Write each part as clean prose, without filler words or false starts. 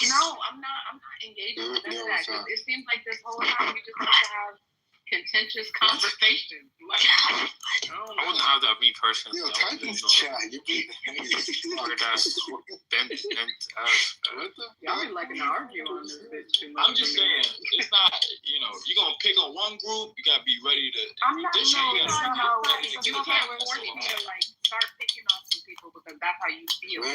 No, I'm not engaging with that. It seems like this whole time we just have to have contentious conversations. Like, I wouldn't have that, me personally. Yo, type in the chat. You're being weird ass, bent ass. Y'all be liking to argue on this bitch too much. I'm just saying, it's not, you're going to pick on one group, you got to be ready to. I'm not, you can't force me to, start picking on some people because that's how you feel.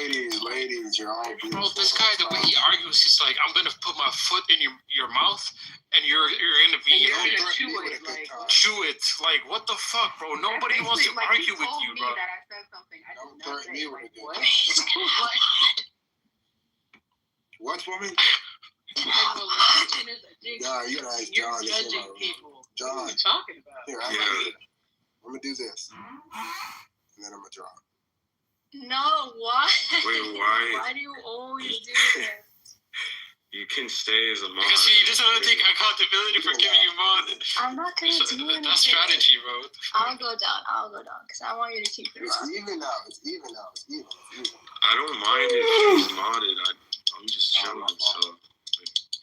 Ladies, you're all beautiful. Bro, this guy, the way he argues, he's like, I'm going to put my foot in your mouth and you're going to be... chew it. Like, what the fuck, bro? Nobody wants to argue with you, bro. That I said something. I don't threaten me with a good what? What, woman? Yeah, you're right, John. You're judging people. John. What are you talking about? Here, I'm going to do this. And then I'm going to draw. No, why? Wait, why? Why do you always do this? You can stay as a mod. Because you just want to take accountability for giving you mod. I'm not going to do anything. That's strategy, bro. I'll go down, because I want you to keep it It's up. even now. I don't mind it if it's modded. I'm just chilling, so...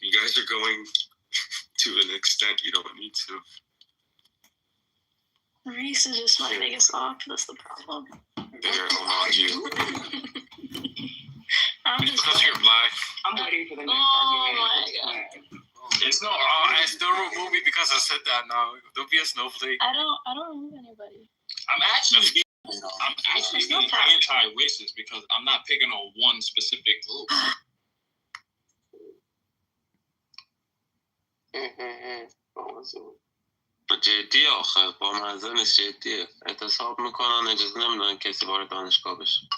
You guys are going to an extent you don't need to. Reese is just my biggest off. That's the problem. There, I'll mod you. Because you're black. I'm waiting for the next argument. My God. It's no. I still remove me because I said that now. Don't be a snowflake. I don't remove anybody. I'm actually being anti-racist because I'm not picking on one specific group. جدی آخه با مزنش جدیه اعتصاب میکنن اجازه نمیدن کسی وارد دانشگاه بشه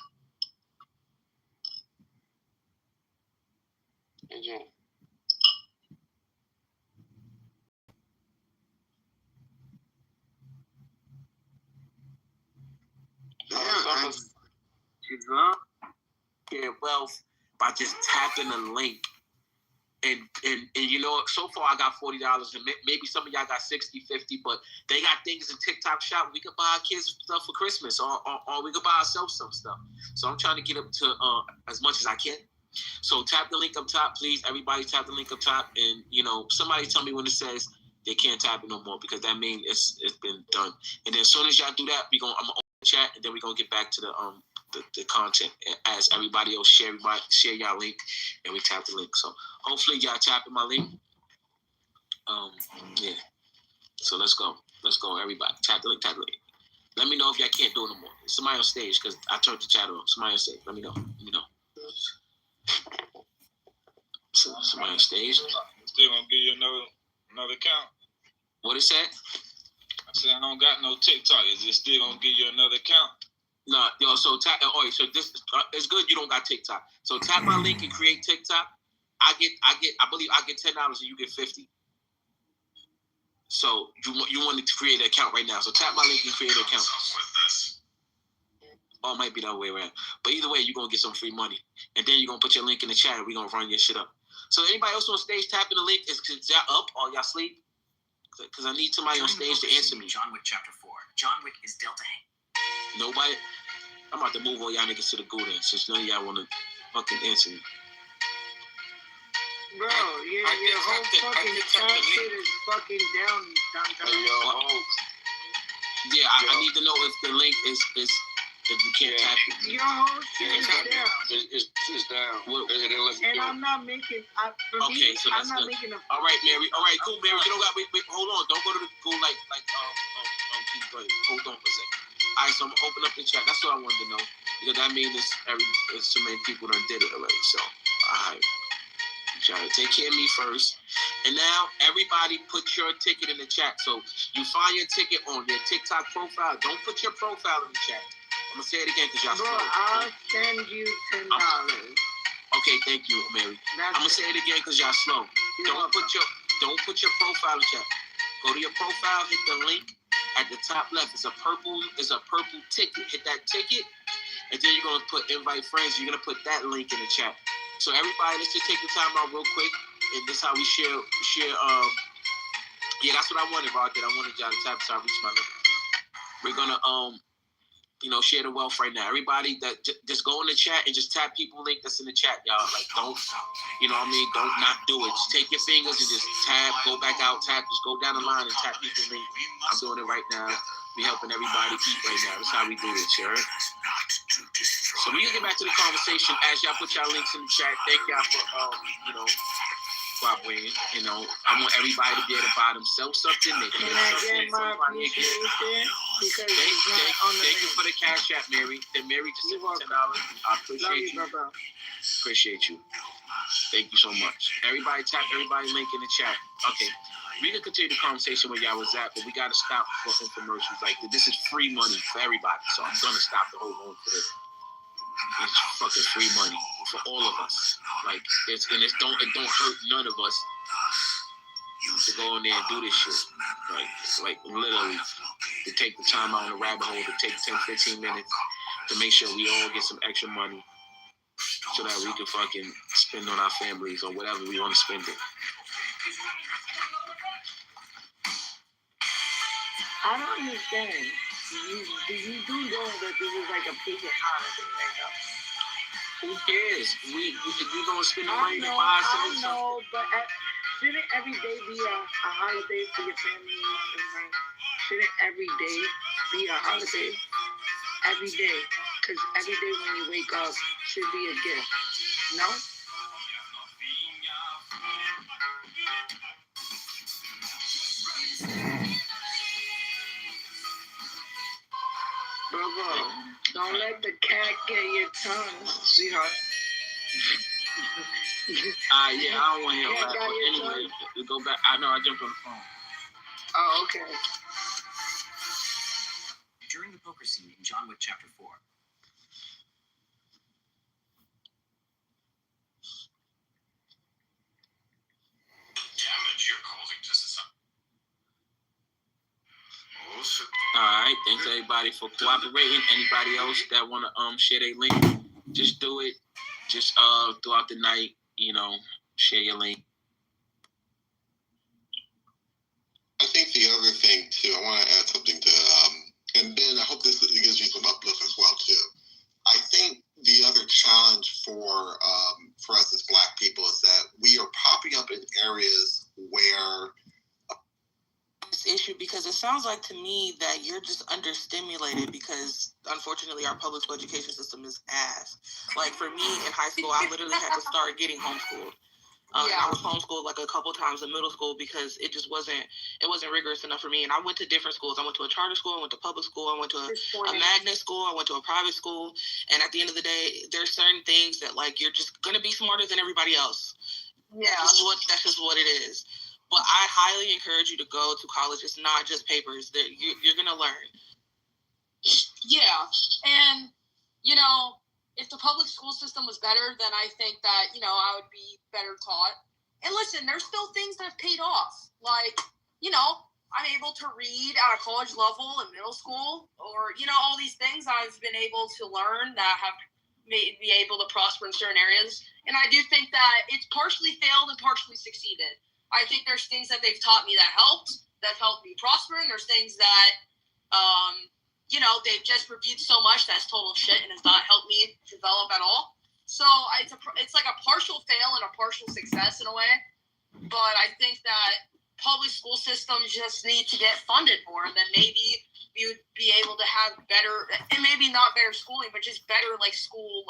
Get wealth by just tapping a link. And so far I got $40 and maybe some of y'all got 60, 50, but they got things in TikTok shop. We could buy our kids stuff for Christmas or we could buy ourselves some stuff. So I'm trying to get up to as much as I can. So tap the link up top, please. Everybody tap the link up top. And, somebody tell me when it says they can't tap it no more because that means it's been done. And then as soon as y'all do that, I'm going to open the chat and then we're going to get back to the content as everybody else share y'all link and we tap the link. So hopefully y'all tapping my link. Yeah. So let's go, everybody. Tap the link. Let me know if y'all can't do it no more. Somebody on stage, because I turned the chat on. Somebody on stage. Let me know. So, somebody on stage. Still gonna give you another account. What it said? I said I don't got no TikTok. Is it still gonna give you another account? No, so tap. So this it's good you don't got TikTok. So tap my link and create TikTok. I believe I get $10 and you get $50. So you want to create an account right now. So tap my link and create an account. Oh, it might be that way around. But either way, you're gonna get some free money. And then you're gonna put your link in the chat and we're gonna run your shit up. So anybody else on stage tapping the link, is y'all up or y'all sleep? Because I need somebody on stage to answer me. John Wick Chapter 4. John Wick is Delta. Nobody? I'm about to move all y'all niggas to the goo then, since none of y'all want to fucking answer me. Bro, your whole fucking chat shit is fucking down. Yeah, I need to know if the link is if you can't tap it. Your whole shit is down. It's down. And I'm not making. I'm not making a. All right, Mary. All right, cool, Mary. You don't got. Wait. Hold on. Don't go to the go like. Hold on for a second. All right, so I'm gonna open up the chat. That's what I wanted to know because that means it's so many people that did it already. So, all right. Try to take care of me first. And now everybody put your ticket in the chat. So you find your ticket on your TikTok profile. Don't put your profile in the chat. I'm gonna say it again because y'all. Bro, I'll send you $10. Okay, thank you, Mary. I'm gonna say it again because y'all slow. Don't put your profile in the chat. Go to your profile, hit the link at the top left. It's a purple ticket. Hit that ticket, and then you're gonna put invite friends. You're gonna put that link in the chat. So everybody, let's just take the time out real quick, and this is how we share. Yeah, that's what I wanted, Rod. I wanted y'all to tap so I reach my limit. We're gonna share the wealth right now. Everybody that just go in the chat and just tap people link that's in the chat, y'all. Like, don't, don't not do it. Just take your fingers and just tap, go back out, tap, just go down the line and tap people link. I'm doing it right now. We helping everybody eat right now. That's how we do this, all right? So we can get back to the conversation as y'all put y'all links in the chat. Thank y'all for, cooperating. I want everybody to be able to buy themselves something. They can get something. Thank you for the cash app, Mary. Then Mary just sent $10. I appreciate you. Appreciate you. Thank you so much. Everybody tap everybody link in the chat. Okay. We can continue the conversation where y'all was at, but we got to stop for infomercials. Like, this is free money for everybody, so I'm going to stop the whole room for this. It's fucking free money for all of us. Like, it don't hurt none of us to go in there and do this shit. Like literally, to take the time out on the rabbit hole, to take 10, 15 minutes to make sure we all get some extra money so that we can fucking spend on our families or whatever we want to spend it. I don't understand. You do know that this is like a big holiday right now. Who cares? We gonna spend the money to buy something. I know, but shouldn't every day be a holiday for your family and friends? Shouldn't every day be a holiday? Every day. Because every day when you wake up should be a gift. No? Bravo, don't let the cat get your tongue, sweetheart. Yeah, I don't want to hear that. But anyway, we go back. I know I jumped on the phone. Oh, okay. During the poker scene in John Wick Chapter 4. Damage you're causing to society. All right, thanks everybody for cooperating. Anybody else that want to share their link, just do it. Just throughout the night, share your link. I think the other thing too, I want to add something to, and Ben, I hope this gives you some uplift as well too. I think the other challenge for us as Black people is that we are popping up in areas where this issue, because it sounds like to me that you're just understimulated because unfortunately our public school education system is ass. Like for me in high school, I literally had to start getting homeschooled. And I was homeschooled like a couple times in middle school because it wasn't rigorous enough for me. And I went to different schools. I went to a charter school, I went to public school, I went to a magnet school, I went to a private school. And at the end of the day, there's certain things that like you're just gonna be smarter than everybody else. Yeah. That's just what it is. But I highly encourage you to go to college. It's not just papers. You're gonna learn. Yeah, and if the public school system was better, then I think that, I would be better taught. And listen, there's still things that have paid off. Like, I'm able to read at a college level in middle school or, all these things I've been able to learn that have made me able to prosper in certain areas. And I do think that it's partially failed and partially succeeded. I think there's things that they've taught me that helped me prosper. And there's things that, they've just reviewed so much that's total shit and has not helped me develop at all. So it's like a partial fail and a partial success in a way. But I think that public school systems just need to get funded more, and then maybe we would be able to have better, and maybe not better schooling, but just better school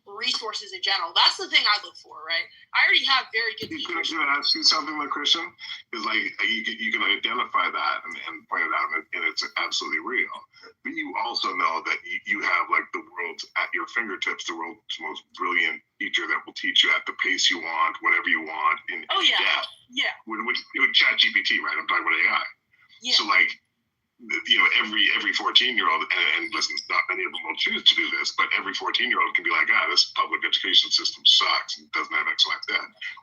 resources in general. That's the thing I look for, right? I already have very good teachers. Can I ask you something, like Christian? Is you can identify that and point it out, and it's absolutely real. But you also know that you have the world's at your fingertips, the world's most brilliant teacher that will teach you at the pace you want, whatever you want, in depth. Yeah. With ChatGPT, right? I'm talking about AI. Yeah. So every 14-year-old, and listen, not many of them will choose to do this, but every 14-year-old can be like, this public education system sucks and doesn't have X, Y, Z.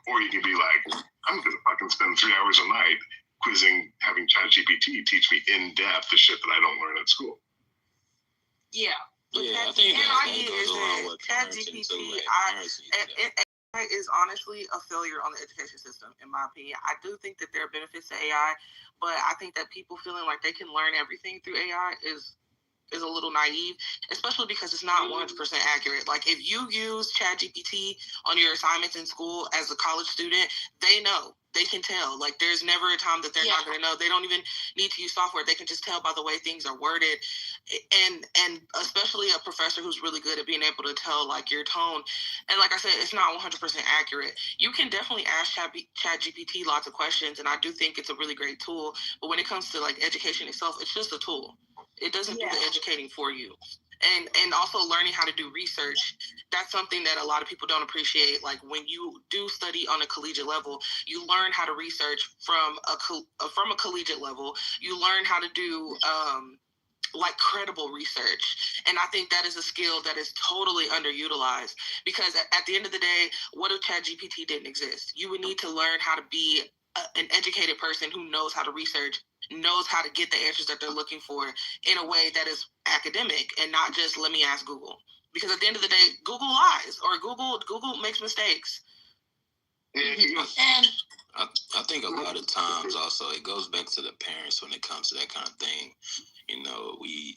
Or you can be like, I'm going to fucking spend 3 hours a night quizzing, having ChatGPT teach me in depth the shit that I don't learn at school. Yeah. Yeah, I think that goes along with ChatGPT. AI is honestly a failure on the education system, in my opinion. I do think that there are benefits to AI, but I think that people feeling like they can learn everything through AI is is a little naive, especially because it's not 100% accurate. Like, if you use ChatGPT on your assignments in school as a college student, they know. They can tell. Like, there's never a time that they're not going to know. They don't even need to use software. They can just tell by the way things are worded. And especially a professor who's really good at being able to tell, like, your tone. And like I said, it's not 100% accurate. You can definitely ask ChatGPT lots of questions, and I do think it's a really great tool. But when it comes to, like, education itself, it's just a tool. It doesn't do the educating for you. And also learning how to do research, that's something that a lot of people don't appreciate. Like, when you do study on a collegiate level, you learn how to research from a collegiate level. You learn how to do like credible research. And I think that is a skill that is totally underutilized, because at the end of the day, what if ChatGPT didn't exist? You would need to learn how to be an educated person who knows how to research, knows how to get the answers that they're looking for in a way that is academic and not just let me ask Google. Because at the end of the day, Google lies, or Google makes mistakes. And I think a lot of times also it goes back to the parents when it comes to that kind of thing. You know, we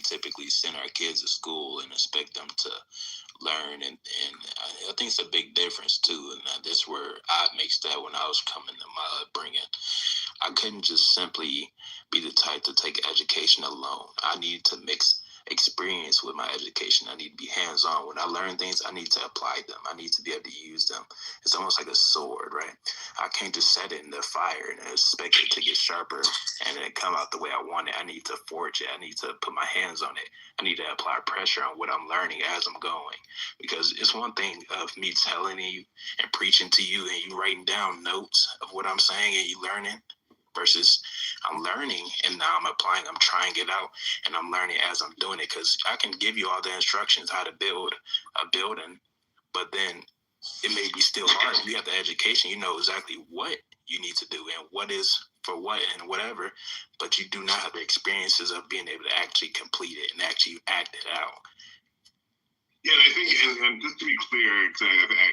typically send our kids to school and expect them to learn, and I think it's a big difference too. And that's where I mixed that when I was coming to my upbringing. I couldn't just simply be the type to take education alone. I need to mix experience with my education. I need to be hands-on. When I learn things, I need to apply them. I need to be able to use them. It's almost like a sword, right? I can't just set it in the fire and expect it to get sharper and then come out the way I want it. I need to forge it. I need to put my hands on it. I need to apply pressure on what I'm learning as I'm going. Because it's one thing of me telling you and preaching to you and you writing down notes of what I'm saying and you learning, versus I'm learning and now I'm applying, I'm trying it out, and I'm learning as I'm doing it. Because I can give you all the instructions how to build a building, but then it may be still hard. You have the education, you know exactly what you need to do and what is for what and whatever, but you do not have the experiences of being able to actually complete it and actually act it out. Yeah, and I think, and just to be clear, because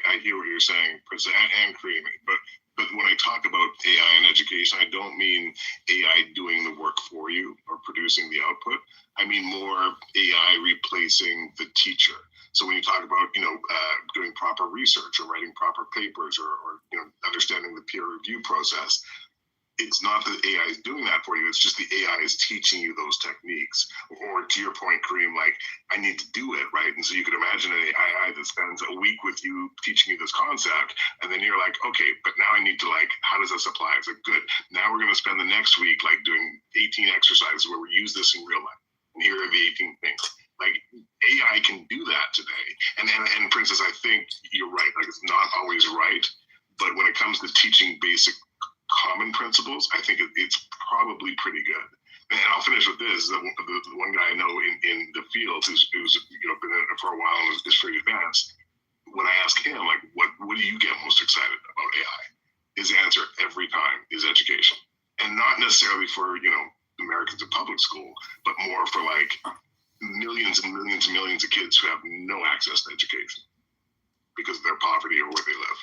I hear what you're saying, Prince, and Kareem, but when I talk about AI in education, I don't mean AI doing the work for you or producing the output. I mean more AI replacing the teacher. So when you talk about, doing proper research or writing proper papers or understanding the peer review process, it's not that AI is doing that for you. It's just the AI is teaching you those techniques. Or to your point, Kareem, like, I need to do it, right? And so you could imagine an AI that spends a week with you teaching you this concept, and then you're like, okay, but now I need to, like, how does this apply? It's like, good. Now we're going to spend the next week, like, doing 18 exercises where we use this in real life. And here are the 18 things. Like, AI can do that today. And Princess, I think you're right. Like, it's not always right. But when it comes to teaching basic common principles, I think it's probably pretty good. And I'll finish with this. The one guy I know in the field who's been in it for a while and is pretty advanced, when I ask him, like, what do you get most excited about AI? His answer every time is education. And not necessarily for, Americans in public school, but more for, like, millions and millions and millions of kids who have no access to education because of their poverty or where they live.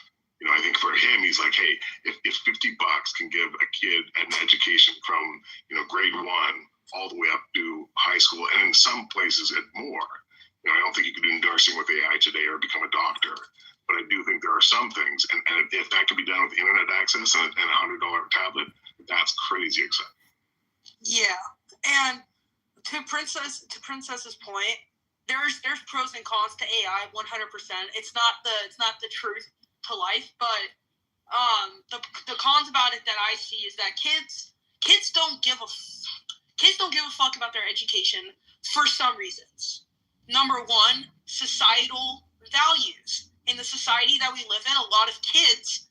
I think for him, he's like, hey, if $50 can give a kid an education from, grade 1 all the way up to high school, and in some places at more. I don't think you can do nursing with AI today or become a doctor, but I do think there are some things, and if that can be done with internet access and a $100 tablet, that's crazy exciting. Yeah, and to Princess's point, there's pros and cons to AI 100%. It's not the truth to life, but the cons about it that I see is that kids don't give a fuck about their education for some reasons. Number one, societal values. In the society that we live in, a lot of kids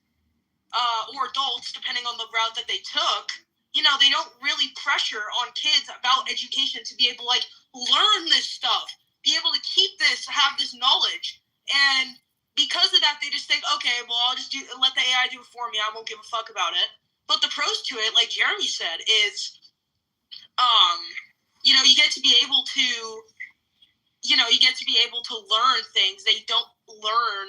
or adults, depending on the route that they took, they don't really pressure on kids about education to be able to, like, learn this stuff, be able to keep this, have this knowledge. And because of that, they just think, okay, well, I'll just let the AI do it for me. I won't give a fuck about it. But the pros to it, like Jeremy said, is, you get to be able to, learn things that you don't learn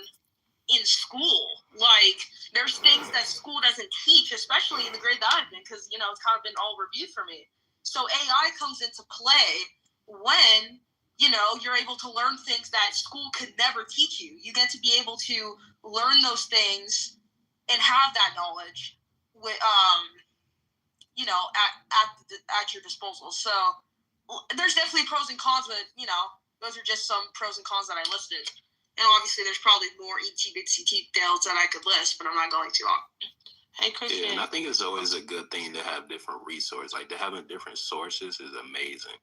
in school. Like, there's things that school doesn't teach, especially in the grade that I've been, because, it's kind of been all reviewed for me. So AI comes into play when, you know, you're able to learn things that school could never teach you. You get to be able to learn those things and have that knowledge with, you know, at your disposal. So there's definitely pros and cons, but, you know, those are just some pros and cons that I listed. And obviously there's probably more itsy-bitsy details that I could list, but I'm not going to. Hey, Christian. Yeah, and I think it's always a good thing to have different resources. Like, to having different sources is amazing.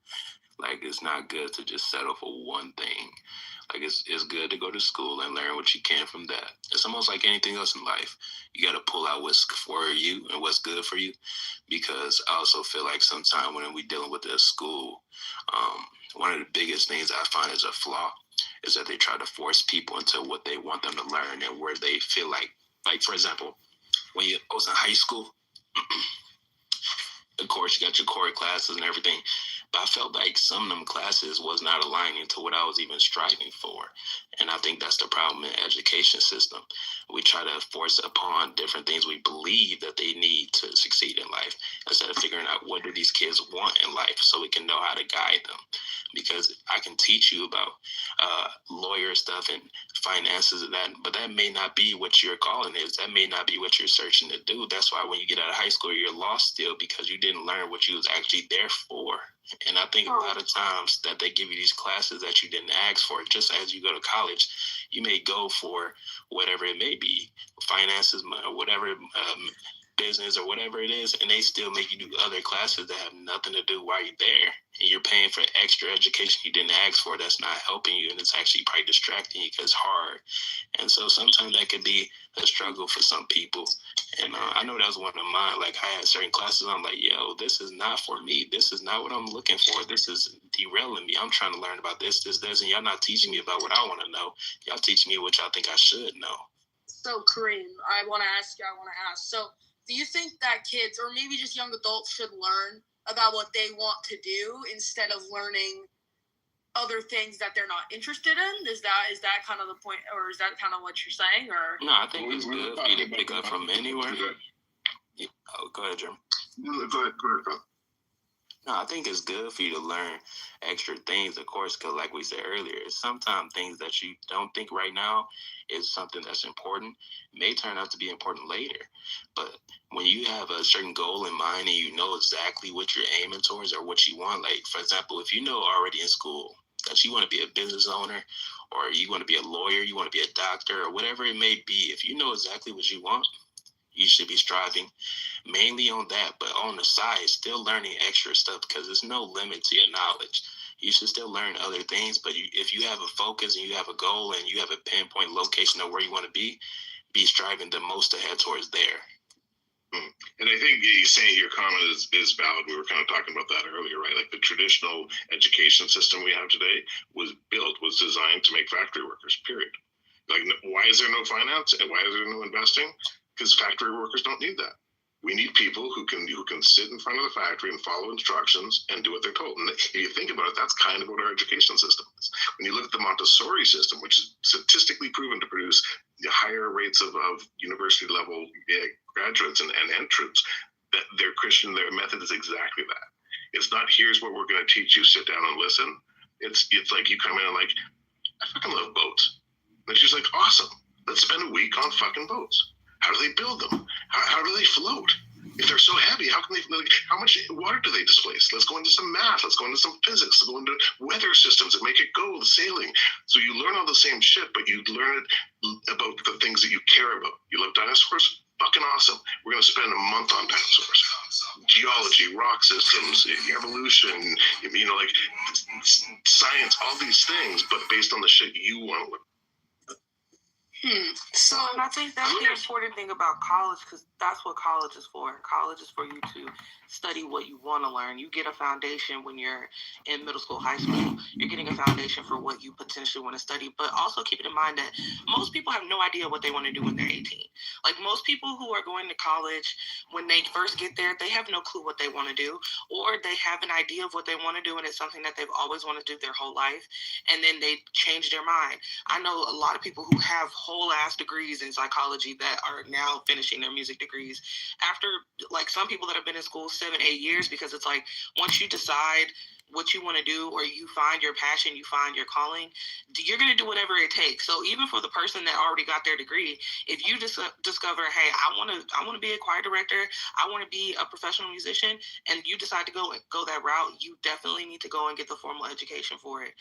Like, it's not good to just settle for one thing. Like, it's good to go to school and learn what you can from that. It's almost like anything else in life. You got to pull out what's for you and what's good for you. Because I also feel like sometimes when we're dealing with the school, one of the biggest things I find is a flaw is that they try to force people into what they want them to learn and where they feel like, for example, when I was in high school, of course, you got your core classes and everything, but I felt like some of them classes was not aligning to what I was even striving for. And I think that's the problem in the education system. We try to force upon different things we believe that they need to succeed in life instead of figuring out what do these kids want in life so we can know how to guide them. Because I can teach you about lawyer stuff and finances and that, but that may not be what your calling is. That may not be what you're searching to do. That's why when you get out of high school, you're lost still because you didn't learn what you was actually there for. And I think a lot of times that they give you these classes that you didn't ask for. Just as you go to college, you may go for whatever it may be, finances, whatever, business or whatever it is, and they still make you do other classes that have nothing to do while you're there. And you're paying for extra education you didn't ask for that's not helping you, and it's actually probably distracting you because it's hard. And so sometimes that could be a struggle for some people. And I know that was one of mine. Like, I had certain classes, I'm like, yo, this is not for me. This is not what I'm looking for. This is derailing me. I'm trying to learn about this, and y'all not teaching me about what I want to know. Y'all teaching me what y'all think I should know. So, Kareem, I want to ask. So, do you think that kids, or maybe just young adults, should learn about what they want to do instead of learning other things that they're not interested in? Is that kind of the point, or is that kind of what you're saying? Or no, I think it's good for you to pick up from anywhere. Yeah. Oh, go ahead, Jim. Go ahead, bro. No, I think it's good for you to learn extra things, of course, because like we said earlier, sometimes things that you don't think right now is something that's important may turn out to be important later. But when you have a certain goal in mind and you know exactly what you're aiming towards or what you want, like, for example, if you know already in school that you want to be a business owner or you want to be a lawyer, you want to be a doctor or whatever it may be, if you know exactly what you want, you should be striving mainly on that, but on the side, still learning extra stuff because there's no limit to your knowledge. You should still learn other things, but if you have a focus and you have a goal and you have a pinpoint location of where you want to be striving the most to head towards there. And I think saying your comment is valid. We were kind of talking about that earlier, right? Like, the traditional education system we have today was designed to make factory workers, period. Like, why is there no finance and why is there no investing? Because factory workers don't need that. We need people who can sit in front of the factory and follow instructions and do what they're told. And if you think about it, that's kind of what our education system is. When you look at the Montessori system, which is statistically proven to produce higher rates of university level graduates and entrants, that their method is exactly that. It's not, here's what we're going to teach you, sit down and listen. It's like you come in and like, I fucking love boats. And she's like, awesome. Let's spend a week on fucking boats. How do they build them? How do they float? If they're so heavy, how much water do they displace? Let's go into some math. Let's go into some physics. Let's go into weather systems that make it go, the sailing. So you learn all the same shit, but you learn it about the things that you care about. You love dinosaurs? Fucking awesome. We're going to spend a month on dinosaurs. Geology, rock systems, evolution, like science, all these things, but based on the shit you want to learn. So, and I think that's the important thing about college, because that's what college is for. College is for you to study what you want to learn. You get a foundation when you're in middle school, high school. You're getting a foundation for what you potentially want to study. But also keep in mind that most people have no idea what they want to do when they're 18. Like, most people who are going to college, when they first get there, they have no clue what they want to do, or they have an idea of what they want to do, and it's something that they've always wanted to do their whole life, and then they change their mind. I know a lot of people who have whole ass degrees in psychology that are now finishing their music degrees after, like, some people that have been in school 7-8 years, because it's like, once you decide what you want to do, or you find your passion, you find your calling, you're going to do whatever it takes. So even for the person that already got their degree, if you just discover, hey, I want to be a choir director, I want to be a professional musician, and you decide to go that route, you definitely need to go and get the formal education for it.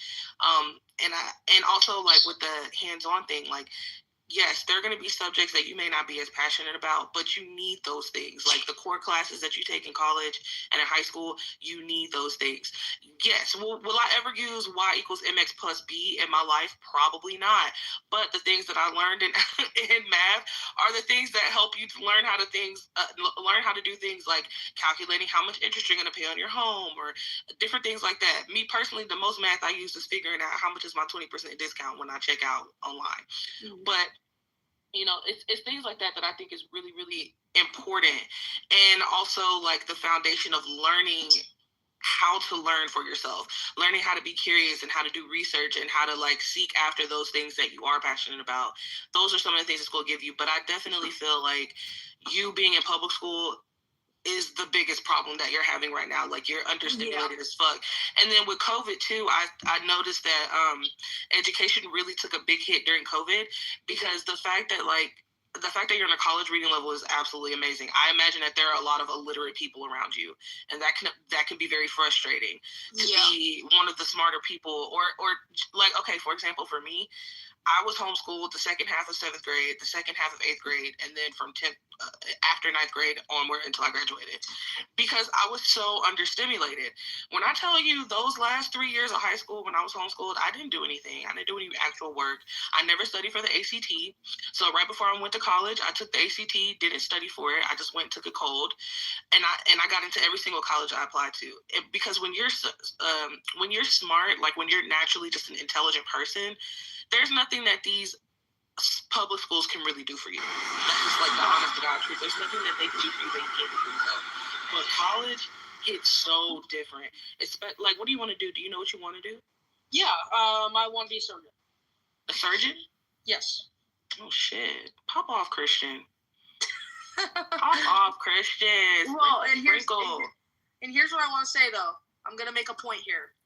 And also, like, with the hands-on thing, like, yes, there are going to be subjects that you may not be as passionate about, but you need those things. Like the core classes that you take in college and in high school, you need those things. Yes, will I ever use Y equals MX plus B in my life? Probably not. But the things that I learned in math are the things that help you to learn how to do things like calculating how much interest you're going to pay on your home, or different things like that. Me personally, the most math I use is figuring out how much is my 20% discount when I check out online. Mm-hmm. But you know, it's things like that I think is really, really important. And also, like, the foundation of learning how to learn for yourself, learning how to be curious and how to do research and how to, like, seek after those things that you are passionate about. Those are some of the things that school give you. But I definitely feel like you being in public school is the biggest problem that you're having right now. Like, you're understimulated as fuck. And then with COVID too, I noticed that education really took a big hit during COVID, because the fact that you're in a college reading level is absolutely amazing. I imagine that there are a lot of illiterate people around you, and that can be very frustrating to be one of the smarter people, or like, okay, for example, for me, I was homeschooled the second half of 7th grade, the second half of 8th grade, and then from 10th after 9th grade onward until I graduated, because I was so understimulated. When I tell you those last 3 years of high school when I was homeschooled, I didn't do anything. I didn't do any actual work. I never studied for the ACT. So right before I went to college, I took the ACT, didn't study for it. I just went and took it cold, and I got into every single college I applied to. Because when you're smart, like when you're naturally just an intelligent person, there's nothing that these public schools can really do for you. That's just like the honest to God truth. There's nothing that they can do for you they can't do for themselves. But college hits so different. It's like, what do you want to do? Do you know what you want to do? Yeah, I want to be a surgeon. A surgeon? Yes. Oh shit! Pop off, Christian. Pop off, Christian. Well, and here's what I want to say though. I'm gonna make a point here.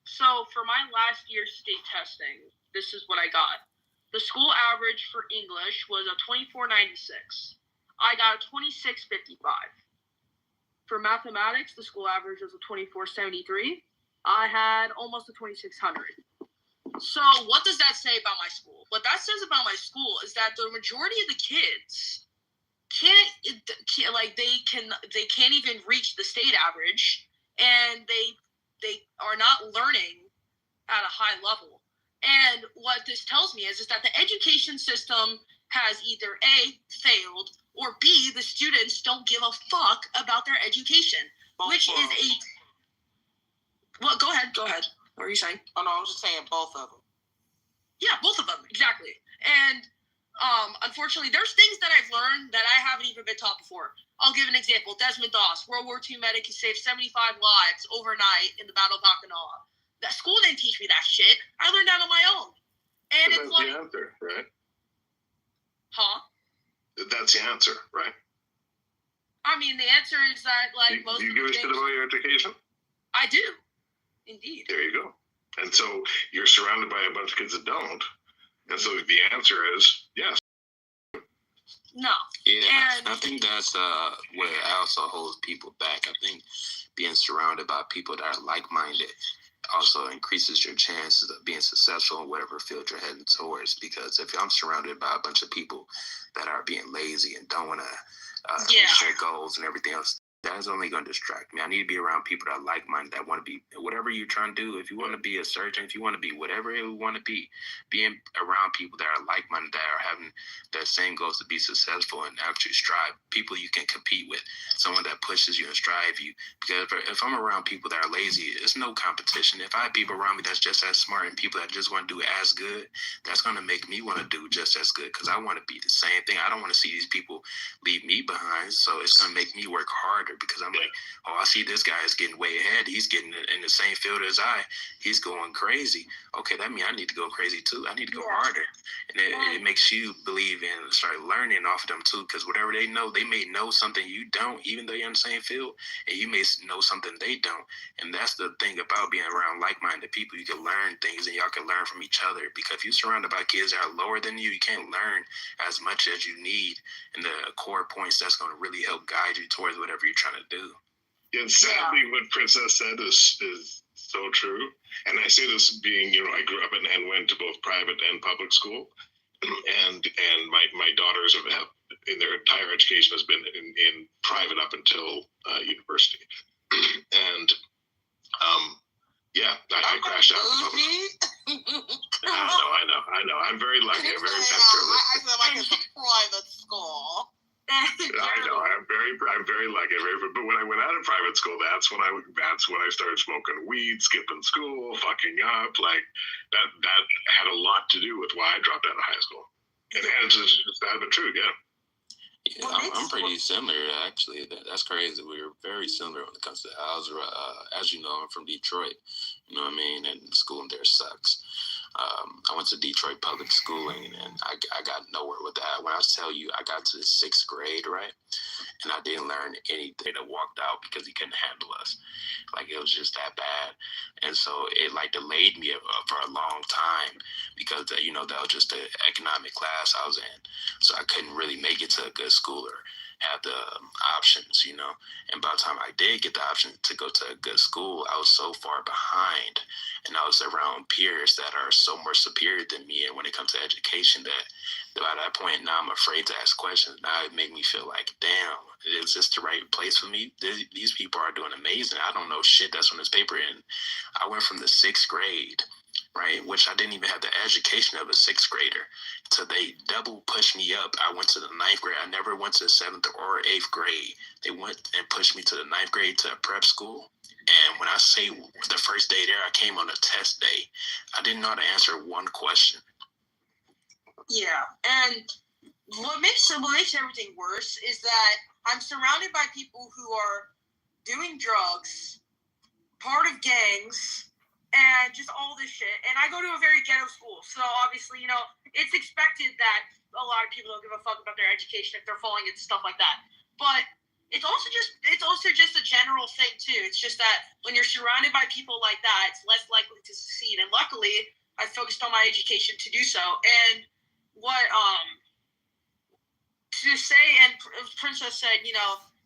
So for my last year's state testing, this is what I got. The school average for English was a 24.96. I got a 26.55. For mathematics, the school average was a 24.73. I had almost a 2,600. So what does that say about my school? What that says about my school is that the majority of the kids they can't even reach the state average, and they are not learning at a high level. And what this tells me is that the education system has either A, failed, or B, the students don't give a fuck about their education, which is a... Well, go ahead. What were you saying? Oh, no, I was just saying both of them. Yeah, both of them, exactly. And unfortunately, there's things that I've learned that I haven't even been taught before. I'll give an example. Desmond Doss, World War II medic, who saved 75 lives overnight in the Battle of Okinawa. That school didn't teach me that shit. I learned that on my own. And it's like... That's the answer, right? Huh? That's the answer, right? I mean, the answer is that, like, most of the things... Do you give a shit about your education? I do. Indeed. There you go. And so you're surrounded by a bunch of kids that don't. And so the answer is yes. No. Yeah, I think that's what also holds people back. I think being surrounded by people that are like-minded also increases your chances of being successful in whatever field you're heading towards. Because if I'm surrounded by a bunch of people that are being lazy and don't want to reach their goals and everything else, that's only going to distract me. I need to be around people that are like-minded, that want to be whatever you're trying to do. If you want to be a surgeon, if you want to be whatever you want to be, being around people that are like-minded, that are having their same goals to be successful and actually strive, people you can compete with, someone that pushes you and strive you. Because if I'm around people that are lazy, it's no competition. If I have people around me that's just as smart and people that just want to do as good, that's going to make me want to do just as good, because I want to be the same thing. I don't want to see these people leave me behind, so it's going to make me work harder because I'm like, oh, I see this guy is getting way ahead. He's getting in the same field as I. He's going crazy. Okay, that means I need to go crazy too. I need to go harder. And it makes you believe and start learning off of them too, because whatever they know, they may know something you don't, even though you're in the same field, and you may know something they don't. And that's the thing about being around like-minded people. You can learn things and y'all can learn from each other, because if you're surrounded by kids that are lower than you can't learn as much as you need and the core points that's going to really help guide you towards whatever you're trying to do. Yeah, and sadly, what Princess said is so true. And I say this being, I grew up and went to both private and public school, and my daughters have in their entire education has been in private up until university, and I crashed out. I know. I'm very lucky. I'm very thankful. I feel like it's a private school. I know. I'm very lucky. But when I went out of private school, that's when I started smoking weed, skipping school, fucking up. Like that had a lot to do with why I dropped out of high school. And it's just that, but true, yeah. Yeah, I'm pretty similar, actually. That's crazy. We're very similar when it comes to algebra. As you know, I'm from Detroit. You know what I mean? And schooling there sucks. I went to Detroit public schooling, and I got nowhere with that. When I tell you, I got to the 6th grade, right? And I didn't learn anything. I walked out because he couldn't handle us. Like, it was just that bad. And so it, delayed me for a long time because, that was just the economic class I was in. So I couldn't really make it to a good school or have the options, And by the time I did get the option to go to a good school, I was so far behind. And I was around peers that are so more superior than me. And when it comes to education, that by that point, now I'm afraid to ask questions. Now it made me feel like, damn, is this the right place for me? These people are doing amazing. I don't know shit that's on this paper. And I went from the 6th grade, right, which I didn't even have the education of a 6th grader, to they double pushed me up. I went to the 9th grade. I never went to the 7th or 8th grade. They went and pushed me to the 9th grade to a prep school. And when I say the first day there, I came on a test day. I didn't know how to answer one question. Yeah, and what makes everything worse is that I'm surrounded by people who are doing drugs, part of gangs, and just all this shit. And I go to a very ghetto school, so obviously, it's expected that a lot of people don't give a fuck about their education if they're falling into stuff like that. But it's also just a general thing too. It's just that when you're surrounded by people like that, it's less likely to succeed. And luckily, I focused on my education to do so. And what to say, and Princess said,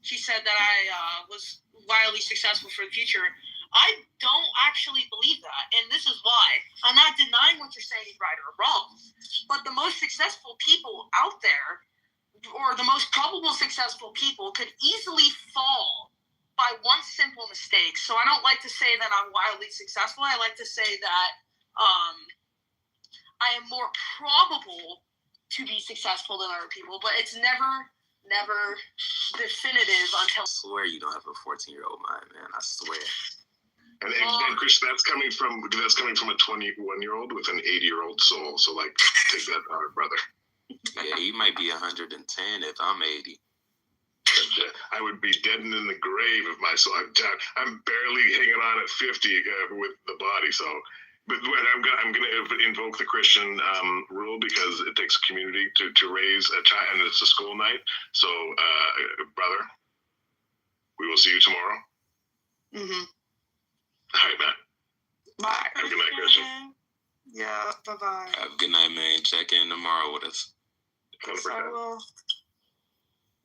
she said that I was wildly successful for the future. I don't actually believe that, and this is why. I'm not denying what you're saying is right or wrong, but the most successful people out there, or the most probable successful people, could easily fall by one simple mistake. So I don't like to say that I'm wildly successful. I like to say that I am more probable to be successful than other people, but it's never definitive until. I swear you don't have a 14-year-old mind, man. I swear. And Chris, that's coming from a 21-year-old with an 80-year-old soul. So take that out, brother. Yeah, he might be 110 if I'm 80. I would be dead and in the grave if my soul. I'm barely hanging on at 50 with the body. So, but I'm gonna invoke the Christian rule, because it takes a community to raise a child, and it's a school night. So, brother, we will see you tomorrow. Mm-hmm. All right, man. Bye. Have a good night, Christian. Yeah, bye-bye. Have a good night, man. Check in tomorrow with us. Yes, I will.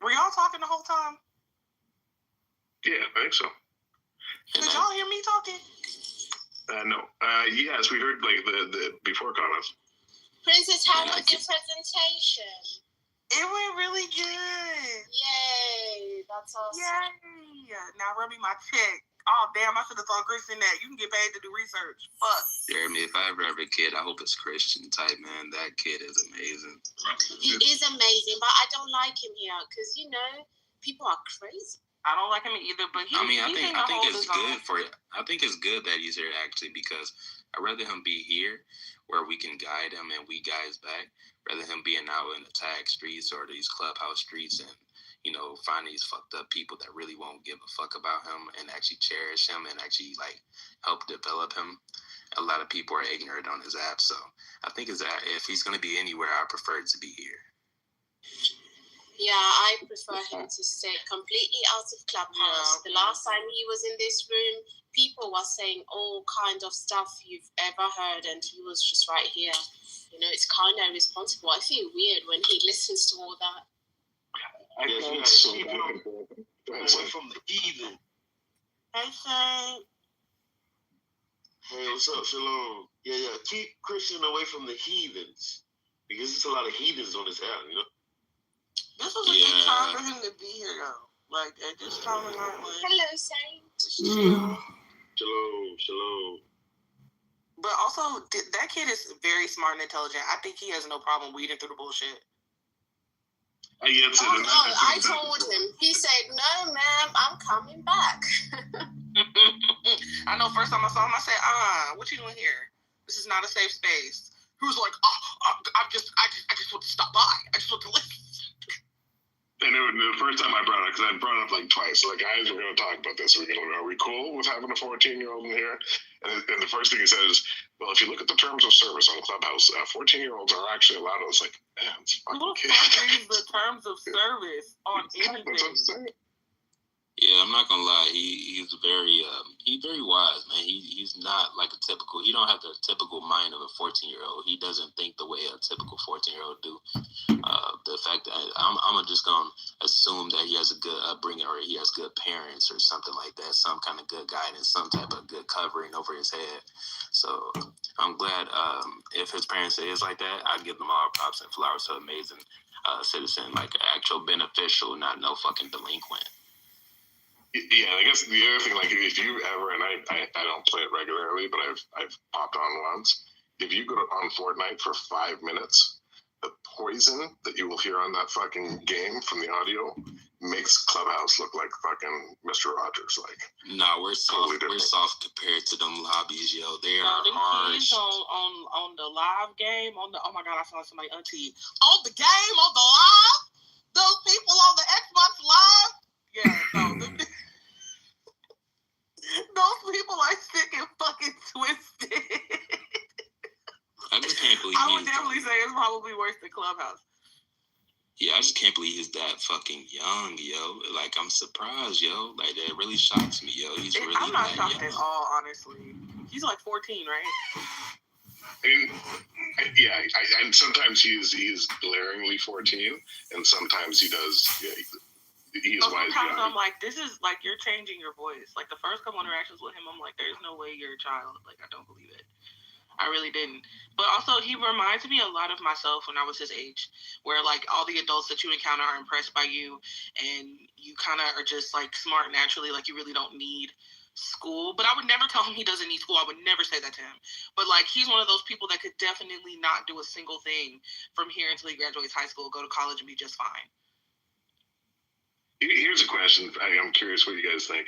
Were y'all talking the whole time? Yeah, I think so. Did y'all hear me talking? No. Yes, we heard the before comments. Princess, how was your presentation? It went really good. Yay, that's awesome. Yay. Now rub me my check. Oh, damn, I should have thought Christian that. You can get paid to do research. Fuck. Jeremy, if I ever have a kid, I hope it's Christian type, man. That kid is amazing. He is amazing, but I don't like him here because, people are crazy. I don't like him either, but I think it's good for you. I think it's good that he's here, actually, because I'd rather him be here where we can guide him and we guys back, rather him being out in the tag streets or these clubhouse streets and you know, find these fucked up people that really won't give a fuck about him and actually cherish him and actually like help develop him. A lot of people are ignorant on his app, so I think if he's going to be anywhere, I prefer it to be here. Yeah, I prefer him to stay completely out of Clubhouse. The last time he was in this room, people were saying all kind of stuff you've ever heard, and he was just right here. You know, it's kind of irresponsible. I feel weird when he listens to all that. I think so keep him away from the heathen. Hey, Frank. Hey, what's up, Shalom? Yeah, keep Christian away from the heathens. Because there's a lot of heathens on this app, you know? This was a good time for him to be here, though. Like, at this time of night, like... Hello, Saint. Shalom. But also, that kid is very smart and intelligent. I think he has no problem weeding through the bullshit. I told him. He said, "No, ma'am, I'm coming back." I know. First time I saw him, I said, what you doing here? This is not a safe space." He was like, I just want to stop by. I just want to listen." And the first time I brought it, because I brought it up like twice, so like, guys, we're going to talk about this. Are we cool with having a 14-year-old in here? And the first thing he said is, well, if you look at the terms of service on Clubhouse, 14-year-olds are actually allowed. I was like, man, it's fucking kids. The terms of service on anything. Yeah, I'm not gonna lie. He's very wise, man. He's not like a typical. He don't have the typical mind of a 14-year-old. He doesn't think the way a typical 14-year-old do. The fact that I'm just gonna assume that he has a good upbringing or he has good parents or something like that. Some kind of good guidance, some type of good covering over his head. So I'm glad if his parents is like that, I give them all props and flowers to amazing citizen, like an actual beneficial, not no fucking delinquent. Yeah, I guess the other thing, like, if you ever, and I don't play it regularly, but I've popped on once. If you go on Fortnite for 5 minutes, the poison that you will hear on that fucking game from the audio makes Clubhouse look like fucking Mr. Rogers. Like, nah, we're soft. Totally we're soft compared to them lobbies, yo. They are harsh. On the live game, oh my god, I saw somebody auntie on the game on the live. Those people on the Xbox Live. Yeah, those people are sick and fucking twisted. I just can't believe. I would definitely say it's probably worse than Clubhouse. Yeah, I just can't believe he's that fucking young, yo. Like, I'm surprised, yo. Like, that really shocks me, yo. He's really I'm not that shocked young. at all, honestly. He's like 14, right? I mean, yeah, and sometimes he is glaringly 14, and sometimes he does. Yeah, he is wise. Sometimes I'm like, this is like you're changing your voice. Like the first couple interactions with him, I'm like, there's no way you're a child. Like, I don't believe it. I really didn't. But also, he reminds me a lot of myself when I was his age, where like all the adults that you encounter are impressed by you, and you kind of are just like smart naturally. Like you really don't need school. But I would never tell him he doesn't need school. I would never say that to him. But like he's one of those people that could definitely not do a single thing from here until he graduates high school, go to college, and be just fine. Here's a question. I'm curious what you guys think.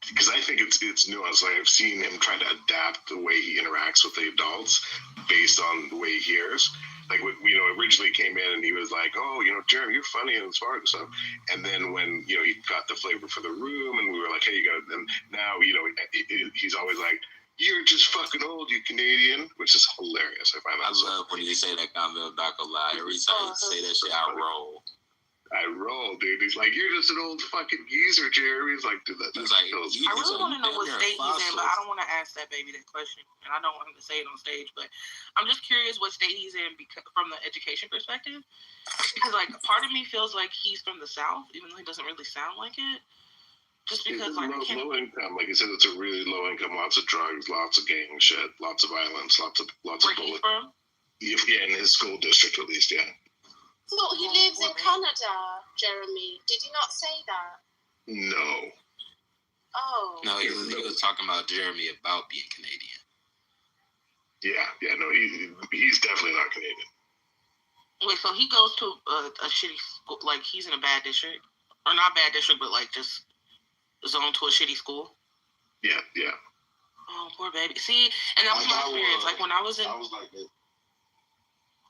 Because I think it's nuanced. Like I've seen him try to adapt the way he interacts with the adults based on the way he hears. Like, originally came in and he was like, "Oh, Jeremy, you're funny and smart and stuff." And then when, he got the flavor for the room and we were like, "Hey, you got it." And now, he's always like, "You're just fucking old, you Canadian," which is hilarious. I find that. I love when you say that comment. Not gonna lie. Every time you say that shit, I roll. I roll, dude. He's like, "You're just an old fucking geezer, Jerry." He's like, dude, I really want to know what state he's in, but I don't want to ask that baby that question, and I don't want him to say it on stage. But I'm just curious what state he's in from the education perspective, because like part of me feels like he's from the South, even though he doesn't really sound like it. Just because like low income, like you said, it's a really low income. Lots of drugs, lots of gang shit, lots of violence, lots of bullets. Where he's from? Yeah, in his school district at least, yeah. Thought he lives in Canada, Jeremy. Did he not say that? No. Oh. No, he was talking about Jeremy about being Canadian. Yeah, no, he's definitely not Canadian. Wait, so he goes to a shitty school, like he's in a bad district? Or not bad district, but like just zoned to a shitty school? Yeah. Oh, poor baby. See, and that was my experience. Like when I was in...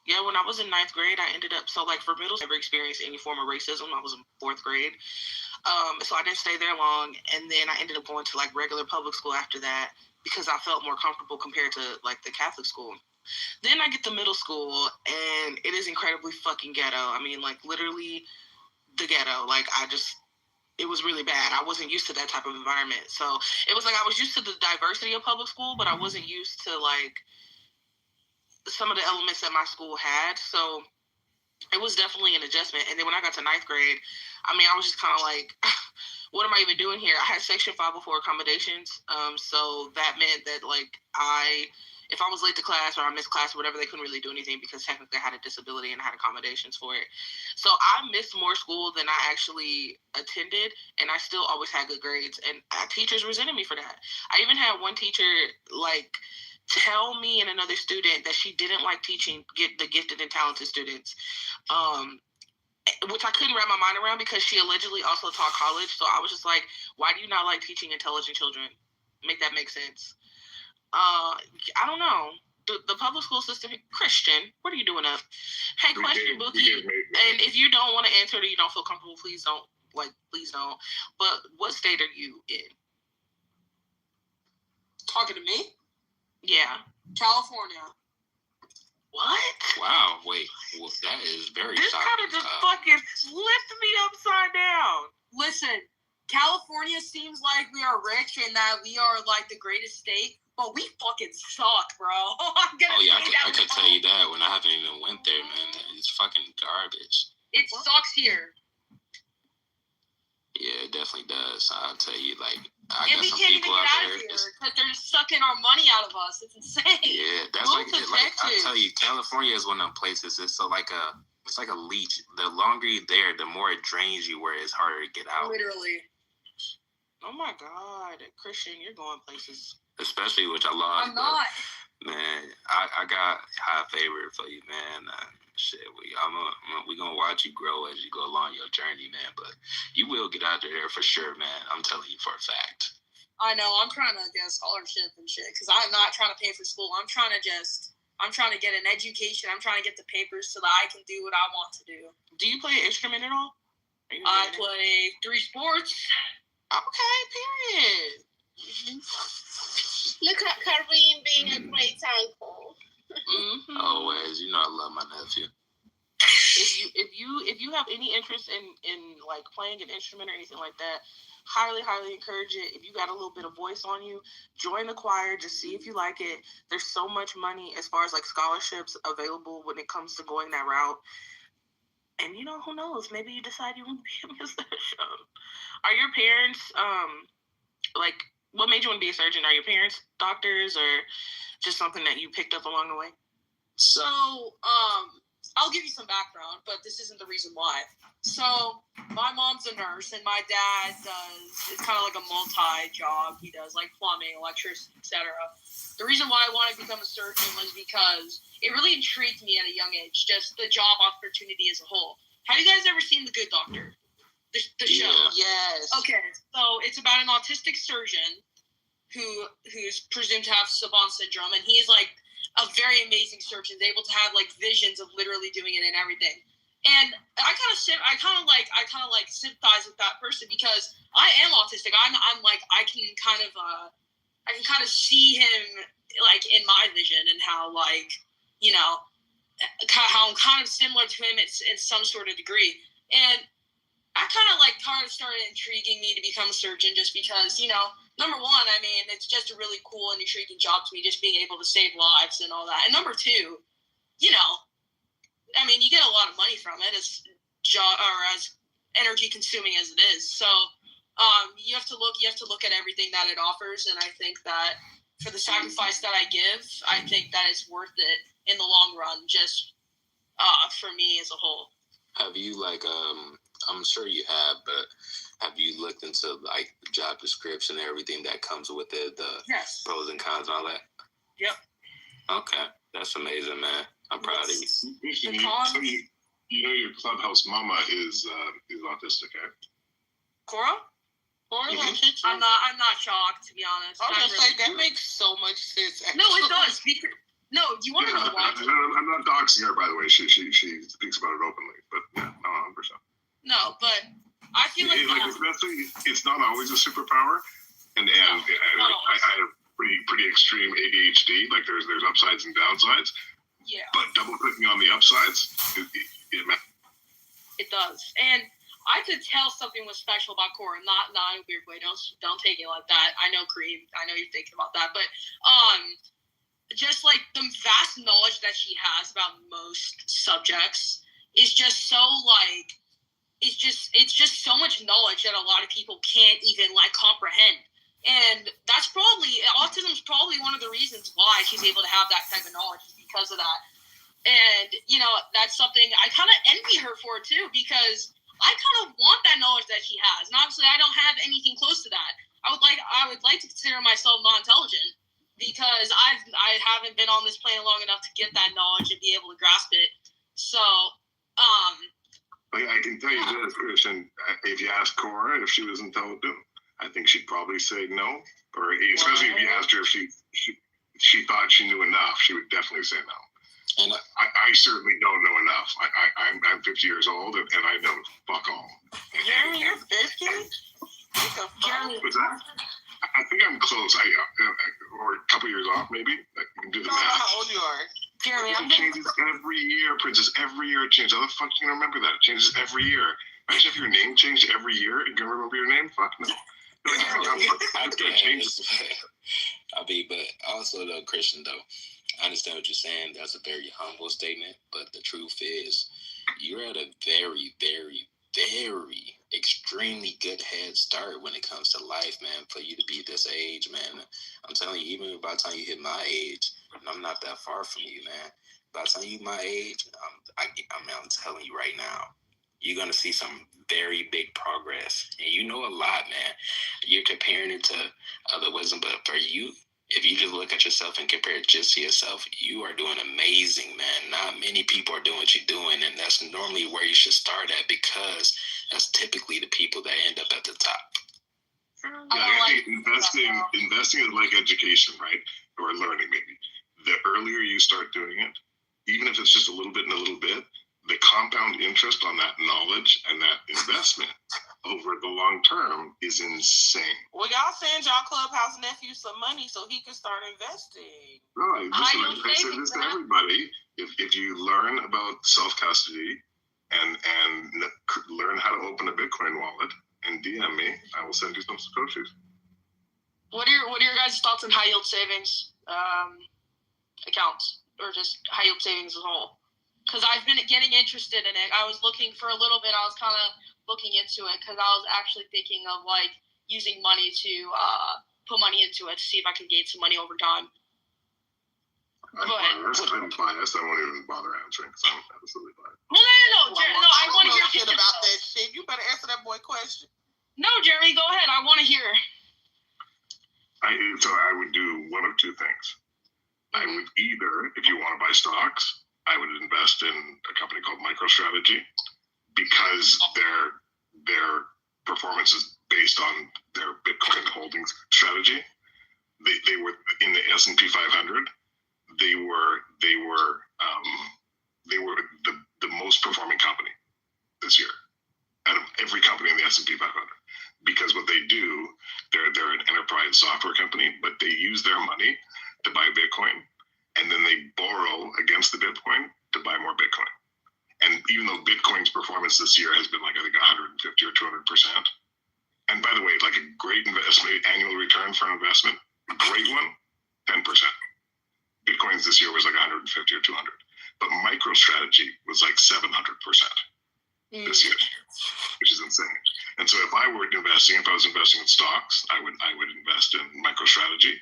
Yeah, when I was in 9th grade, I ended up, so like for middle school, I never experienced any form of racism. I was in 4th grade. So I didn't stay there long. And then I ended up going to like regular public school after that because I felt more comfortable compared to like the Catholic school. Then I get to middle school and it is incredibly fucking ghetto. I mean, like literally the ghetto. Like it was really bad. I wasn't used to that type of environment. So it was like I was used to the diversity of public school, but I wasn't used to like some of the elements that my school had. So it was definitely an adjustment. And then when I got to 9th grade, I mean, I was just kind of like, what am I even doing here? I had Section 504 accommodations. So that meant that like if I was late to class or I missed class or whatever, they couldn't really do anything because technically I had a disability and I had accommodations for it. So I missed more school than I actually attended, and I still always had good grades. And teachers resented me for that. I even had one teacher like tell me and another student that she didn't like teaching the gifted and talented students, which I couldn't wrap my mind around because she allegedly also taught college. So I was just like, why do you not like teaching intelligent children? Make that make sense. I don't know. The public school system, Christian, what are you doing up? Hey, question, Bookie. And if you don't want to answer it or you don't feel comfortable, please don't. But what state are you in? Talking to me? Yeah. California. What? Wow, wait. Well, that is very This shocking. kind of just fucking flipped me upside down. Listen, California seems like we are rich and that we are like the greatest state, but we fucking suck, bro. I could tell you that when I haven't even went there, man. It's fucking garbage. It sucks here. Yeah, it definitely does. I'll tell you, like, I and got we some can't even people get out out there. of here because they're sucking our money out of us. It's insane. Yeah, that's Move like to I Texas. tell you, California is one of them places. It's like a leech. The longer you're there, the more it drains you, where it's harder to get out. Literally. Oh my God, Christian, you're going places. Especially with your laws. I'm not. Man, I got high favor for you, man. Shit, we gonna watch you grow as you go along your journey, man. But you will get out there for sure, man. I'm telling you for a fact. I know. I'm trying to get a scholarship and shit because I'm not trying to pay for school. I'm trying to get an education. I'm trying to get the papers so that I can do what I want to do. Do you play an instrument at all? I play 3 sports. Okay, period. Look at Kareem being a great uncle. Always, you know I love my nephew. If you have any interest in like playing an instrument or anything like that, highly encourage it. If you got a little bit of voice on you, join the choir. Just see if you like it. There's so much money as far as like scholarships available when it comes to going that route. And you know, who knows? Maybe you decide you want to be a musician. Are your parents like? What made you want to be a surgeon? Are your parents doctors or just something that you picked up along the way? So, I'll give you some background, but this isn't the reason why. So, my mom's a nurse and my dad it's kind of like a multi-job. He does like plumbing, electricity, etc. The reason why I wanted to become a surgeon was because it really intrigued me at a young age, just the job opportunity as a whole. Have you guys ever seen The Good Doctor? The show? Yes. Okay, so it's about an autistic surgeon who's presumed to have Savant syndrome, and he's like a very amazing surgeon. He's able to have like visions of literally doing it and everything. And I kind of sympathize with that person because I am autistic. I'm like I can kind of see him like in my vision and how like how I'm kind of similar to him in some sort of degree. And I kind of started intriguing me to become a surgeon just because, number one, I mean, it's just a really cool and intriguing job to me, just being able to save lives and all that. And number two, I mean, you get a lot of money from it as energy consuming as it is. So you have to look at everything that it offers. And I think that for the sacrifice that I give, I think that it's worth it in the long run, just for me as a whole. Have you I'm sure you have, but have you looked into like the job description and everything that comes with it, the pros and cons and all that? Yep. Okay, that's amazing, man. I'm proud of you. You know your clubhouse mama is autistic, right? Cora? Mm-hmm. I'm not shocked, to be honest. I was gonna say that makes so much sense. Actually. No, it does. No, do you want to know why? I'm not doxing her, by the way. She speaks about it openly, but yeah, no, 100%. No, but I feel like it's not always a superpower, and I have pretty extreme ADHD. Like there's upsides and downsides. Yeah. But double clicking on the upsides, it does, and I could tell something was special about Cora. Not in a weird way. Don't take it like that. I know Kareem. I know you're thinking about that, but just like the vast knowledge that she has about most subjects is just so like. It's just so much knowledge that a lot of people can't even like comprehend. And that's autism is probably one of the reasons why she's able to have that type of knowledge is because of that. And, that's something I kind of envy her for too, because I kind of want that knowledge that she has. And obviously I don't have anything close to that. I would like to consider myself non-intelligent because I haven't been on this planet long enough to get that knowledge and be able to grasp it. So, I can tell you this, Christian. If you ask Cora if she was intelligent, I think she'd probably say no. Or especially if you asked her if she thought she knew enough, she would definitely say no. And I certainly don't know enough. I'm 50 years old and I know fuck all. Jeremy, you're 50? Jeremy, what's that? I think I'm close. Or a couple years off, maybe. I can do the math. How old you are? Jeremy, it changes every year, Princess. Every year it changes. How the fuck you can remember that? It changes every year. Imagine if your name changed every year. You can remember your name? Fuck no. But also though, Christian though, I understand what you're saying. That's a very humble statement, but the truth is, you're at a very, very, very extremely good head start when it comes to life, man. For you to be this age, man, I'm telling you, even by the time you hit my age, and I'm not that far from you, man. By the time you my age, I'm telling you right now, you're gonna see some very big progress, and you know a lot, man. You're comparing it to other wisdom, but for you, if you just look at yourself and compare it just to yourself, you are doing amazing, man. Not many people are doing what you're doing, and that's normally where you should start at because that's typically the people that end up at the top. I think investing is like education, right? Or learning, maybe. The earlier you start doing it, even if it's just a little bit and a little bit, the compound interest on that knowledge and that investment over the long term is insane. Well, y'all send y'all Clubhouse nephew some money so he can start investing. Right. I said this to everybody. If you learn about self-custody and learn how to open a Bitcoin wallet and DM me, I will send you some coaches. What are your guys' thoughts on high yield savings accounts or just high yield savings as a whole? Because I've been getting interested in it. I was looking for a little bit. I was kind of looking into it because I was actually thinking of like using money to put money into it to see if I could gain some money over time. I'm biased. I won't even bother answering because I'm absolutely biased. Well, no. I want to hear shit about that shit. You better answer that boy question. No, Jeremy, go ahead. I want to hear. So I would do one of two things. I would either, if you want to buy stocks, I would invest in a company called MicroStrategy because their performance is based on their Bitcoin holdings strategy. They were in the S&P 500. They were the most performing company this year out of every company in the S&P 500 because what they do, they're an enterprise software company, but they use their money to buy Bitcoin. And then they borrow against the Bitcoin to buy more Bitcoin. And even though Bitcoin's performance this year has been like, I think 150 or 200%. And by the way, like a great investment, annual return for an investment, a great one, 10%. Bitcoin's this year was like 150 or 200. But MicroStrategy was like 700% this year, which is insane. And so if I was investing in stocks, I would invest in MicroStrategy.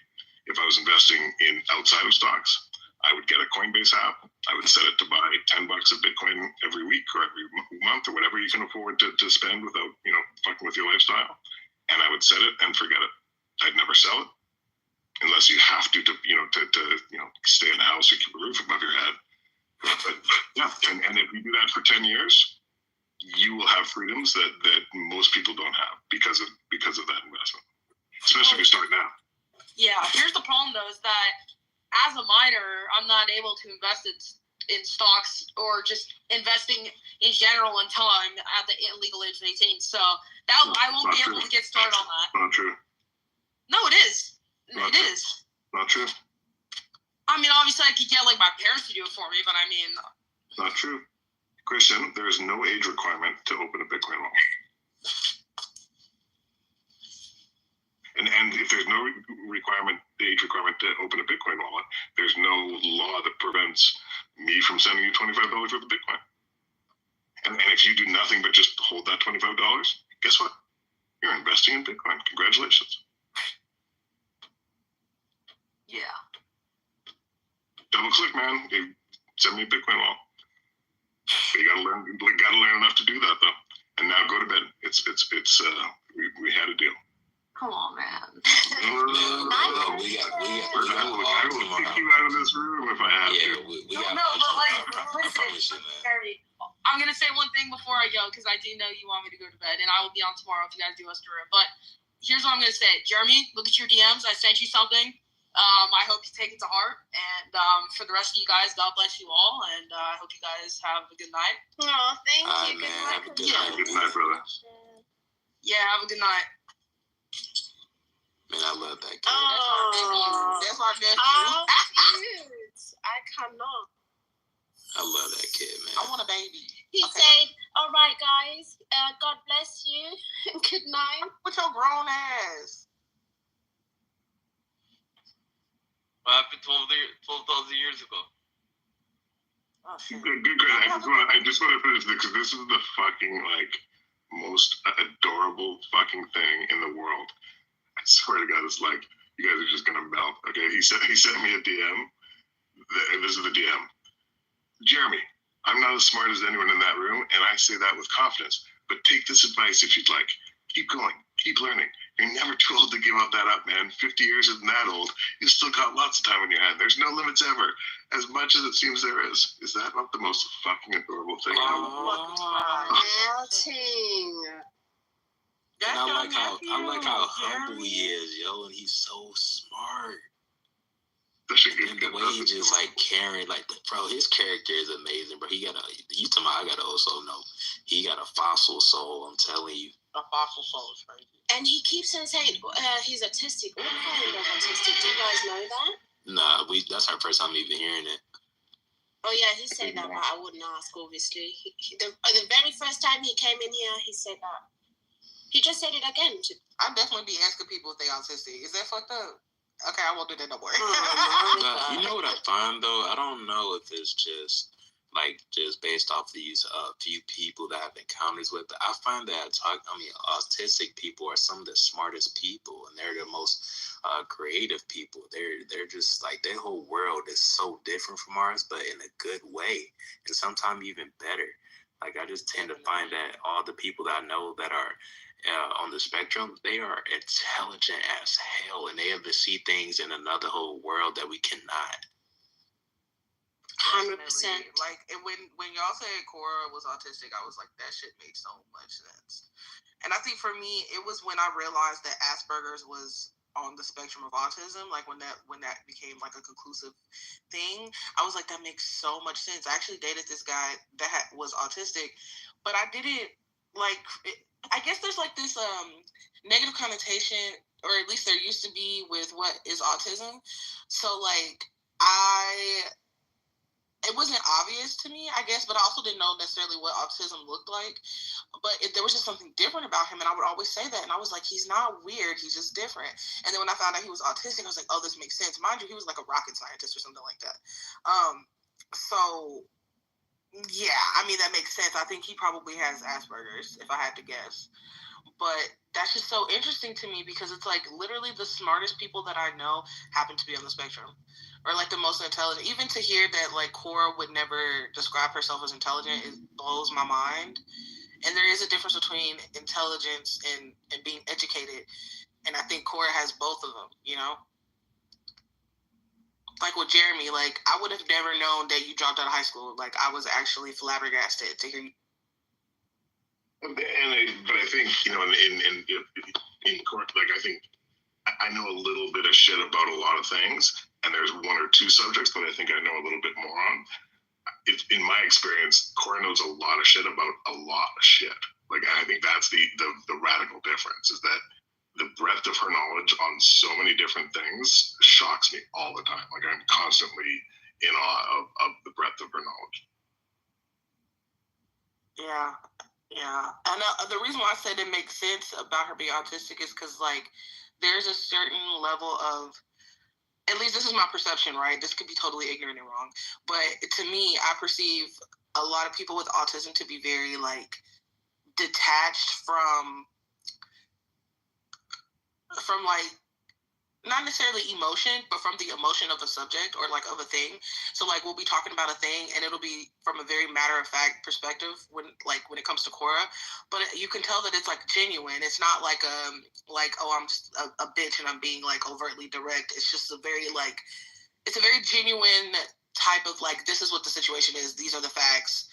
If I was investing in outside of stocks, I would get a Coinbase app. I would set it to buy $10 of Bitcoin every week or every month or whatever you can afford to spend without, fucking with your lifestyle. And I would set it and forget it. I'd never sell it unless you have to stay in the house or keep a roof above your head. But yeah, and if you do that for 10 years, you will have freedoms that most people don't have because of that investment, especially if you start now. Yeah, here's the problem though, is that as a minor, I'm not able to invest in stocks or just investing in general until I'm at the legal age of 18. So I won't be able to get started on that. Not true. No, it is. Not it true. is. Not true. I mean, obviously, I could get like my parents to do it for me, but I mean, not true. Christian, there is no age requirement to open a Bitcoin wallet. And if there's no age requirement to open a Bitcoin wallet, there's no law that prevents me from sending you $25 worth of Bitcoin. And if you do nothing but just hold that $25, guess what? You're investing in Bitcoin. Congratulations. Yeah. Double click, man. You send me a Bitcoin wallet. But you gotta learn enough to do that though. And now go to bed. We had a deal. Come on, man. I will kick you out of this room if I have to. Listen, I'm gonna say one thing before I go because I do know you want me to go to bed, and I will be on tomorrow if you guys do us to room. But here's what I'm gonna say, Jeremy. Look at your DMs. I sent you something. I hope you take it to heart. And for the rest of you guys, God bless you all. And I hope you guys have a good night. Oh, thank you. Man, have a good night. Good night, brother. Yeah, have a good night. Man, I love that kid. Oh, that's our nephew. Oh, cute. I cannot. I love that kid, man. I want a baby. He said, all right, guys, God bless you. Good night. With your grown ass. What happened 12,000 years ago? Oh, shit. Good. I just want to finish this because this is the fucking most adorable fucking thing in the world. I swear to God, it's like you guys are just gonna melt. Okay, he sent me a DM. This is the DM. Jeremy, I'm not as smart as anyone in that room, and I say that with confidence. But take this advice if you'd like. Keep going. Keep learning. You're never too old to give that up, man. 50 years isn't that old. You've still got lots of time in your hand. There's no limits ever. As much as it seems there is. Is that not the most fucking adorable thing Melting. And I like how humble he is, yo, and he's so smart. And the way he just caring, bro, his character is amazing, bro. I gotta also know he got a fossil soul. I'm telling you, a fossil soul is crazy. And he keeps on saying he's autistic. What kind of autistic? Do you guys know that? Nah, that's our first time even hearing it. Oh yeah, he said that, but I wouldn't ask. Obviously, the very first time he came in here, he said that. He just said it again. I'd definitely be asking people if they autistic. Is that fucked up? Okay, I won't do that no more. You know what I find though? I don't know if it's just based off these few people that I've encounters with. I find that autistic people are some of the smartest people, and they're the most creative people. They're just their whole world is so different from ours, but in a good way, and sometimes even better. I just tend to find that all the people that I know that are on the spectrum, they are intelligent as hell, and they have to see things in another whole world that we cannot. 100%. And when y'all said Cora was autistic, I was like, that shit made so much sense. And I think for me, it was when I realized that Asperger's was on the spectrum of autism, when that became a conclusive thing, I was like, that makes so much sense. I actually dated this guy that was autistic, but I didn't I guess there's this negative connotation, or at least there used to be, with what is autism. So it wasn't obvious to me, I guess, but I also didn't know necessarily what autism looked like. But there was just something different about him, and I would always say that. And I was like, he's not weird, he's just different. And then when I found out he was autistic, I was like, oh, this makes sense. Mind you, he was like a rocket scientist or something like that. So, yeah, I mean, that makes sense. I think he probably has Asperger's, if I had to guess. But that's just so interesting to me because it's literally the smartest people that I know happen to be on the spectrum, or the most intelligent. Even to hear that Cora would never describe herself as intelligent, it blows my mind. And there is a difference between intelligence and being educated, and I think Cora has both of them. You know, with Jeremy, I would have never known that you dropped out of high school. I was actually flabbergasted to hear you. But I think in court, I think I know a little bit of shit about a lot of things, and there's one or two subjects that I think I know a little bit more on. In my experience, Cora knows a lot of shit about a lot of shit. Like, I think that's the radical difference, is that the breadth of her knowledge on so many different things shocks me all the time. Like, I'm constantly in awe of the breadth of her knowledge. Yeah. And the reason why I said it makes sense about her being autistic is because, like, there's a certain level of, at least this is my perception, right? This could be totally ignorant and wrong. But to me, I perceive a lot of people with autism to be very, like, detached from like, not necessarily emotion, but from the emotion of a subject or like of a thing. So like we'll be talking about a thing and it'll be from a very matter of fact perspective when it comes to Cora, but you can tell that it's like genuine. It's not like oh, I'm just a bitch and I'm being like overtly direct. It's just it's a very genuine type of like, this is what the situation is. These are the facts.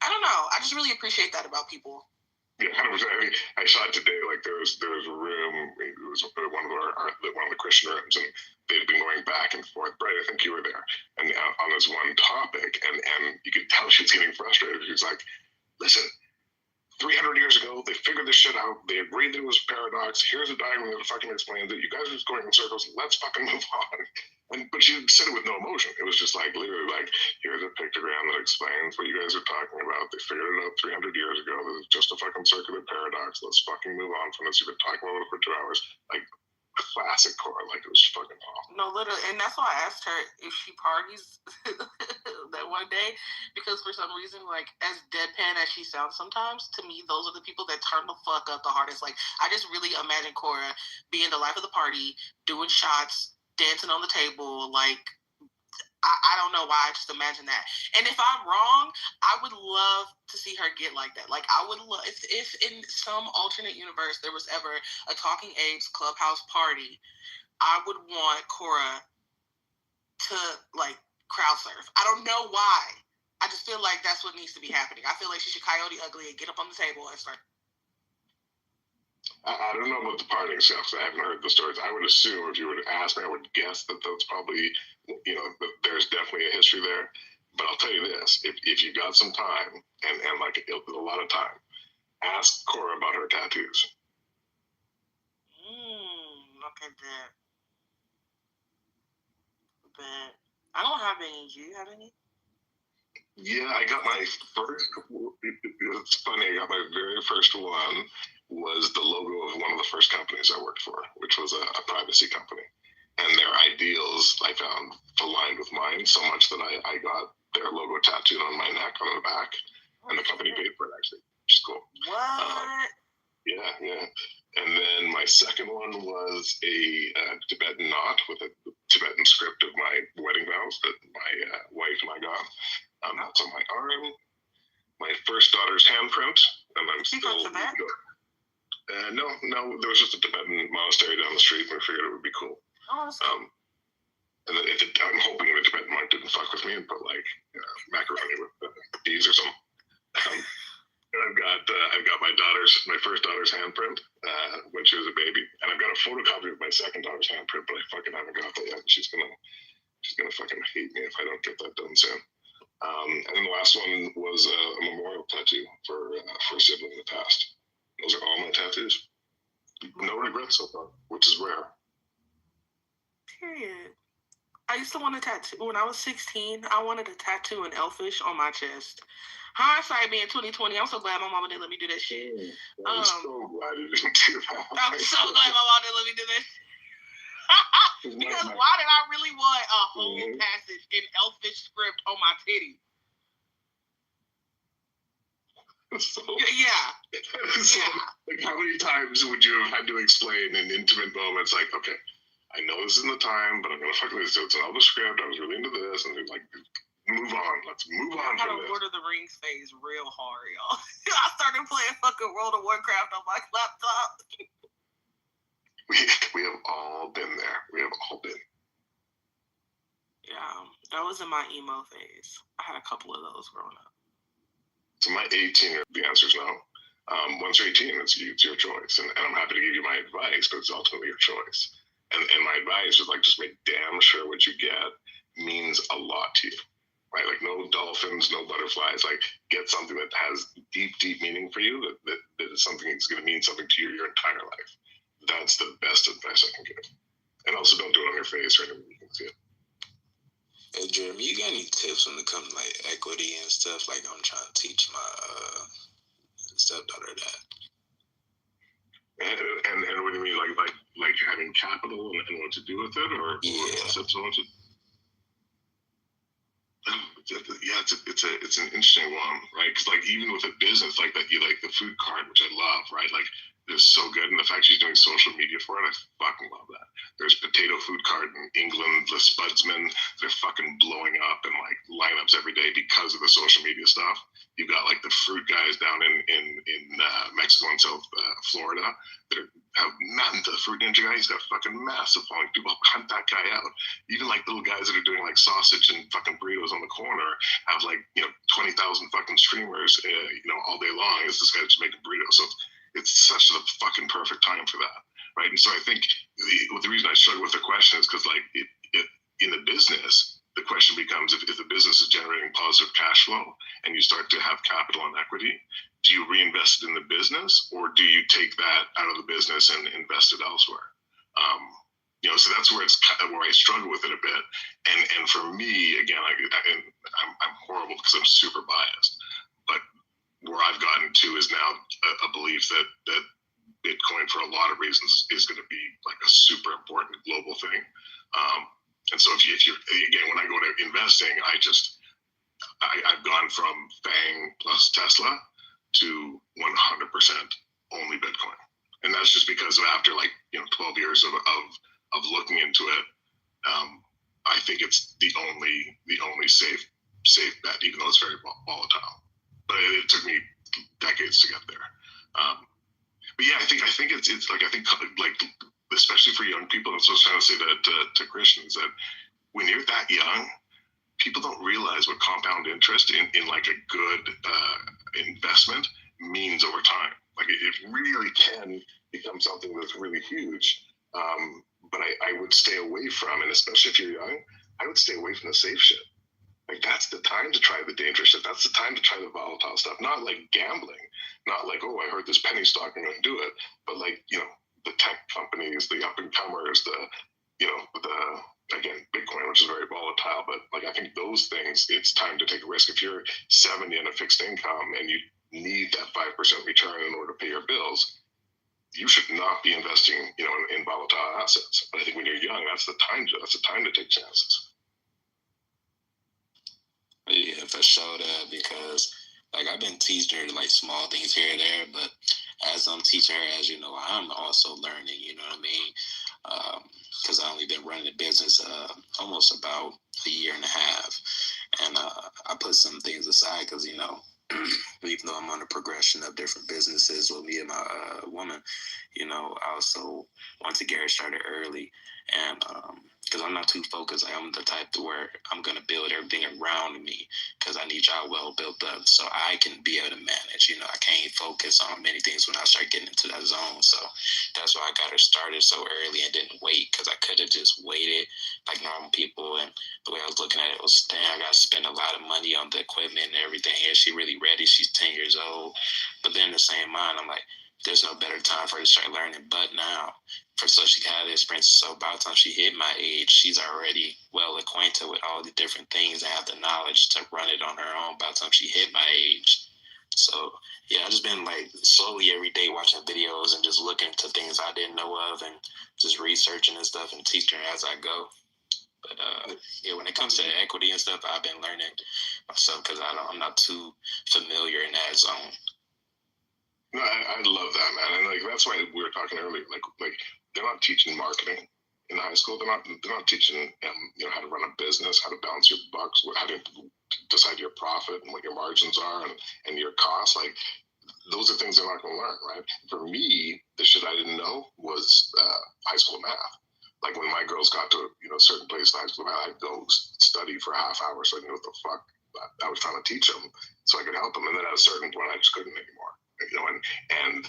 I don't know. I just really appreciate that about people. Yeah, 100%. I mean, I saw it today. Like there was a room. It was one of the Christian rooms, and they'd been going back and forth. Brett, I think you were there, and on this one topic, and you could tell she was getting frustrated. She was like, "Listen, 300 years ago, they figured this shit out. They agreed that it was a paradox. Here's a diagram that fucking explains it. You guys are just going in circles. Let's fucking move on." But she said it with no emotion. It was just like, literally like, here's a pictogram that explains what you guys are talking about. They figured it out 300 years ago. This is just a fucking circular paradox. Let's fucking move on from this. You've been talking about it for 2 hours. Like, classic Cora. Like, it was fucking awesome. No, literally. And that's why I asked her if she parties that one day. Because for some reason, like, as deadpan as she sounds sometimes, to me, those are the people that turn the fuck up the hardest. Like, I just really imagine Cora being the life of the party, doing shots, dancing on the table. Like, I don't know why. I just imagine that. And if I'm wrong, I would love to see her get like that. Like, I would love if in some alternate universe there was ever a Talking Apes Clubhouse party, I would want Cora to like crowd surf. I don't know why. I just feel like that's what needs to be happening. I feel like she should Coyote Ugly and get up on the table and start. I don't know about the partying stuff. I haven't heard the stories. I would assume if you were to ask me, I would guess that that's probably, there's definitely a history there. But I'll tell you this, if you got some time, and like a lot of time, ask Cora about her tattoos. Okay, bet. I don't have any. Do you have any? Yeah, I got my first, it's funny, I got my very first one was the logo of one of the first companies I worked for, which was a privacy company. And their ideals I found aligned with mine so much that I got their logo tattooed on my neck, on the back, and the company paid for it, actually, which is cool. What? Yeah. And then my second one was a Tibetan knot with a Tibetan script of my wedding vows that my wife and I got. That's on my arm. My first daughter's handprint, and I'm still. No, there was just a Tibetan monastery down the street, and I figured it would be cool. Oh, that's cool. And then I'm hoping the Tibetan monk didn't fuck with me and put like macaroni with peas or something. And I've got my first daughter's handprint when she was a baby, and I've got a photocopy of my second daughter's handprint, but I fucking haven't got that yet. She's gonna fucking hate me if I don't get that done soon. And then the last one was a memorial tattoo for a sibling in the past. Those are all my tattoos. No regrets so far, which is rare. Period. I used to want a tattoo. When I was 16, I wanted a tattoo an elfish on my chest. Hindsight being 2020, I'm so glad my mama didn't let me do that shit. I'm so glad you didn't do that. I'm so glad my mom didn't let me do that shit. Because why did I really want a whole passage in elfish script on my titty? Like, how many times would you have had to explain in intimate moments, like, okay, I know this isn't the time, but I'm gonna fucking do it. It's all the script. I was really into this, and they're like, move on. Let's move on from this. I had a Lord of the Rings phase real hard, y'all. I started playing fucking World of Warcraft on my laptop. We have all been there. We have all been. Yeah, that was in my emo phase. I had a couple of those growing up. So my 18, the answer is no. Once you're 18, it's your choice. And I'm happy to give you my advice, but it's ultimately your choice. And my advice is like, just make damn sure what you get means a lot to you, right? Like no dolphins, no butterflies, like get something that has deep, deep meaning for you, that is something that's going to mean something to you your entire life. That's the best advice I can give. And also don't do it on your face or anything you can see it. Hey, Jeremy, you got any tips when it comes to like equity and stuff? Like I'm trying to teach my stepdaughter that. And what do you mean, like having capital and what to do with it, or assets and what to? Yeah, it's an interesting one, right? Because like even with a business like that, you like the food cart, which I love, right? Like it's so good, and the fact she's doing social media for it, I fucking love that. There's potato food cart in England, the Spudsman, they're fucking blowing up and like lineups every day because of the social media stuff. You've got like the fruit guys down in Mexico and South Florida that have nothing to the fruit ninja guy. He's got fucking massive following. People hunt that guy out. Even like little guys that are doing like sausage and fucking burritos on the corner have like 20,000 fucking streamers all day long. Is this guy just making burritos? So it's such a fucking perfect time for that, right? And so I think the reason I struggle with the question is because like it in the business, the question becomes if the business is generating positive cash flow and you start to have capital and equity, do you reinvest it in the business or do you take that out of the business and invest it elsewhere? So that's where where I struggle with it a bit. And for me, again, I'm horrible because I'm super biased, but where I've gotten to is now a belief that Bitcoin, for a lot of reasons, is going to be like a super important global thing. And so if you're again, when I go to investing, I've gone from FANG plus Tesla to 100% only Bitcoin. And that's just because after 12 years of looking into it, I think it's the only safe bet, even though it's very volatile. But it took me decades to get there. But yeah, I think it's like especially for young people. And so I was trying to say that to Christians that when you're that young, people don't realize what compound interest in like a good investment means over time. Like it really can become something that's really huge. But I would stay away from, and especially if you're young, I would stay away from the safe shit. Like that's the time to try the dangerous shit. That's the time to try the volatile stuff. Not like gambling, not like, oh, I heard this penny stock, I'm going to do it. But like, the tech companies, the up and comers, again, Bitcoin, which is very volatile. But like, I think those things, it's time to take a risk. If you're 70 in a fixed income and you need that 5% return in order to pay your bills, you should not be investing, in volatile assets. But I think when you're young, that's the time to take chances. Yeah, for sure that, because like I've been teaching her like small things here and there, but as I'm teaching her, as you know, I'm also learning, you know what I mean? Because I've only been running the business almost about a year and a half. And I put some things aside because, even though I'm on a progression of different businesses with me and my woman, I also want to get her started early. And because I'm not too focused, I'm the type to where I'm going to build everything around me because I need y'all well built up so I can be able to manage. I can't focus on many things when I start getting into that zone. So that's why I got her started so early and didn't wait, because I could have just waited like normal people. And the way I was looking at it was, I got to spend a lot of money on the equipment and everything. Is she really ready? She's 10 years old. But then in the same mind, I'm like, there's no better time for her to start learning but now. So she can have the experience. So by the time she hit my age, she's already well acquainted with all the different things and have the knowledge to run it on her own by the time she hit my age. So yeah, I've just been like slowly every day watching videos and just looking to things I didn't know of and just researching and stuff and teaching as I go. But yeah, when it comes to equity and stuff, I've been learning myself because I'm not too familiar in that zone. No, I love that, man, and like that's why we were talking earlier. Like they're not teaching marketing in high school. They're not teaching how to run a business, how to balance your bucks, how to decide your profit and what your margins are and your costs. Like those are things they're not going to learn, right? For me, the shit I didn't know was high school math. Like when my girls got to a certain place in high school math, I'd go study for a half hour so I knew what the fuck I was trying to teach them, so I could help them. And then at a certain point, I just couldn't anymore. And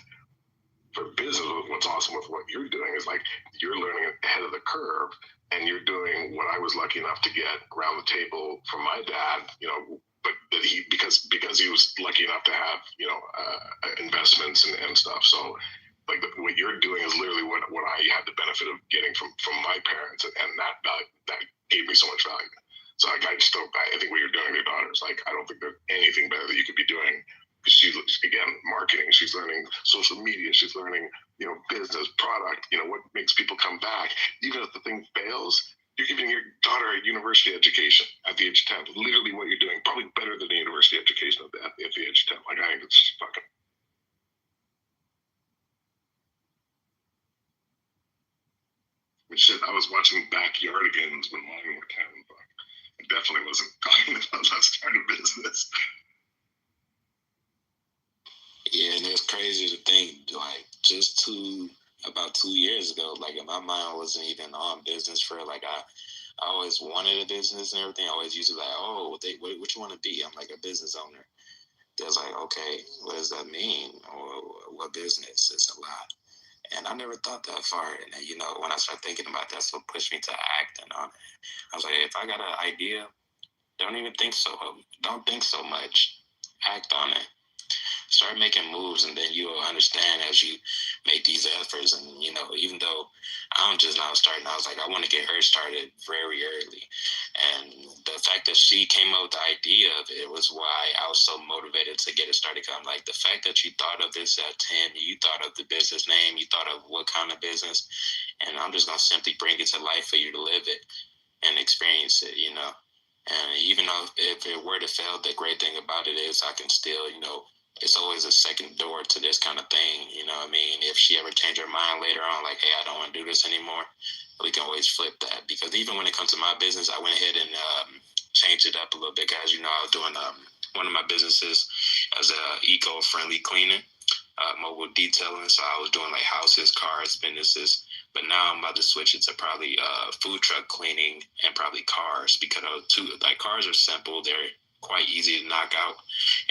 for business, what's awesome with what you're doing is like you're learning ahead of the curve, and you're doing what I was lucky enough to get around the table from my dad, but that he, because he was lucky enough to have, investments and stuff. So like what you're doing is literally what I had the benefit of getting from my parents, and that gave me so much value. So like, I think what you're doing with your daughter is like, I don't think there's anything better that you could be doing. She's, again, marketing. She's learning social media. She's learning, business, product. What makes people come back. Even if the thing fails, you're giving your daughter a university education at the age of 10. Literally, what you're doing, probably better than a university education at the age of 10. Like, I think it's just fucking. Shit, I was watching Backyardigans when mine were 10. But I definitely wasn't talking about let's start a business. Yeah, and it's crazy to think, like, just about 2 years ago, like, in my mind, I wasn't even on business for, like, I always wanted a business and everything. I always used to be like, oh, what you want to be? I'm like a business owner. They was like, okay, what does that mean? Or what business? It's a lot. And I never thought that far. And then, when I started thinking about that, that's what pushed me to acting on it. I was like, if I got an idea, don't think so much. Act on it. Start making moves, and then you'll understand as you make these efforts. And, even though I'm just now starting, I was like, I want to get her started very early. And the fact that she came up with the idea of it was why I was so motivated to get it started. I'm like, the fact that you thought of this at 10, you thought of the business name, you thought of what kind of business, and I'm just going to simply bring it to life for you to live it and experience it, And even though if it were to fail, the great thing about it is I can still, it's always a second door to this kind of thing, If she ever changed her mind later on, like, hey, I don't want to do this anymore, we can always flip that. Because even when it comes to my business, I went ahead and changed it up a little bit. Guys, I was doing one of my businesses as eco-friendly cleaning, mobile detailing. So I was doing like houses, cars, businesses. But now I'm about to switch it to probably food truck cleaning and probably cars, because cars are simple. They're quite easy to knock out.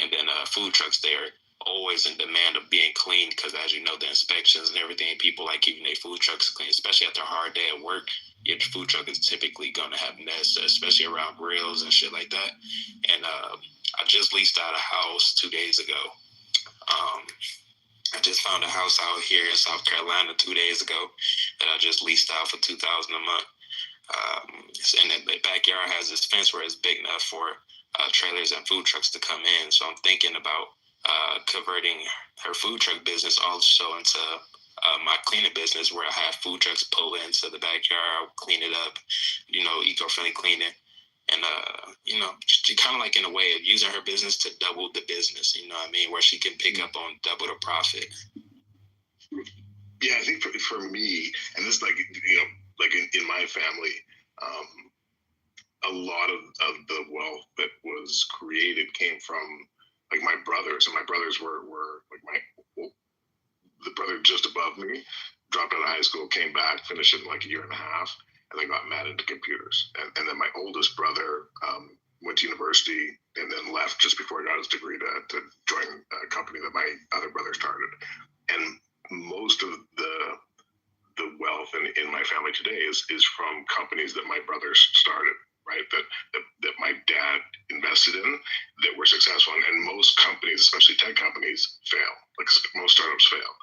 And then food trucks, they're always in demand of being clean, because as you know, the inspections and everything, people like keeping their food trucks clean, especially after a hard day at work. Your food truck is typically going to have mess, especially around grills and shit like that. And I just leased out a house 2 days ago. I just found a house out here in South Carolina 2 days ago that I just leased out for $2,000 a month. And the backyard has this fence where it's big enough for trailers and food trucks to come in. So I'm thinking about converting her food truck business also into my cleaning business, where I have food trucks pull into the backyard, clean it up, eco-friendly cleaning. And, kind of like in a way of using her business to double the business, where she can pick up on double the profit. Yeah, I think for me, and this like in my family, a lot of the wealth that was created came from like my brothers, and my brothers were like the brother just above me dropped out of high school, came back, finished it in like a year and a half, and then got mad into computers. And then my oldest brother went to university and then left just before he got his degree to join a company that my other brother started. And most of the wealth in my family today is from companies that my brothers started, right? That my dad invested in, that were successful. And most companies, especially tech companies, fail. Like most startups fail.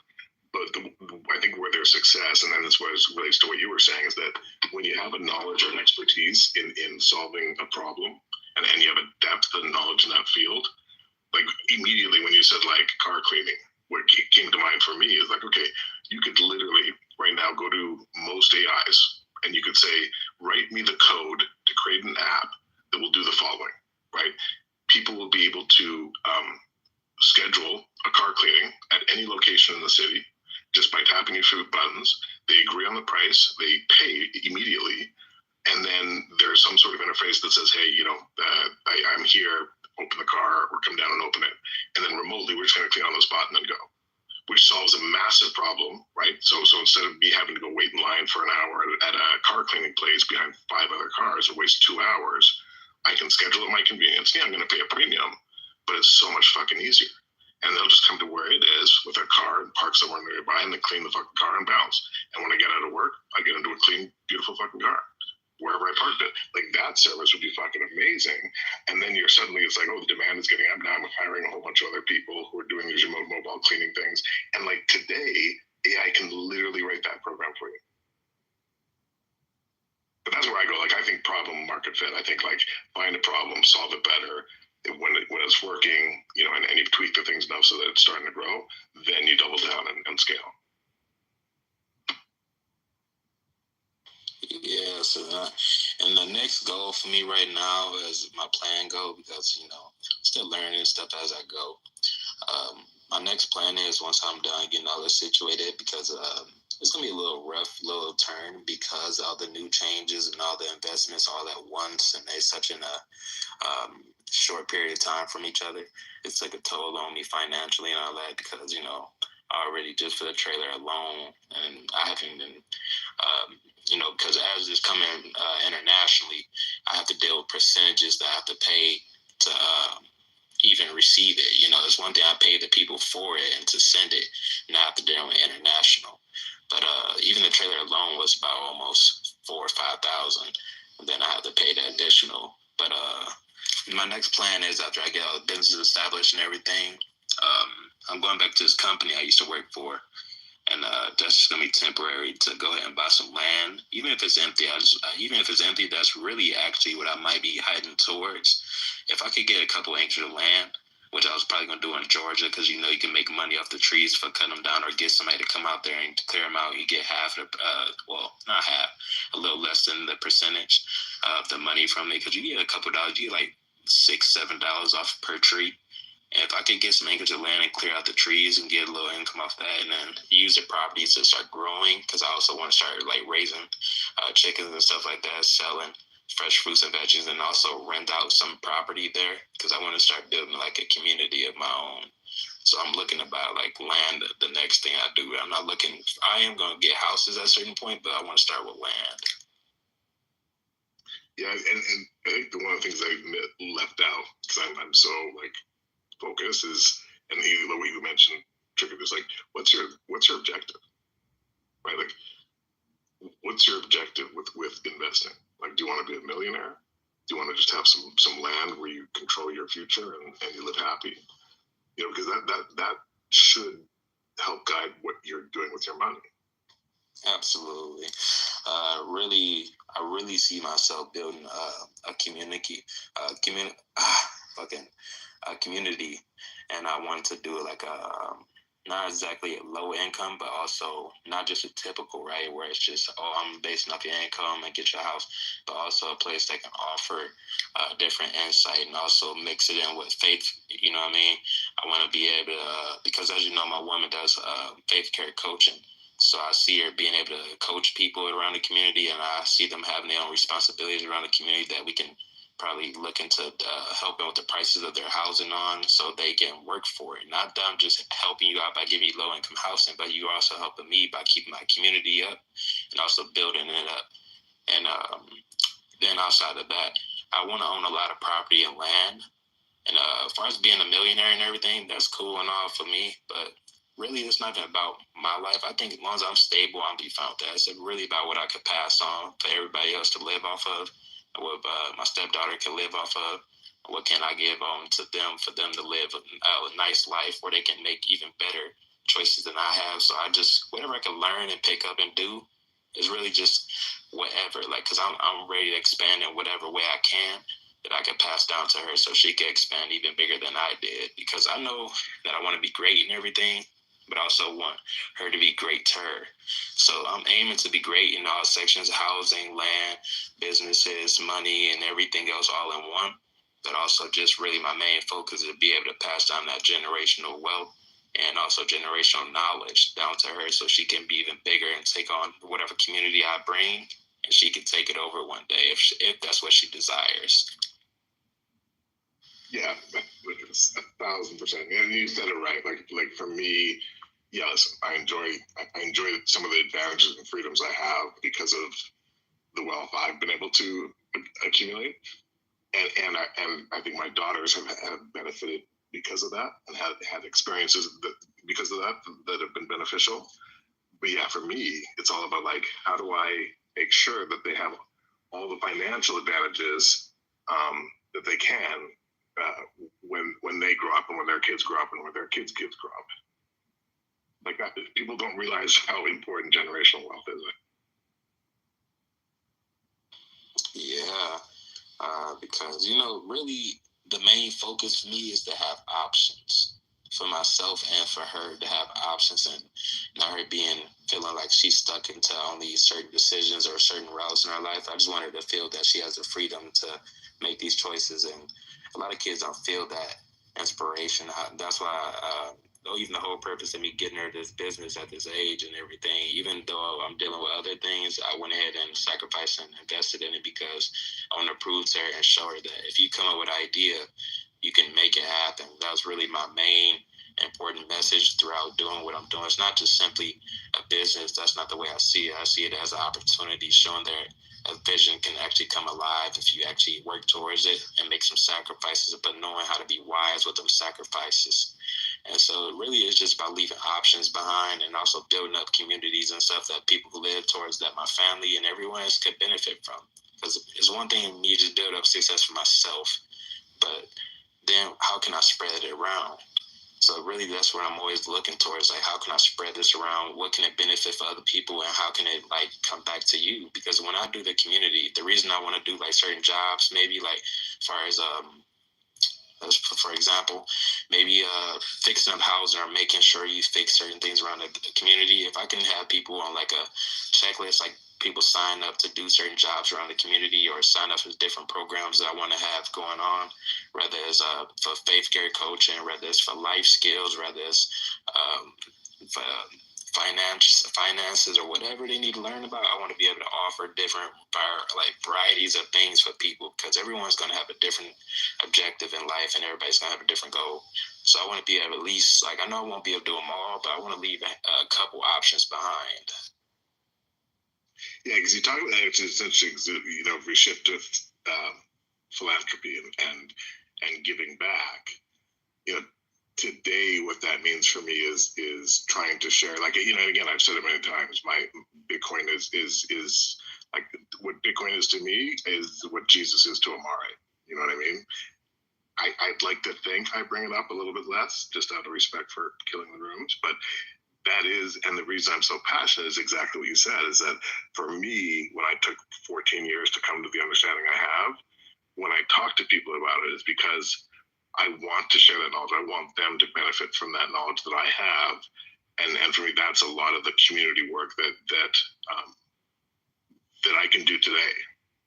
But I think where there's success, and then this relates to what you were saying, is that when you have a knowledge or an expertise in solving a problem, and you have a depth of knowledge in that field, like immediately when you said like car cleaning, what came to mind for me is like, okay, you could literally right now go to most AIs and you could say, write me the code to create an app that will do the following, right? People will be able to schedule a car cleaning at any location in the city just by tapping a few buttons. They agree on the price, they pay immediately, and then there's some sort of interface that says, hey, I'm here, open the car, or come down and open it. And then remotely, we're just going to clean on the spot and then go, which solves a massive problem, right? So instead of me having to go wait in line for an hour at a car cleaning place behind 5 other cars or waste 2 hours, I can schedule at my convenience. Yeah, I'm going to pay a premium, but it's so much fucking easier. and they'll just come to where it is with their car and park somewhere nearby, and they clean the fucking car and bounce. And when I get out of work, I get into a clean, beautiful fucking car wherever I parked it. Like, that service would be fucking amazing. And then you're suddenly, it's like, oh, the demand is getting up. Now I'm hiring a whole bunch of other people who are doing these remote mobile cleaning things. And like today, AI can literally write that program for you. But that's where I go. Like, I think problem market fit. I think like find a problem, solve it better. When it's working, you know, and you tweak the things enough so that it's starting to grow, then you double down and scale. Yeah, so and the next goal for me right now is my plan goal, because, you know, still learning stuff as I go. My next plan is, once I'm done getting all this situated, because it's going to be a little rough, little turn, because all the new changes and all the investments all at once, and they're such in a short period of time from each other. It's like a toll on me financially and all that, because, you know, already just for the trailer alone, and I haven't been, you know, because as it's coming internationally, I have to deal with percentages that I have to pay to even receive it. You know, there's one thing I pay the people for it and to send it, and I have to deal with international. But even the trailer alone was about almost $4,000 or $5,000, and then I have to pay the additional. But my next plan is, after I get all the business established and everything, I'm going back to this company I used to work for. And that's just gonna be temporary, to go ahead and buy some land, even if it's empty. That's really actually what I might be heading towards. If I could get a couple acres of land, which I was probably gonna do in Georgia, because, you know, you can make money off the trees for cutting them down, or get somebody to come out there and clear them out. You get half the, well, not half, a little less than the percentage of the money from it, because you get a couple dollars, you get like $6-7 off per tree. And if I could get some acres of land and clear out the trees and get a little income off that, and then use the property to start growing, because I also want to start like raising chickens and stuff like that, selling fresh fruits and veggies, and also rent out some property there, because I want to start building like a community of my own. So I'm looking about like land, the next thing I do. I'm not looking, I am going to get houses at a certain point, but I want to start with land. Yeah, and I think one of the things I left out, because I'm so like focused, is, and what you mentioned, Trigger, is like, what's your objective, right? Like, what's your objective with investing? Like, do you want to be a millionaire? Do you want to just have some land where you control your future and you live happy? You know, because that should help guide what you're doing with your money. Absolutely. I really see myself building a community, and I want to do it like a, not exactly a low income, but also not just a typical, right, where it's just, oh, I'm basing off your income and get your house, but also a place that can offer different insight, and also mix it in with faith. You know what I mean? I want to be able to, because as you know, my woman does faith care coaching. So I see her being able to coach people around the community, and I see them having their own responsibilities around the community that we can probably look into helping with the prices of their housing on, so they can work for it. Not that I'm just helping you out by giving you low-income housing, but you're also helping me by keeping my community up and also building it up. And then outside of that, I want to own a lot of property and land. And as far as being a millionaire and everything, that's cool and all for me, but really, it's not even about my life. I think as long as I'm stable, I'll be fine with that. It's really about what I could pass on for everybody else to live off of, what my stepdaughter can live off of. What can I give on to them for them to live a nice life where they can make even better choices than I have. So I just, whatever I can learn and pick up and do is really just whatever. Like, because I'm ready to expand in whatever way I can that I can pass down to her, so she can expand even bigger than I did. Because I know that I want to be great in everything, but I also want her to be great to her. So I'm aiming to be great in all sections: housing, land, businesses, money, and everything else all in one. But also just really my main focus is to be able to pass down that generational wealth and also generational knowledge down to her, so she can be even bigger and take on whatever community I bring, and she can take it over one day if that's what she desires. Yeah, 1,000%. And you said it right. Like for me, yes, I enjoy some of the advantages and freedoms I have because of the wealth I've been able to accumulate, and I think my daughters have benefited because of that, and had experiences that because of that have been beneficial. But yeah, for me, it's all about like, how do I make sure that they have all the financial advantages that they can when they grow up, and when their kids grow up, and when their kids' kids grow up. Like that, people don't realize how important generational wealth is. Yeah, because really the main focus for me is to have options for myself and for her, to have options, and not her feeling like she's stuck into only certain decisions or certain routes in her life. I just want her to feel that she has the freedom to make these choices, and a lot of kids don't feel that inspiration. That's why even the whole purpose of me getting her this business at this age and everything, even though I'm dealing with other things, I went ahead and sacrificed and invested in it because I want to prove to her and show her that if you come up with an idea, you can make it happen. That was really my main important message throughout doing what I'm doing. It's not just simply a business. That's not the way I see it. I see it as an opportunity, showing that a vision can actually come alive if you actually work towards it and make some sacrifices, but knowing how to be wise with them sacrifices. And so it really is just about leaving options behind, and also building up communities and stuff that people who live towards, that my family and everyone else could benefit from. Because it's one thing me to build up success for myself, but then how can I spread it around? So really that's what I'm always looking towards, like, how can I spread this around? What can it benefit for other people, and how can it like come back to you? Because when I do the community, the reason I want to do like certain jobs, maybe like as far as for example, maybe fixing up housing or making sure you fix certain things around the community. If I can have people on like a checklist, like people sign up to do certain jobs around the community, or sign up for different programs that I want to have going on, whether it's for faith care coaching, whether it's for life skills, whether it's for finances or whatever they need to learn about. I want to be able to offer different varieties of things for people, because everyone's going to have a different objective in life, and everybody's going to have a different goal. So I want to be able to at least, like, I know I won't be able to do them all, but I want to leave a couple options behind. Yeah, because you talk about it, essentially, if we shift to philanthropy and giving back, today what that means for me is trying to share, like, again, I've said it many times, my Bitcoin is like, what Bitcoin is to me is what Jesus is to Amari. You know what I mean? I'd like to think I bring it up a little bit less, just out of respect for killing the rooms, but that is, and the reason I'm so passionate is exactly what you said, is that for me, when I took 14 years to come to the understanding I have, when I talk to people about it, is because I want to share that knowledge. I want them to benefit from that knowledge that I have. And for me, that's a lot of the community work that I can do today.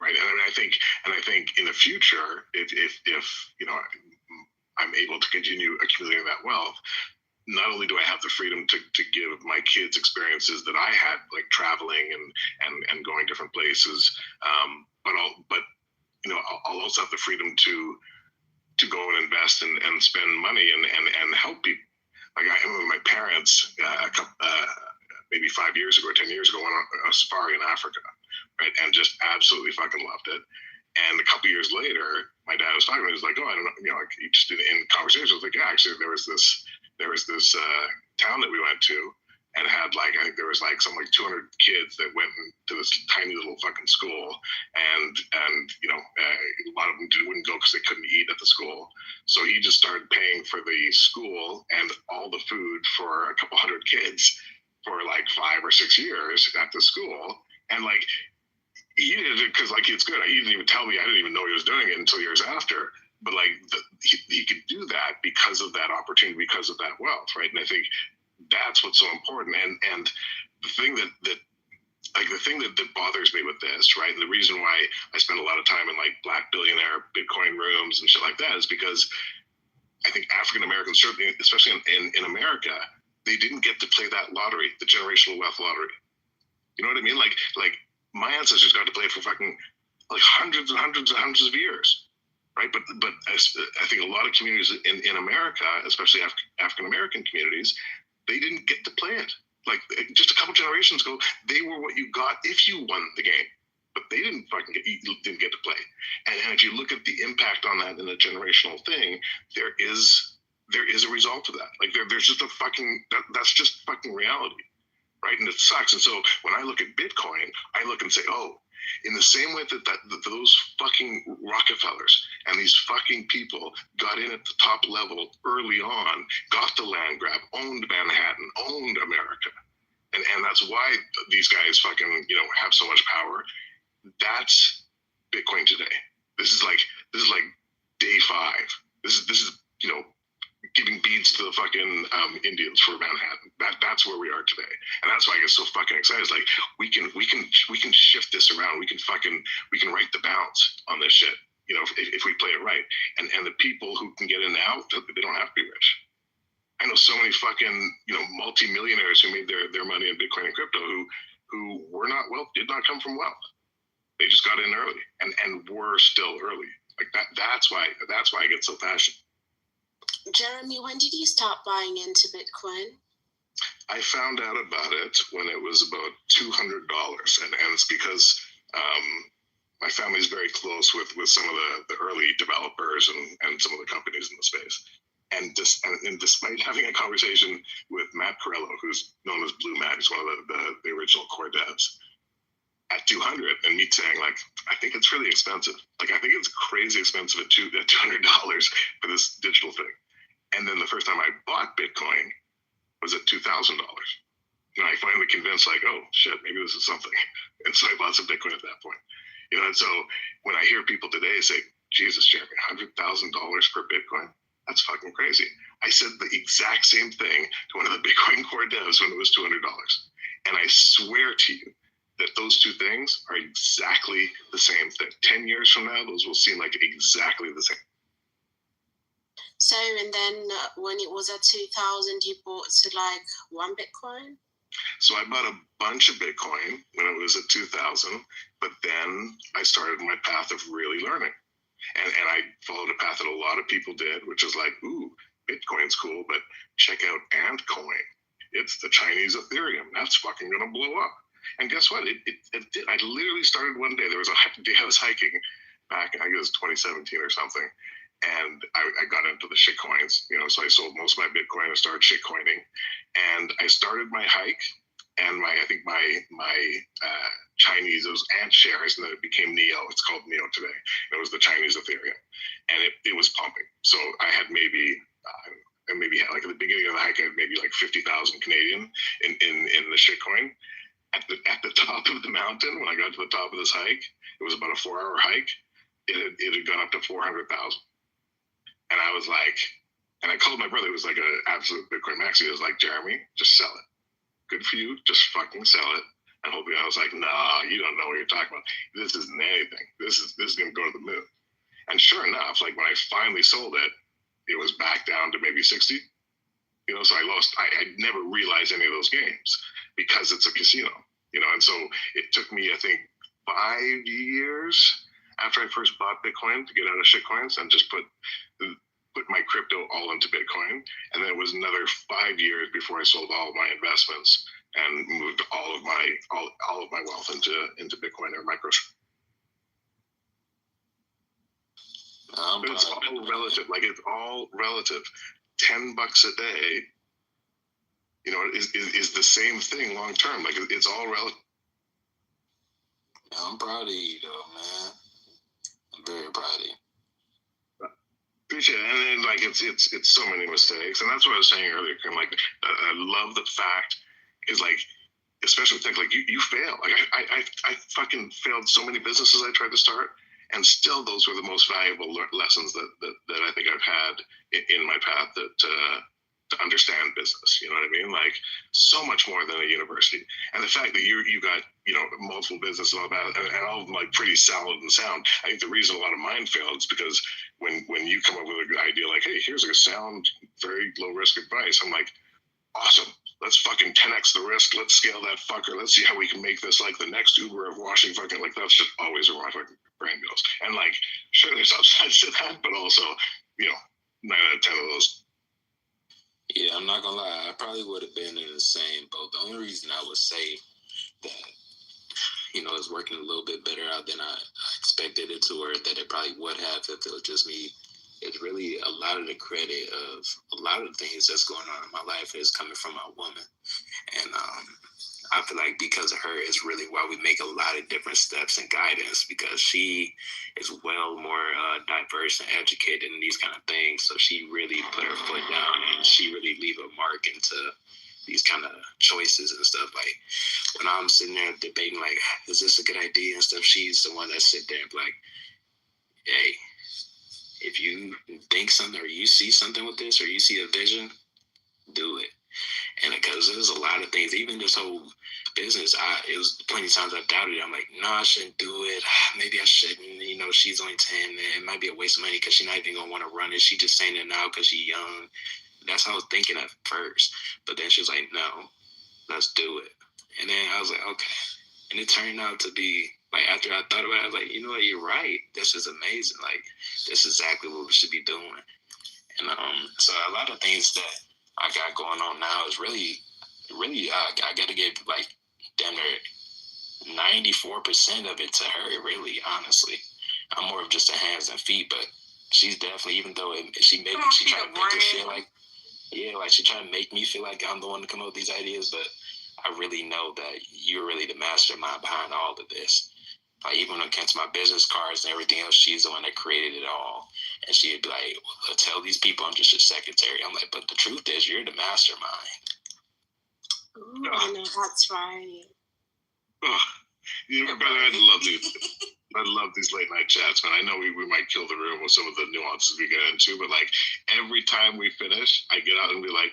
Right. And I think in the future, if I'm able to continue accumulating that wealth, not only do I have the freedom to give my kids experiences that I had, like traveling and going different places, but I'll also have the freedom to go and invest and spend money and help people. Like, I remember my parents maybe 5 years ago or 10 years ago went on a safari in Africa, right, and just absolutely fucking loved it. And a couple years later, my dad was talking to me. He was like, "Oh, I don't know," like, just in conversation, I was like, "Yeah, actually, there was this town that we went to, and had I think there was some 200 kids that went to this tiny little fucking school, and a lot of them wouldn't go because they couldn't eat at the school. So he just started paying for the school and all the food for a couple hundred kids for 5 or 6 years at the school, and he did it because it's good. He didn't even tell me. I didn't even know he was doing it until years after. But he could do that because of that opportunity, because of that wealth, right? And I think that's what's so important. And the thing that bothers me with this, right, and the reason why I spend a lot of time in Black billionaire Bitcoin rooms and shit like that, is because I think African Americans, certainly, especially in America, they didn't get to play that lottery, the generational wealth lottery. You know what I mean? Like my ancestors got to play it for fucking hundreds and hundreds and hundreds of years, right? But I think a lot of communities in America, especially African American communities, they didn't get to play it. Just a couple generations ago, they were what you got if you won the game, but they didn't didn't get to play. And if you look at the impact on that in a generational thing, there is there is a result to that. Like there's just a fucking that's just fucking reality, right? And it sucks. And so when I look at Bitcoin, I look and say, oh, in the same way that those fucking Rockefellers and these fucking people got in at the top level early on, got the land grab, owned Manhattan, owned America, and that's why these guys fucking have so much power. That's Bitcoin today. This is like day 5. This is giving beads to the fucking Indians for Manhattan. That's where we are today, and that's why I get so fucking excited. It's like we can shift this around. We can right the bounce on this shit. If we play it right, and the people who can get in now, they don't have to be rich. I know so many fucking multi-millionaires who made their money in Bitcoin and crypto who were not wealth, did not come from wealth. They just got in early, and were still early. Like that. That's why I get so passionate. Jeremy, when did you start buying into Bitcoin? I found out about it when it was about $200, and it's because my family is very close with some of the early developers and some of the companies in the space. And despite having a conversation with Matt Corello, who's known as Blue Matt, he's one of the original core devs, at 200, and me saying, like, I think it's really expensive. Like, I think it's crazy expensive at $200 for this digital thing. And then the first time I bought Bitcoin was at $2,000. And I finally convinced, like, oh shit, maybe this is something. And so I bought some Bitcoin at that point. And so when I hear people today say, Jesus, Jeremy, $100,000 for Bitcoin, that's fucking crazy. I said the exact same thing to one of the Bitcoin core devs when it was $200. And I swear to you that those two things are exactly the same thing. 10 years from now, those will seem like exactly the same. So, and then when it was at 2,000, you bought to like 1 Bitcoin? So I bought a bunch of Bitcoin when it was at 2,000, but then I started my path of really learning. And I followed a path that a lot of people did, which is like, ooh, Bitcoin's cool, but check out Antcoin. It's the Chinese Ethereum. That's fucking gonna blow up. And guess what? It did. I literally started one day. There was a day I was hiking back, I guess 2017 or something. And I got into the shit coins, so I sold most of my Bitcoin and started shit coining. And I started my hike, and I think my Chinese, it was Ant shares, and then it became Neo. It's called Neo today. It was the Chinese Ethereum, and it was pumping. So I had maybe like at the beginning of the hike, I had maybe like 50,000 Canadian in the shitcoin. At the top of the mountain, when I got to the top of this hike, it was about a 4-hour hike. It had gone up to 400,000. And I was like, and I called my brother, who was like an absolute Bitcoin maxi. He was like, Jeremy, just sell it. Good for you. Just fucking sell it. And hopefully I was like, nah, you don't know what you're talking about. This isn't anything. This is going to go to the moon. And sure enough, like when I finally sold it, it was back down to maybe 60. So I never realized any of those games because it's a casino, and so it took me, I think, 5 years after I first bought Bitcoin to get out of shitcoins and just put my crypto all into Bitcoin. And then it was another 5 years before I sold all of my investments and moved all of my wealth into Bitcoin or micro. But it's all relative. Like, it's all relative. $10 a day, is the same thing long term. Like, it's all relative. I'm proud of you, though, man. I'm very proud of you. Appreciate it. And then, like, it's so many mistakes, and that's what I was saying earlier. Like, I love the fact is, like, especially with things like you fail. Like, I fucking failed so many businesses I tried to start. And still, those were the most valuable lessons that I think I've had in my path to understand business. You know what I mean? Like, so much more than a university. And the fact that you got multiple businesses and all that, and all of them like pretty solid and sound. I think the reason a lot of mine failed is because when you come up with a good idea, like, hey, here's a sound, very low risk advice, I'm like, awesome. Let's fucking 10x the risk. Let's scale that fucker. Let's see how we can make this like the next Uber of washing fucking. Like, that's just always where my fucking brain goes. And like, sure, there's upsides to that, but also, 9 out of 10 of those. Yeah, I'm not gonna lie. I probably would have been in the same boat. The only reason I would say that, it's working a little bit better out than I expected it to, or that it probably would have if it was just me, it's really a lot of the credit of a lot of the things that's going on in my life is coming from my woman. And I feel like because of her is really why we make a lot of different steps and guidance, because she is well more diverse and educated in these kind of things. So she really put her foot down and she really leave a mark into these kind of choices and stuff. Like when I'm sitting there debating, like, is this a good idea and stuff, she's the one that sit there and be like, hey, if you think something or you see something with this or you see a vision, do it. And because there's a lot of things, even this whole business, it was plenty of times I doubted it. I'm like, no, I shouldn't do it. Maybe I shouldn't. You know, she's only 10. It might be a waste of money because she's not even going to want to run it. She just saying it now because she's young. That's how I was thinking at first. But then she was like, no, let's do it. And then I was like, okay. And it turned out to be, like, after I thought about it, I was like, you know what, you're right. This is amazing. Like, this is exactly what we should be doing. And so a lot of things that I got going on now is really, I got to give, like, damn near 94% of it to her, really, honestly. I'm more of just a hands and feet, but she's definitely, even though she trying to make it feel like, yeah, like she trying to make me feel like I'm the one to come up with these ideas, but I really know that you're really the mastermind behind all of this. Like, even when it comes to my business cards and everything else, she's the one that created it all. And she'd be like, well, tell these people I'm just your secretary. I'm like, but the truth is, you're the mastermind. Ooh, I know, that's right. Oh, you know, brother, I love these late night chats, man. I know we might kill the room with some of the nuances we get into, but like every time we finish, I get out and be like,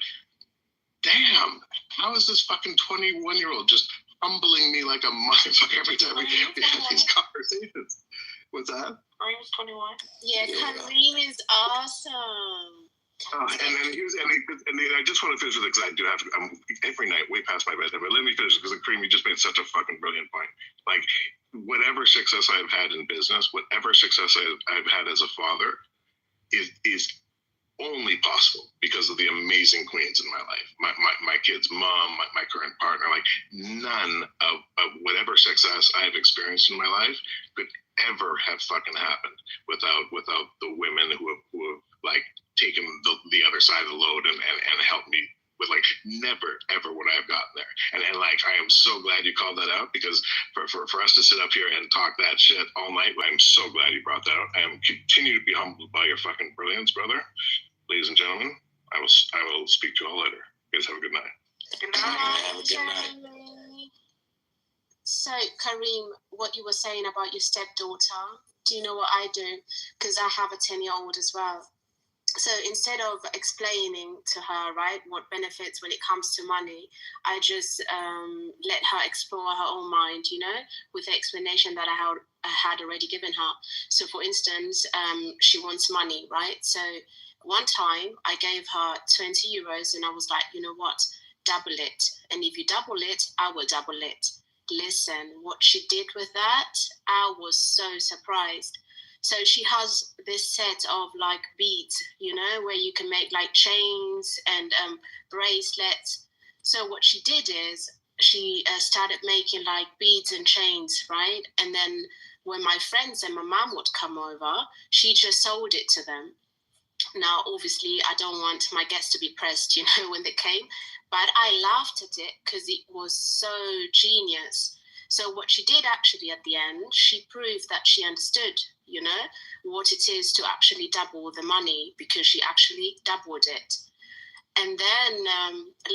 damn, how is this fucking 21-year-old just humbling me like a motherfucker every time we have these conversations? What's that? Kareem's 21. Yeah, Kareem is awesome. And I just want to finish with it because I do have to. I'm every night way past my bedtime, but let me finish because Kareem, you just made such a fucking brilliant point. Like, whatever success I've had in business, whatever success I've had as a father, is only possible because of the amazing queens in my life. My kid's mom, my current partner. Like, none of whatever success I've experienced in my life could ever have fucking happened without the women who have like taken the other side of the load and helped me with, like, never ever would I have gotten there. And like, I am so glad you called that out, because for us to sit up here and talk that shit all night, I'm so glad you brought that out. I am continue to be humbled by your fucking brilliance, brother. Ladies and gentlemen, I will speak to you all later. You guys have a good night. Good night. Have a good night. So, Kareem, what you were saying about your stepdaughter, do you know what I do? Because I have a 10-year-old as well. So instead of explaining to her, right, what benefits when it comes to money, I just let her explore her own mind, you know, with the explanation that I had already given her. So, for instance, she wants money, right? So one time I gave her 20 euros and I was like, you know what, double it. And if you double it, I will double it. Listen, what she did with that, I was so surprised. So she has this set of like beads, you know, where you can make like chains and bracelets. So what she did is she started making like beads and chains, right? And then when my friends and my mom would come over, she just sold it to them. Now, obviously, I don't want my guests to be pressed, you know, when they came, but I laughed at it because it was so genius. So what she did actually at the end, she proved that she understood, you know, what it is to actually double the money, because she actually doubled it. And then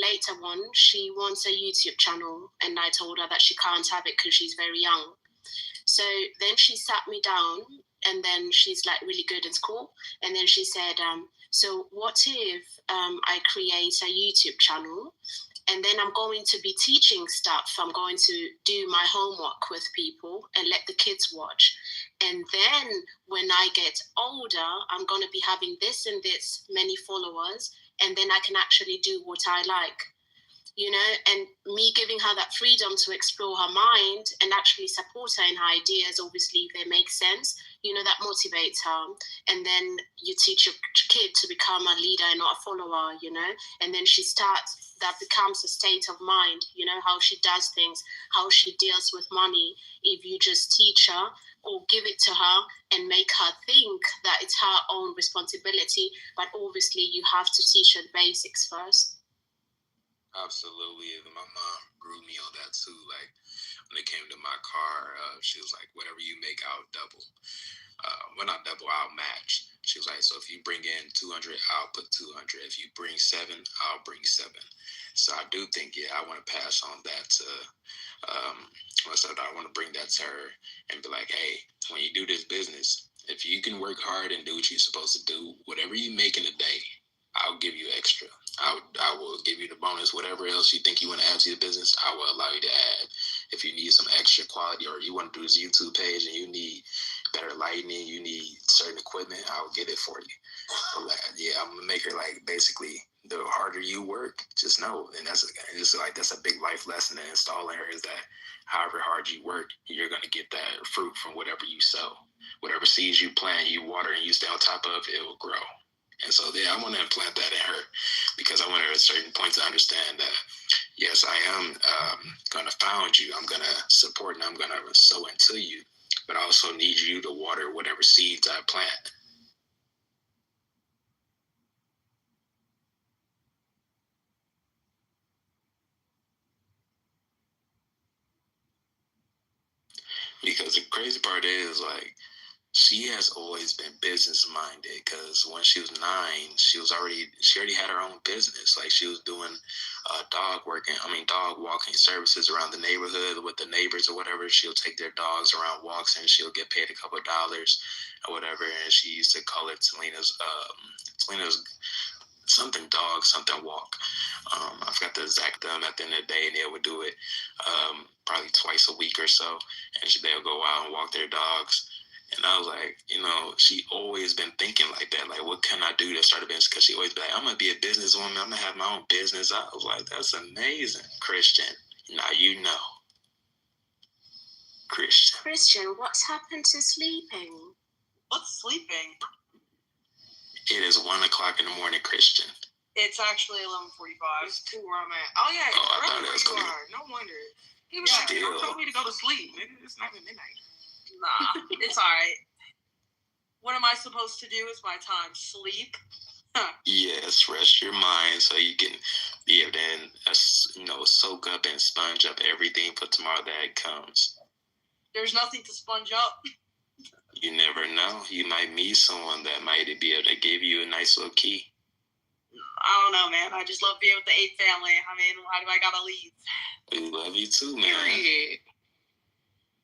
later on, she wants a YouTube channel, and I told her that she can't have it because she's very young. So then she sat me down, and then she's like really good in school. And then she said, so what if I create a YouTube channel, and then I'm going to be teaching stuff. I'm going to do my homework with people and let the kids watch. And then when I get older, I'm going to be having this and this many followers, and then I can actually do what I like. You know, and me giving her that freedom to explore her mind and actually support her in her ideas, obviously, if they make sense, you know, that motivates her. And then you teach your kid to become a leader and not a follower, you know, and then that becomes a state of mind, you know, how she does things, how she deals with money. If you just teach her or give it to her and make her think that it's her own responsibility. But obviously, you have to teach her the basics first. Absolutely. My mom grew me on that too. Like when it came to my car, she was like, whatever you make, I'll double. Well, not double, I'll match. She was like, so if you bring in 200, I'll put 200. If you bring 7, I'll bring 7. So I do think, I want to pass on that to, I want to bring that to her and be like, hey, when you do this business, if you can work hard and do what you're supposed to do, whatever you make in a day, I'll give you extra. I will give you the bonus, whatever else you think you want to add to your business, I will allow you to add. If you need some extra quality or you want to do this YouTube page and you need better lighting, you need certain equipment, I'll get it for you. But I'm going to make her like basically the harder you work, just know. And that's a big life lesson to install in her is that however hard you work, you're going to get that fruit from whatever you sow. Whatever seeds you plant, you water, and you stay on top of, it will grow. And so, I want to implant that in her because I want her at certain points to understand that, yes, I am going to found you. I'm going to support and I'm going to sow into you. But I also need you to water whatever seeds I plant. Because the crazy part is, like, she has always been business minded because when she was 9, she already had her own business. Like she was doing dog walking services around the neighborhood with the neighbors or whatever. She'll take their dogs around walks and she'll get paid a couple of dollars or whatever. And she used to call it Talena's something dog, something walk. I forgot the exact at the end of the day, and they would do it probably twice a week or so. And they'll go out and walk their dogs. And I was like, she always been thinking like that. Like, what can I do to start a business? Because she always be like, I'm going to be a businesswoman. I'm going to have my own business. I was like, that's amazing, Christian. Now you know. Christian, what's happened to sleeping? What's sleeping? It is 1 o'clock in the morning, Christian. It's actually 11:45. It's 2 where I'm at. Oh, yeah. Oh, I thought it was you are. No wonder. He was like, Still. told me to go to sleep. Nigga, it's not even midnight. Nah, it's all right. What am I supposed to do with my time? Sleep? Yes, rest your mind so you can be able to, soak up and sponge up everything for tomorrow that comes. There's nothing to sponge up. You never know. You might meet someone that might be able to give you a nice little key. I don't know, man. I just love being with the 8 family. I mean, why do I gotta leave? We love you too, man. Period.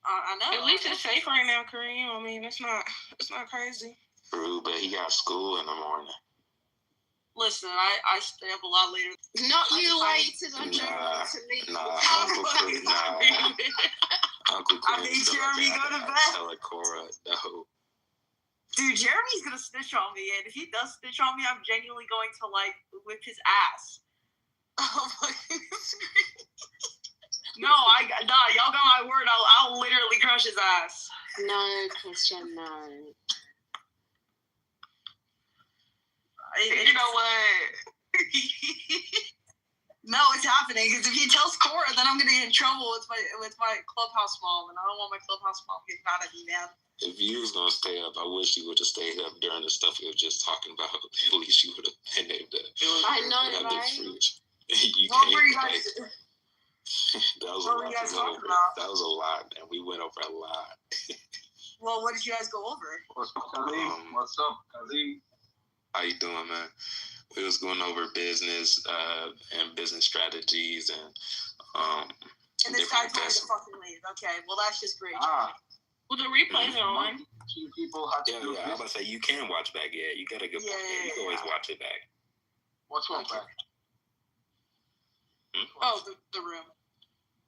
I know. At least it's safe right now, Kareem. I mean, it's not crazy. True, but he got school in the morning. Listen, I stay up a lot later. Not you waited on Jeremy to leave. Uncle Chris, Uncle Chris. I made Jeremy go to bed. Tell Cora, no. Dude, Jeremy's gonna snitch on me, and if he does snitch on me, I'm genuinely going to whip his ass. Oh my goodness. No, y'all got my word. I'll literally crush his ass. No, Christian, no. You know what? No, it's happening. Because if he tells Cora, then I'm gonna get in trouble with my clubhouse mom, and I don't want my clubhouse mom getting mad at me, man. If you was gonna stay up, I wish you would have stayed up during the stuff you were just talking about. At least you would have been able to. I know, right? You what can't. Were you guys? That was what a were lot you guys to go talking over. about? That was a lot, and we went over a lot. Well, what did you guys go over? What's up, Khalid? How you doing, man? We was going over business and business strategies and And this guy told me to fucking leave. Okay, well that's just great. Well, the replays are on. People have to yeah, I was about to say you can watch back. Yeah, you got a good point. Yeah, you can always watch it back. What's wrong back? Oh, the room.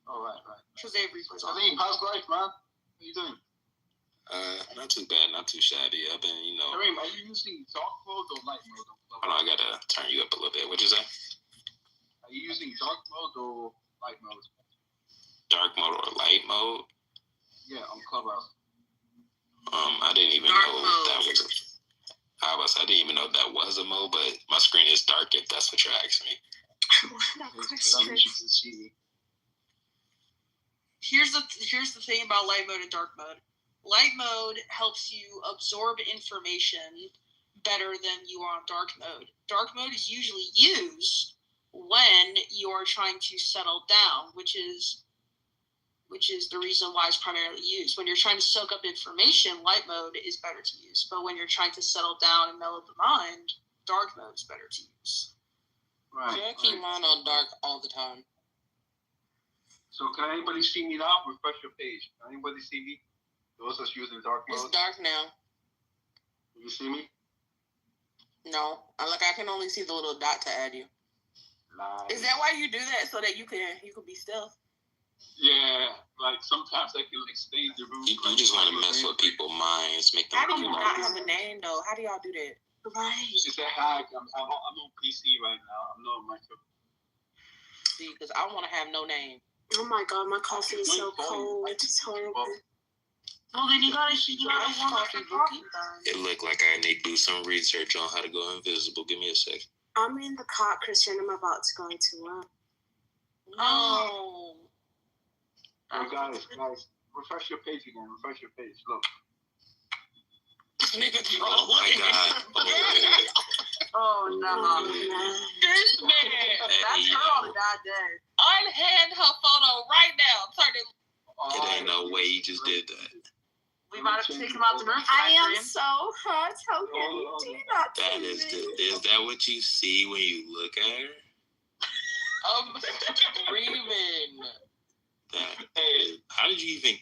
Oh, right. Because they have replays. Khalid, how's life, man? How you doing? Not too bad, not too shabby. I've been, Kareem, are you using dark mode or light mode? Hold on, I gotta turn you up a little bit. What'd you say? Are you using dark mode or light mode? Dark mode or light mode? Yeah, on Clubhouse. I didn't even know that was. I didn't even know that was a mode, but my screen is dark. If that's what you're asking me. Here's the thing about light mode and dark mode. light mode helps you absorb information better than you are on dark mode. Dark mode is usually used when you're trying to settle down, which is the reason why it's primarily used. When you're trying to soak up information, light mode is better to use. But when you're trying to settle down and mellow the mind, dark mode is better to use. Right. I keep mine on dark all the time. So can anybody see me now? Refresh your page. Can anybody see me? Those that's using dark mode. It's dark now. You see me? No, I can only see the little dot to add you. Nice. Is that why you do that? So that you can be stealth? Yeah, like sometimes I can like stay in the room. You just want to mess with people's minds, make them. How do you not have a name though? How do y'all do that? Right. It's a hack. I'm on PC right now. I'm not on my phone. See, because I want to have no name. Oh my god, my coffee is so cold. It's horrible. Well, then you gotta warm up your coffee. It looked like I need to do some research on how to go invisible. Give me a sec. I'm in the car, Christian. I'm about to go into work. Oh. Oh, guys, refresh your page again. Refresh your page. Look. Nigga, oh my god. Oh no. This man. That's her on a bad day. Unhand her photo right now. Turn it. It ain't no way you just did that. We might have to take him out the room. I am so hurt. How can you do that? That is that what you see when you look at her? I'm screaming. How did you even,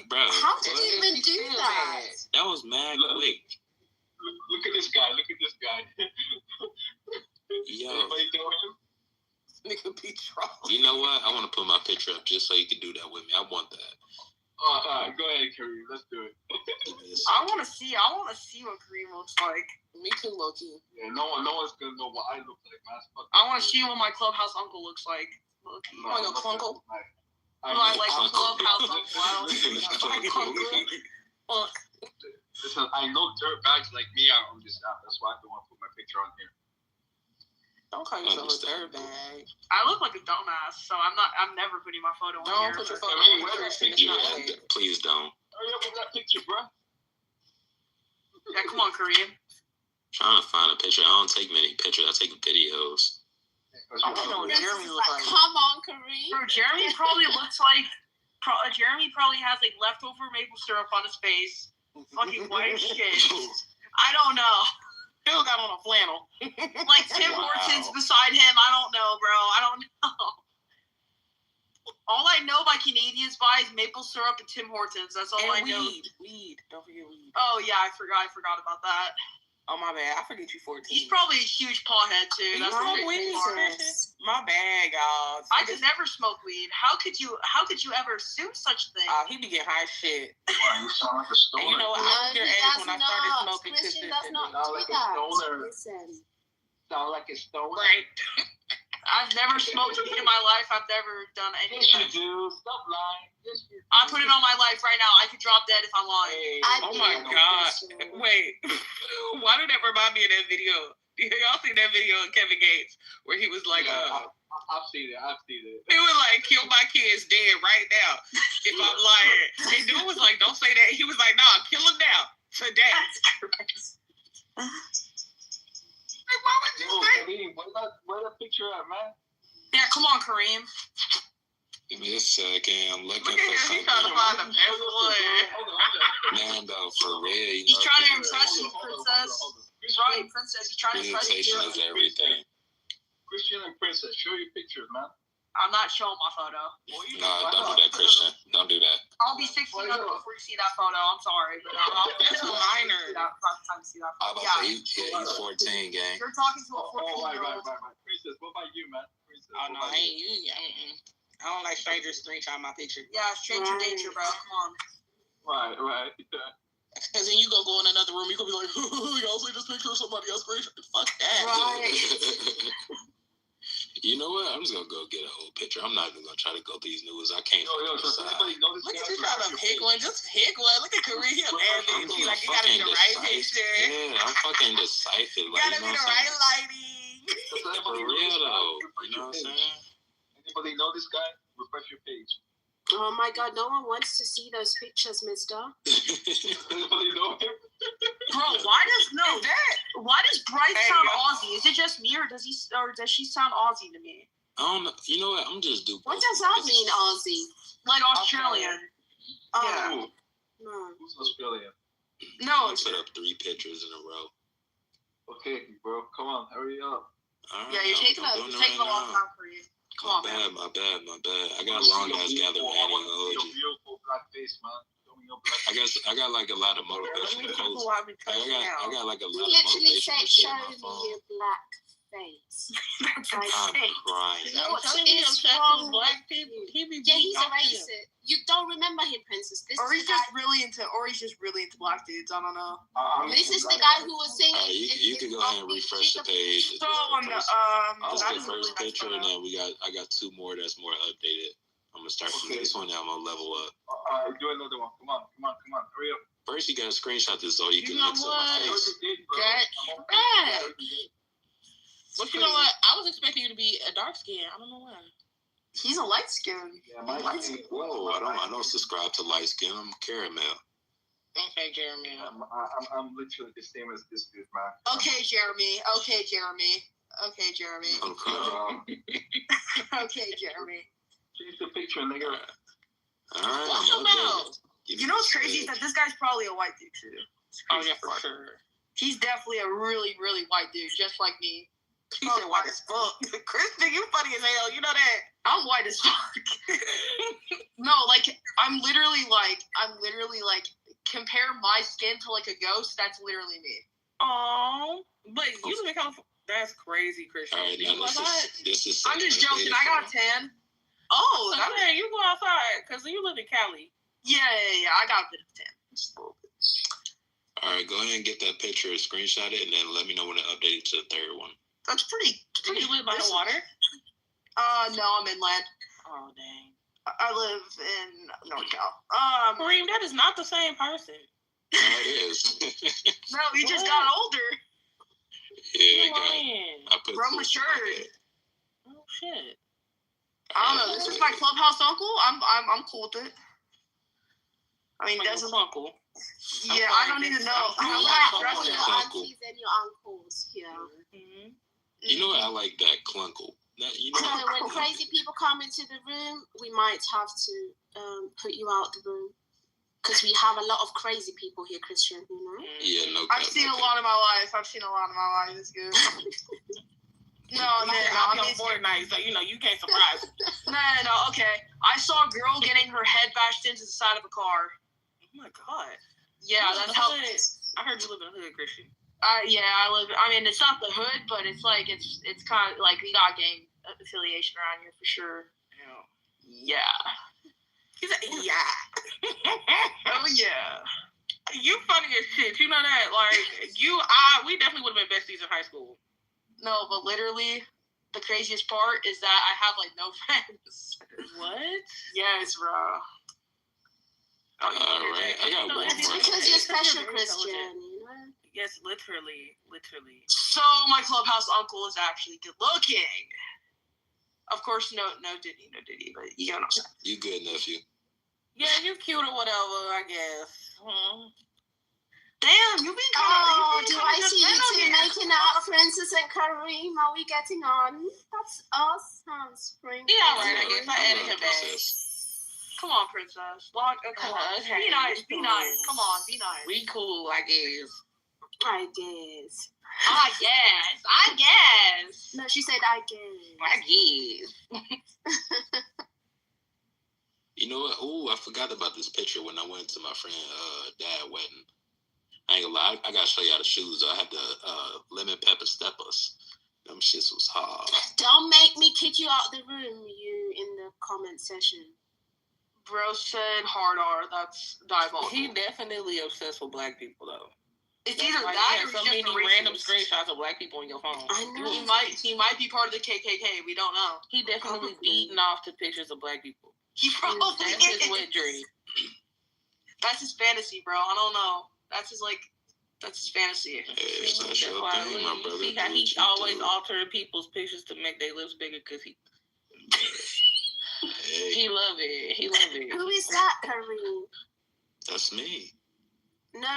bro? How did you even do that? That was mad quick. Look at this guy. Look at this guy. Yo. Anybody know him? Nigga be trouble. You know what? I want to put my picture up just so you can do that with me. I want that. All right, go ahead, Kareem. Let's do it. I want to see what Kareem looks like. Me too, Loki. Yeah, no one's gonna know what I look like, man. I want to see what my clubhouse uncle looks like. Loki. You want your clunkle? I like clubhouse uncle. Listen, I know dirtbags like me are on this app. That's why I don't want to put my picture on here. Don't call yourself a dirtbag. I look like a dumbass, so I'm never putting my photo on here. Don't put your photo on here. Please don't. Hurry up with that picture, bro. Yeah, come on, Kareem. Trying to find a picture. I don't take many pictures. I take videos. I don't know what Jeremy looks like. Come on, Kareem. Bro, Jeremy probably looks like. Jeremy probably has like leftover maple syrup on his face. Fucking white shit. I don't know. Still got on a flannel. Like Tim Hortons beside him. I don't know, bro. I don't know. All I know by Canadians buy is maple syrup and Tim Hortons. That's all I know. Weed. Don't forget weed. Oh yeah, I forgot about that. Oh my bad. I forget you 14. He's probably a huge pawhead too. That's my bad, y'all. I could never smoke weed. How could you ever assume such a thing? He be getting high as shit. You sound like a stoner. And you know what? I was your age when I started smoking Christian does not Sound like a stoner. Sound like a stoner. Right. I've never smoked weed in my life. I've never done anything. Yes, you do. Stop lying. Yes, you do. I put it on my life right now. I could drop dead if I'm lying. Hey, Oh my god. Wait. Why did that remind me of that video? Y'all seen that video of Kevin Gates where he was like, I've seen it. He was like, kill my kids dead right now if I'm lying. And dude was like, don't say that. He was like, nah, kill him now today. That's crazy. Why would you say? Kareem, where that picture at, man? Yeah, come on, Kareem. Give me a second. I'm looking Look at for him. He's trying to find the best one. Man, though, for real. He's trying to impress you, princess. He's trying to impress you. Presentation is everything. Christian and Princess, show your pictures, man. I'm not showing my photo. No, don't do that, Christian. Don't do that. I'll be 16 before you see that photo. I'm sorry, but That's a minor. Time to see that photo. He's 14, gang. You're talking to a 14-year-old. Right. Princess, what about you, man? Princess, Oh no, I ain't you. I don't like strangers screenshot my picture. Yeah, stranger danger, bro. Come on. Right. Cause then you gonna go in another room, you gonna be like, y'all see this picture of somebody else screenshot? Fuck that. Right. You know what? I'm just gonna go get a whole picture. I'm not even gonna try to go these news. I can't. Does anybody know this Look guy? at you trying to pick one. Just pick one. Look at Kareem. He's like, you gotta be the right picture. Yeah, I'm fucking decisive. You gotta be the right lighting. For real though. You know what I'm saying? Anybody know this guy? Refresh your page. Oh my God! No one wants to see those pictures, Mister. Anybody know him? Bro, why does Bryce sound Aussie? Is it just me, or does she sound Aussie to me? I don't know. You know what? I'm just do. What does that mean, Aussie? Like Australian. Yeah. No. Who's Australian? No. I put up 3 pictures in a row. Okay, bro. Come on, hurry up. All right, Yeah, you're taking a long time for you. Come on, man. My bad. I got a long ass gathering. I ain't gonna hold you. Beautiful black face, man. I got like a lot of motivational posts. I got like a lot of Literally motivational said, shit show on my me phone. your black face. I'm crying. What He's is obsessed wrong with black with people. you? He be Yeah, he's beating a up racist. You don't remember him, Princess. This Or is he's the just guy. really into black dudes. I don't know. This is the guy who was singing. You can go ahead and refresh the page. So on the That's the first picture, and then I got 2 more that's more updated. I'm gonna start from this one. Now I'm gonna level up. Do another one. Come on. Hurry up. First, you gotta screenshot this so you can mix up my face. But you know what? I was expecting you to be a dark skin. I don't know why. He's a light skin. Whoa, I don't subscribe to light skin. I'm caramel. Okay, Jeremy. I'm literally the same as this dude, man. Okay, Jeremy. Okay, Jeremy. I'm crying. Okay, Jeremy. Change the picture, nigga. All right. What's your mouth? You know what's crazy is that this guy's probably a white dude too. Oh yeah, for sure. He's definitely a really, really white dude, just like me. He said white as fuck. Kristen, you funny as hell. You know that? I'm white as fuck. No, like I'm literally like compare my skin to like a ghost. That's literally me. Oh, but you live in California. That's crazy, Christian. All right, You now this is I'm just joking. I got a tan. Oh, okay. You go outside because you live in Cali. Yeah. I got a bit of a tan. Just a little bit. All right, go ahead and get that picture, screenshot it, and then let me know when to update it to the 3rd one. That's pretty. Do you live by the water? No, I'm inland. Oh dang. I live in NorCal. Kareem, that is not the same person. No, it is. No, he just got older. Yeah, I put Bro matured. Oh shit. I don't know. This is my clubhouse uncle. I'm cool with it. I mean, that's uncle. Yeah, I don't even know. You like all your aunties and your uncles here. Mm-hmm. You know what? I like that clunkle. You know, So when crazy people come into the room, we might have to put you out the room. Because we have a lot of crazy people here, Christian, you know? Yeah, no. I've seen a lot in my life. It's good. No. I'll be on Fortnite, so you can't surprise me. No. Okay. I saw a girl getting her head bashed into the side of a car. Oh my god. Yeah, that's how. I heard you live in the hood, Christian. Yeah, I live. I mean, it's not the hood, but it's like it's kind of like we got gang affiliation around here for sure. Yeah. He's like, yeah. Oh yeah. You funny as shit. You know that? Like we definitely would have been besties in high school. No, but literally, the craziest part is that I have like no friends. What? Yes, bro. all right, I got one more. Because you're special, Christian, you know? Yes, literally. So my clubhouse uncle is actually good looking. Of course, no Diddy, but you know what I'm saying. You good, nephew? Yeah, you cute or whatever, I guess. Damn, you been do I see you two making out, Princess and Kareem? Are we getting on? That's awesome, Spring. Yeah, right, I guess. I added him back. Come on, princess. Come on. Be nice. Come on, be nice. We cool, I guess. I guess. I guess. No, she said I guess. You know what? Oh, I forgot about this picture when I went to my friend dad wedding. I ain't gonna lie, I gotta show y'all the shoes. I had the lemon pepper steppers. Them shits was hard. Don't make me kick you out the room, you in the comment section. Bro said hard R. That's diabolical. He definitely obsessed with black people, though. It's either that or so many random screenshots of black people on your phone. I know. He might be part of the KKK. We don't know. He definitely beating off to pictures of black people. He probably That's his wet dream. That's his fantasy, bro. I don't know. That's his fantasy. Hey, that's your thing, my brother. See how he always altering people's pictures to make their lips bigger because he. Hey, He love it. He love it. Who is that, Kareem? that's me. No,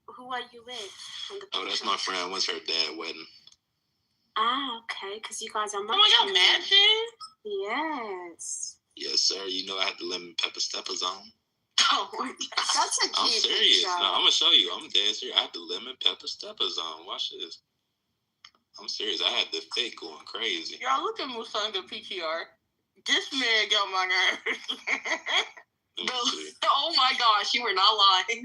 who are you with? Oh, that's my friend. What's her dad wedding? Ah, okay, because you guys are matching. Oh, y'all matching? Yes. Yes, sir. You know I had the lemon pepper steppers on. Oh my God. That's a cute I'm serious. picture. No, I'm gonna show you. I'm dead serious. I had the lemon pepper steppers on. Watch this. I'm serious. I had the fit going crazy. Y'all look at Musanga PTR. This man got my nerves. Oh my gosh, you were not lying.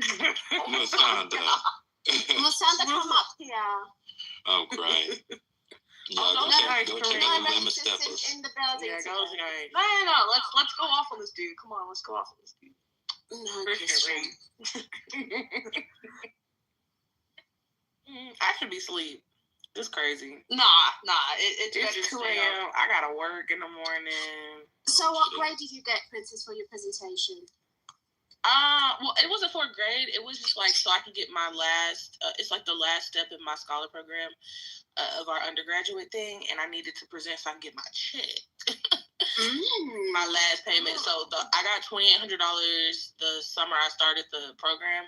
Musanga. Musanga, come up here. I'm crying. Yeah, go check out the lemon steppers. In the building. Yeah, go check. No. Let's go off on this dude. Come on, let's go off on this dude. No, Christian. I should be asleep. It's crazy. Nah. It's 2 a.m. I gotta work in the morning. So what grade did you get, Princess, for your presentation? Well, it wasn't 4th grade. It was just like so I could get my last. It's like the last step in my scholar program of our undergraduate thing, and I needed to present so I can get my check. My last payment. So I got $2,800 the summer I started the program,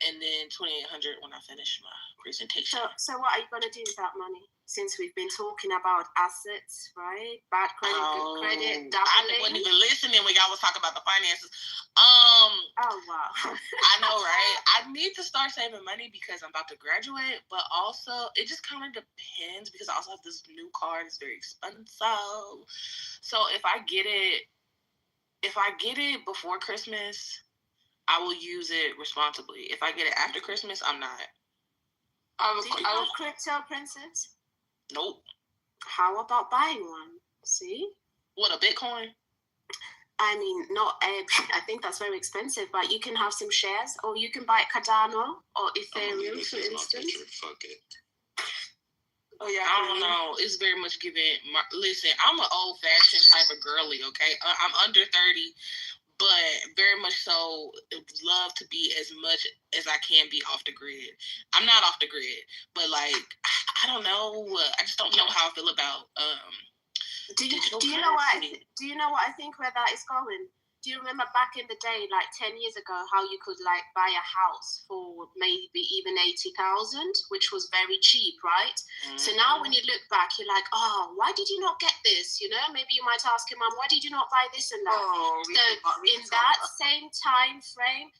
and then $2,800 when I finished my presentation. So what are you gonna do with that money? Since we've been talking about assets, right? Bad credit, good credit, I wasn't even listening when y'all was talking about the finances. Oh wow. I know, right? I need to start saving money because I'm about to graduate, but also it just kind of depends because I also have this new car that's very expensive. So if I get it before Christmas, I will use it responsibly. If I get it after Christmas, I'm not. Do you have crypto, Princess? Nope. How about buying one? See? What, a Bitcoin? I mean, I think that's very expensive, but you can have some shares, or you can buy Cardano or Ethereum, for instance. Fuck it. Oh yeah. I don't know. It's very much given. Listen, I'm an old-fashioned type of girly. Okay, I'm under 30. But very much so, love to be as much as I can be off the grid. I'm not off the grid, but like I don't know. I just don't know how I feel about Do you know what? Do you know what I think where that is going? Do you remember back in the day, like 10 years ago, how you could like buy a house for maybe even 80,000, which was very cheap, right? Mm-hmm. So now when you look back, you're like, oh, why did you not get this? You know, maybe you might ask your mom, why did you not buy this and that? So in that same time frame,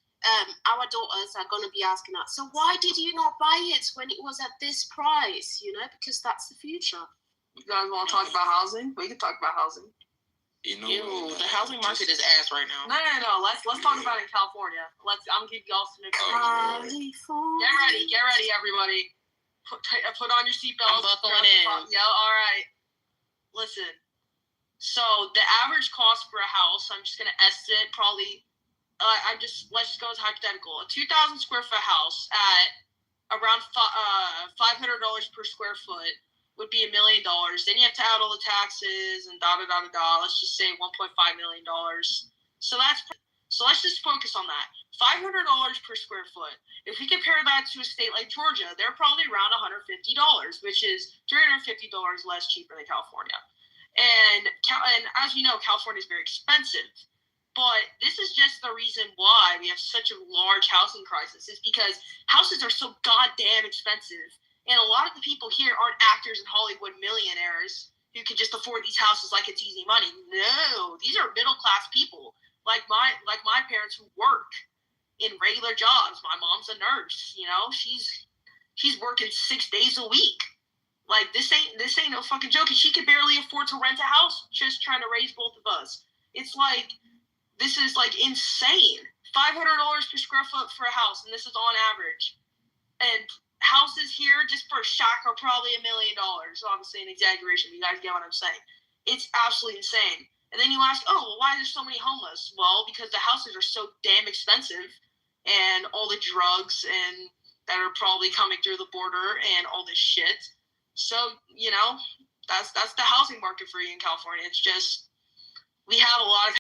our daughters are going to be asking us, so why did you not buy it when it was at this price? You know, because that's the future. You guys want to talk about housing? We can talk about housing. You know, the housing market is ass right now. No. Let's talk about it in California. I'm giving y'all some information. Get ready, everybody. Put on your seatbelts. I'm buckling in. Yeah, all right. Listen. So the average cost for a house, I'm just gonna estimate probably. Let's just go with hypothetical. A 2,000 square foot house at around $500 per square foot would be $1 million. Then you have to add all the taxes and Let's just say $1.5 million. So let's just focus on that. $500 per square foot. If we compare that to a state like Georgia, they're probably around $150, which is $350 less cheaper than California. And as you know, California is very expensive. But this is just the reason why we have such a large housing crisis, is because houses are so goddamn expensive. And a lot of the people here aren't actors and Hollywood millionaires who can just afford these houses like it's easy money. No, these are middle class people like my parents who work in regular jobs. My mom's a nurse. You know, she's working 6 days a week. Like this ain't no fucking joke. And she could barely afford to rent a house just trying to raise both of us. It's like this is like insane. $500 per square foot for a house, and this is on average. And houses here just for a shack are probably $1 million. Obviously an exaggeration, but you guys get what I'm saying. It's absolutely insane. And then you ask, oh, well, why are there so many homeless? Well, because the houses are so damn expensive, and all the drugs and that are probably coming through the border and all this shit. So, you know, that's the housing market for you in California. It's just we have a lot of.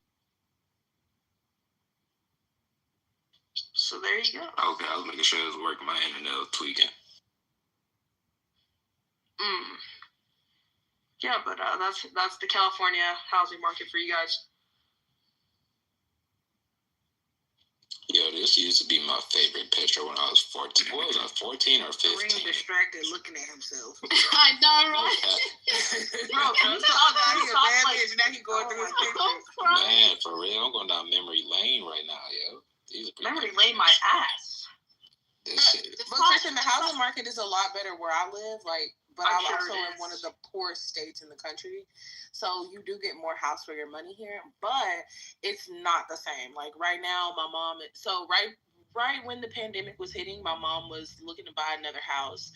So there you go. Okay, I was making sure it was working. My internet was tweaking. Yeah, but that's the California housing market for you guys. this used to be my favorite picture when I was 14. What was I, 14 or 15? Kareem distracted looking at himself. I know, right? Bro, now he going through his pictures. Man, for real, I'm going down memory lane right now, yo. Memory lane my ass. This shit. But Christian, the housing market is a lot better where I live. Like, but I'm also in one of the poorest states in the country. So you do get more house for your money here, but it's not the same. Like right now, my mom. So right when the pandemic was hitting, my mom was looking to buy another house,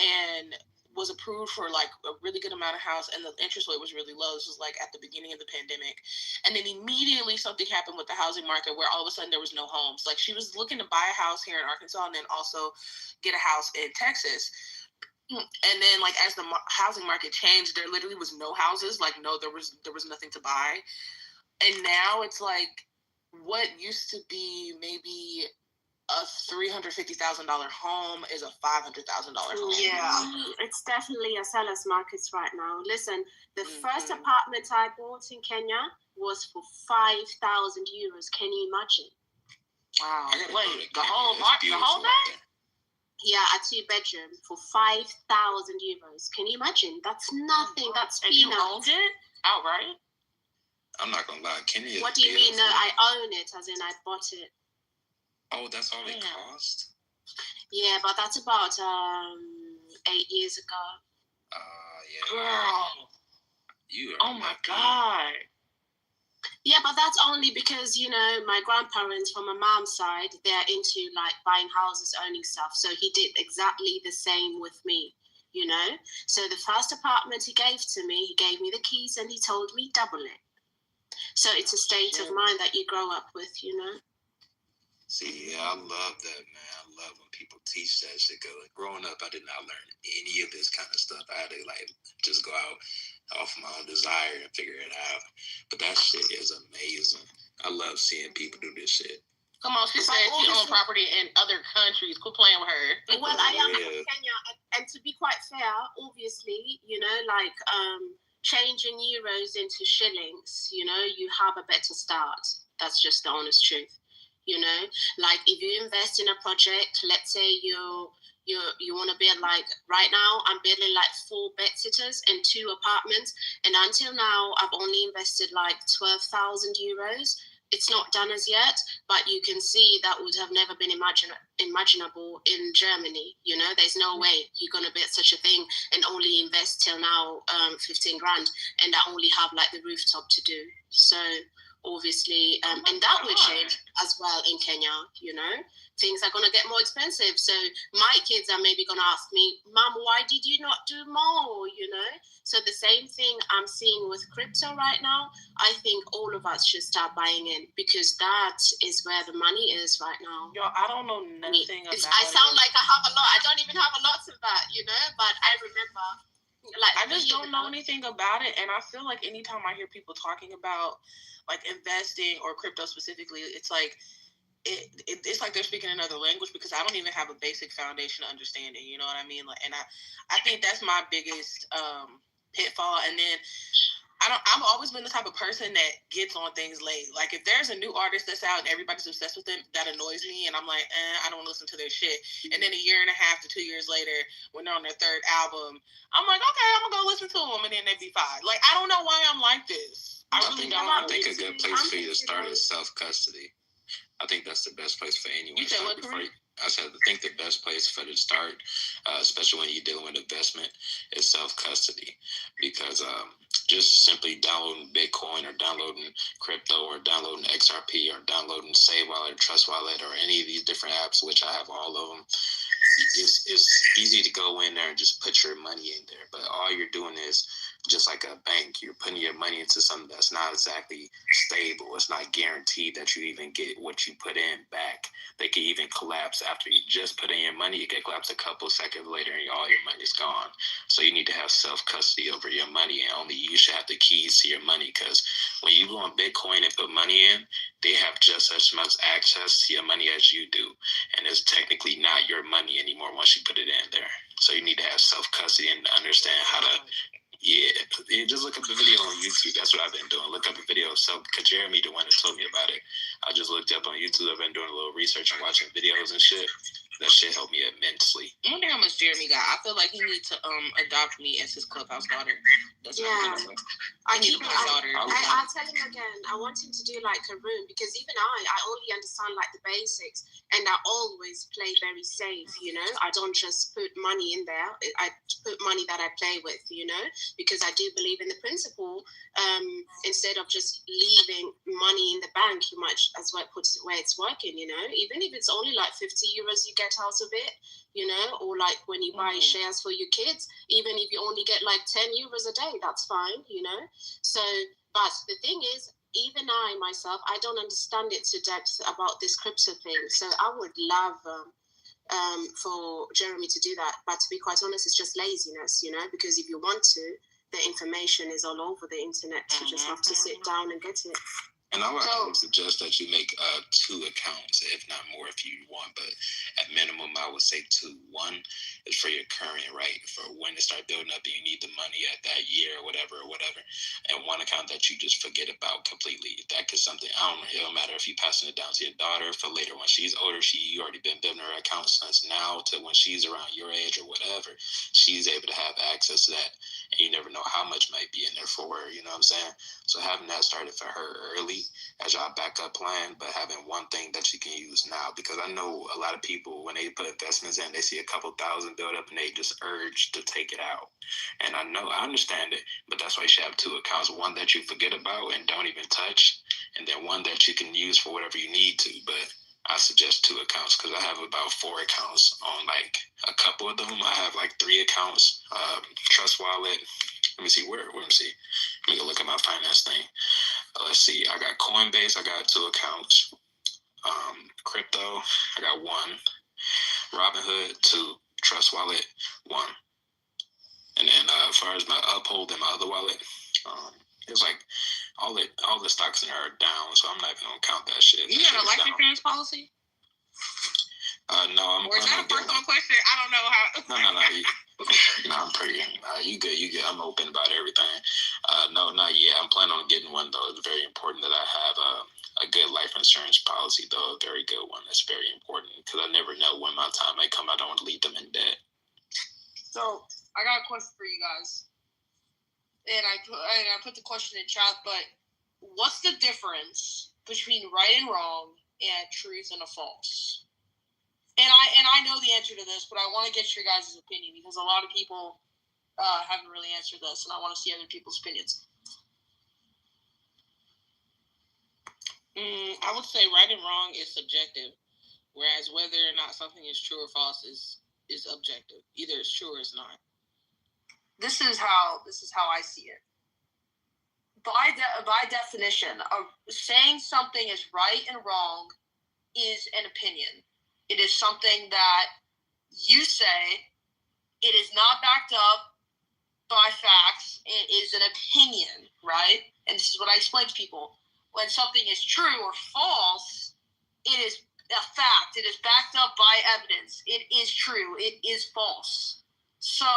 and was approved for like a really good amount of house, and the interest rate was really low. This was like at the beginning of the pandemic, and then immediately something happened with the housing market where all of a sudden there was no homes. Like she was looking to buy a house here in Arkansas and then also get a house in Texas. And then, like, as the housing market changed, there literally was no houses. Like, no, there was nothing to buy. And now it's like what used to be maybe a $350,000 home is a $500,000 home. Yeah, it's definitely a seller's market right now. Listen, the first apartment I bought in Kenya was for 5,000 euros. Can you imagine? Wow. Wait, the whole thing? Yeah, a 2-bedroom for 5,000 euros. Can you imagine? That's nothing. That's peanuts. And you owned it outright? I'm not gonna lie, Kenya. What do you mean? No, I own it, as in I bought it. Oh, that's all it cost? Yeah, but that's about 8 years ago. Yeah. Girl. Oh my God. Yeah, but that's only because, you know, my grandparents from my mom's side, they're into like buying houses, owning stuff. So he did exactly the same with me, you know. So the first apartment he gave to me, he gave me the keys and he told me double it. So it's a state of mind that you grow up with, you know. See, I love that, man. I love when people teach that shit. Cause like, growing up, I did not learn any of this kind of stuff. I had to like just go out off my own desire and figure it out. But that shit is amazing. I love seeing people do this shit. Come on, she said she owns property in other countries. Quit playing with her. Well, I am from Kenya, and to be quite fair, obviously, you know, like changing euros into shillings, you know, you have a better start. That's just the honest truth. You know, like if you invest in a project, let's say you want to build, like right now I'm building like 4 bed-sitters and 2 apartments, and until now I've only invested like 12,000 euros. It's not done as yet, but you can see that would have never been imaginable in Germany. You know, there's no way you're going to build such a thing and only invest till now 15 grand, and I only have like the rooftop to do. So obviously, and that will change as well in Kenya, you know. Things are going to get more expensive. So my kids are maybe going to ask me, Mom, why did you not do more, you know? So the same thing I'm seeing with crypto right now. I think all of us should start buying in because that is where the money is right now. Yo, I don't know nothing about it. I sound like I have a lot. I don't even have a lot of that, you know, but I remember. Like, I just don't know anything about it, and I feel like anytime I hear people talking about like investing or crypto specifically, it's like it's like they're speaking another language because I don't even have a basic foundation understanding. You know what I mean? Like, and I think that's my biggest pitfall. And then I've always been the type of person that gets on things late. Like if there's a new artist that's out and everybody's obsessed with them, that annoys me, and I'm like, I don't listen to their shit. And then a year and a half to 2 years later, when they're on their 3rd album, I'm like, okay, I'm gonna go listen to them, and then they be fine. Like I don't know why I'm like this. I really don't. I think a good place for you to start is self-custody. I think that's the best place for anyone. You said what? I said, I think the best place for to start, especially when you're dealing with investment, is self-custody. Because just simply downloading Bitcoin or downloading crypto or downloading XRP or downloading Save Wallet or Trust Wallet or any of these different apps, which I have all of them, it's easy to go in there and just put your money in there. But all you're doing is just like a bank. You're putting your money into something that's not exactly stable. It's not guaranteed that you even get what you put in back. They can even collapse after you just put in your money. You get collapsed a couple of seconds later and all your money's gone. So you need to have self-custody over your money, and only you should have the keys to your money, because when you go on Bitcoin and put money in, they have just as much access to your money as you do. And it's technically not your money anymore once you put it in there. So you need to have self-custody and understand how to Yeah, just look up the video on YouTube. That's what I've been doing. Look up a video. So, cause Jeremy, the one that told me about it, I just looked up on YouTube. I've been doing a little research and watching videos and shit. That shit helped me immensely. I wonder how much Jeremy got. I feel like he needs to adopt me as his clubhouse daughter. That's Yeah. I need my daughter. I'll tell him again. I want him to do like a room because even I only understand like the basics, and I always play very safe. You know, I don't just put money in there. I put money that I play with. You know, because I do believe in the principle. Instead of just leaving money in the bank, you might as well put it where it's working. You know, even if it's only like 50 euros you get out of it. You know, or like when you buy shares for your kids, even if you only get like 10 euros a day, that's fine, you know. So, but the thing is, even I myself, I don't understand it to depth about this crypto thing. So I would love for Jeremy to do that. But to be quite honest, it's just laziness, you know, because if you want to, the information is all over the internet. You just have to sit down and get it. And I would suggest that you make 2 accounts, if not more, if you want. But at minimum, I would say 2. One is for your current, right? For when it start building up and you need the money at that year or whatever. And one account that you just forget about completely. That could something, it don't matter if you passing it down to your daughter for later when she's older. You already been building her account since now to when she's around your age or whatever. She's able to have access to that. And you never know how much might be in there for her, you know what I'm saying? So having that started for her early as y'all backup plan, but having one thing that you can use now, because I know a lot of people, when they put investments in, they see a couple thousand build up and they just urge to take it out. And I understand it, but that's why you should have 2 accounts, one that you forget about and don't even touch, and then one that you can use for whatever you need to. But I suggest 2 accounts because I have about 4 accounts on like a couple of them. I have like 3 accounts, Trust Wallet. Let me see let me go look at my finance thing. Let's see, I got Coinbase, I got 2 accounts. Crypto, I got 1. Robinhood, 2. Trust Wallet, 1. And then as far as my Uphold and my other wallet, it's like all the stocks in there are down, so I'm not even gonna count that shit. You got a life insurance policy? No, I'm. Or is that a personal question? I don't know how. No. No, I'm pretty. You good? I'm open about everything. No, not yet. I'm planning on getting one though. It's very important that I have a good life insurance policy though. A very good one. That's very important because I never know when my time might come. I don't want to leave them in debt. So I got a question for you guys, and I put the question in chat. But what's the difference between right and wrong and truth and a false? And I know the answer to this, but I want to get your guys' opinion because a lot of people haven't really answered this, and I want to see other people's opinions. I would say right and wrong is subjective, whereas whether or not something is true or false is objective. Either it's true or it's not. This is how I see it. By definition, saying something is right and wrong is an opinion. It is something that you say. It is not backed up by facts. It is an opinion, right? And this is what I explain to people. When something is true or false, it is a fact. It is backed up by evidence. It is true. It is false. So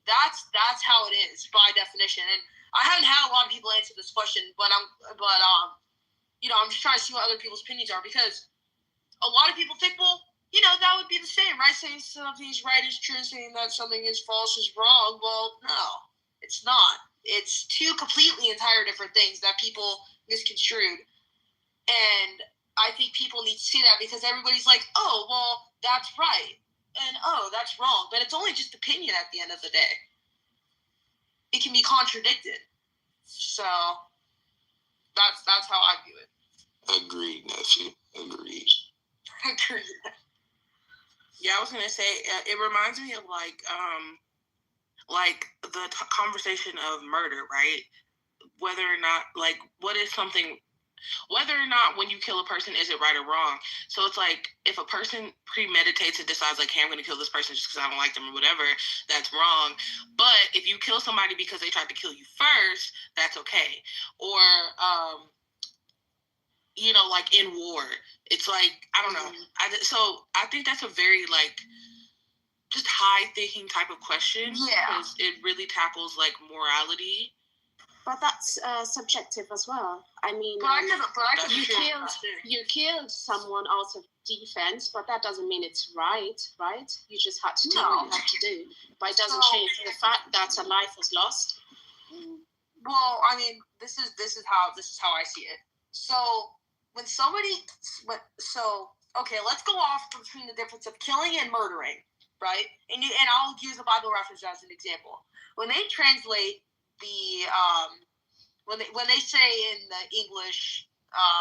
that's how it is by definition. And I haven't had a lot of people answer this question, but I'm just trying to see what other people's opinions are because a lot of people think, well, that would be the same, right? Saying something is right is true, saying that something is false is wrong. Well, no, it's not. It's 2 completely entire different things that people misconstrued. And I think people need to see that because everybody's like, oh, well, that's right. And, oh, that's wrong. But it's only just opinion at the end of the day. It can be contradicted. So that's how I view it. Agreed, nephew. Agreed. Yeah, I was gonna say it reminds me of like the conversation of murder, right? Whether or not whether or not when you kill a person, is it right or wrong? So it's like if a person premeditates and decides like, hey, I'm going to kill this person just because I don't like them or whatever, that's wrong. But if you kill somebody because they tried to kill you first, that's okay. Or, like in war, it's like, I don't know. So I think that's a very just high thinking type of question. Yeah. Because it really tackles like morality. But that's subjective as well. I mean, you killed someone out of defense, but that doesn't mean it's right? You just had to do what you had to do. But it doesn't change the fact that a life was lost. Well, I mean, this is how I see it. So when somebody, okay, let's go off between the difference of killing and murdering, right? And I'll use a Bible reference as an example. When they translate the when they say in the English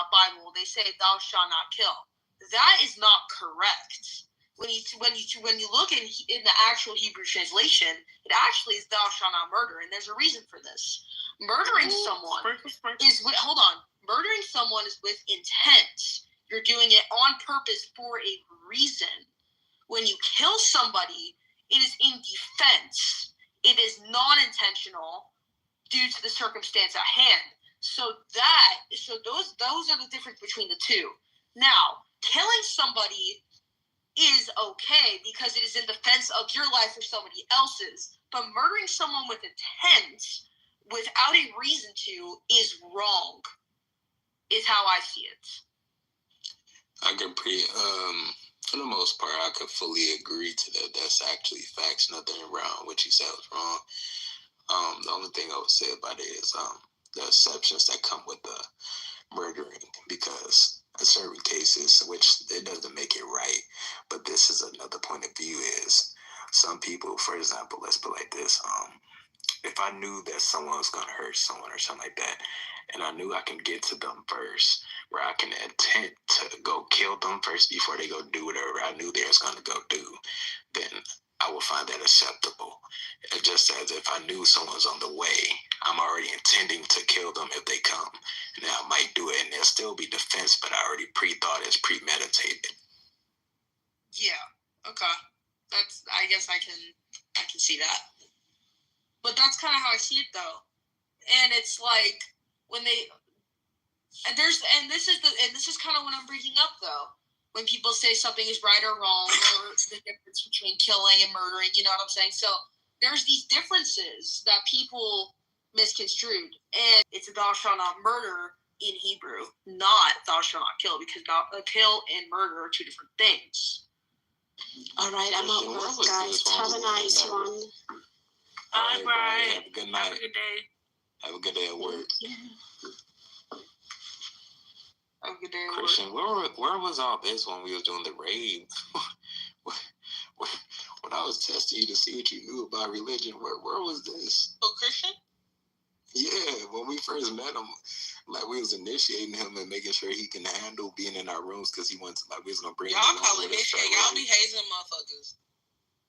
Bible, they say "Thou shalt not kill." That is not correct. When you look in the actual Hebrew translation, it actually is "Thou shalt not murder," and there's a reason for this. Murdering someone is with murdering someone is with intent. You're doing it on purpose for a reason. When you kill somebody, it is in defense. It is non-intentional due to the circumstance at hand. So those are the difference between the two. Now, killing somebody is okay because it is in defense of your life or somebody else's. But murdering someone with intent, without a reason to, is wrong. Is how I see it. I can for the most part, I could fully agree to that. That's actually facts. Nothing wrong. What you said was wrong. The only thing I would say about it is the exceptions that come with the murdering, because in certain cases, which it doesn't make it right, but this is another point of view, is some people, for example, let's put it like this, if I knew that someone was going to hurt someone or something like that, and I knew I can get to them first, where I can attempt to go kill them first before they go do whatever I knew they was going to go do, then I will find that acceptable. It just as if I knew someone's on the way, I'm already intending to kill them if they come. And I might do it, and there'll still be defense, but I already pre-thought it's premeditated. Yeah. Okay. I guess I can see that. But that's kind of how I see it, though. And it's like when they this is kind of what I'm bringing up, though. When people say something is right or wrong, or the difference between killing and murdering, you know what I'm saying? So there's these differences that people misconstrued, and it's "thou shalt not murder" in Hebrew, not "thou shalt not kill," because kill and murder are two different things. All right, I'm out work, guys. Have a nice one. Bye, bye. Have a good night. Have a good day. Have a good day at work. Have a good day at Christian, work. where was all this when we was doing the raid? When I was testing you to see what you knew about religion, where was this? Oh, Christian? Yeah, when we first met him, like we was initiating him and making sure he can handle being in our rooms because he wants, like, we was gonna bring him. Y'all call initiate. Y'all be hazing motherfuckers.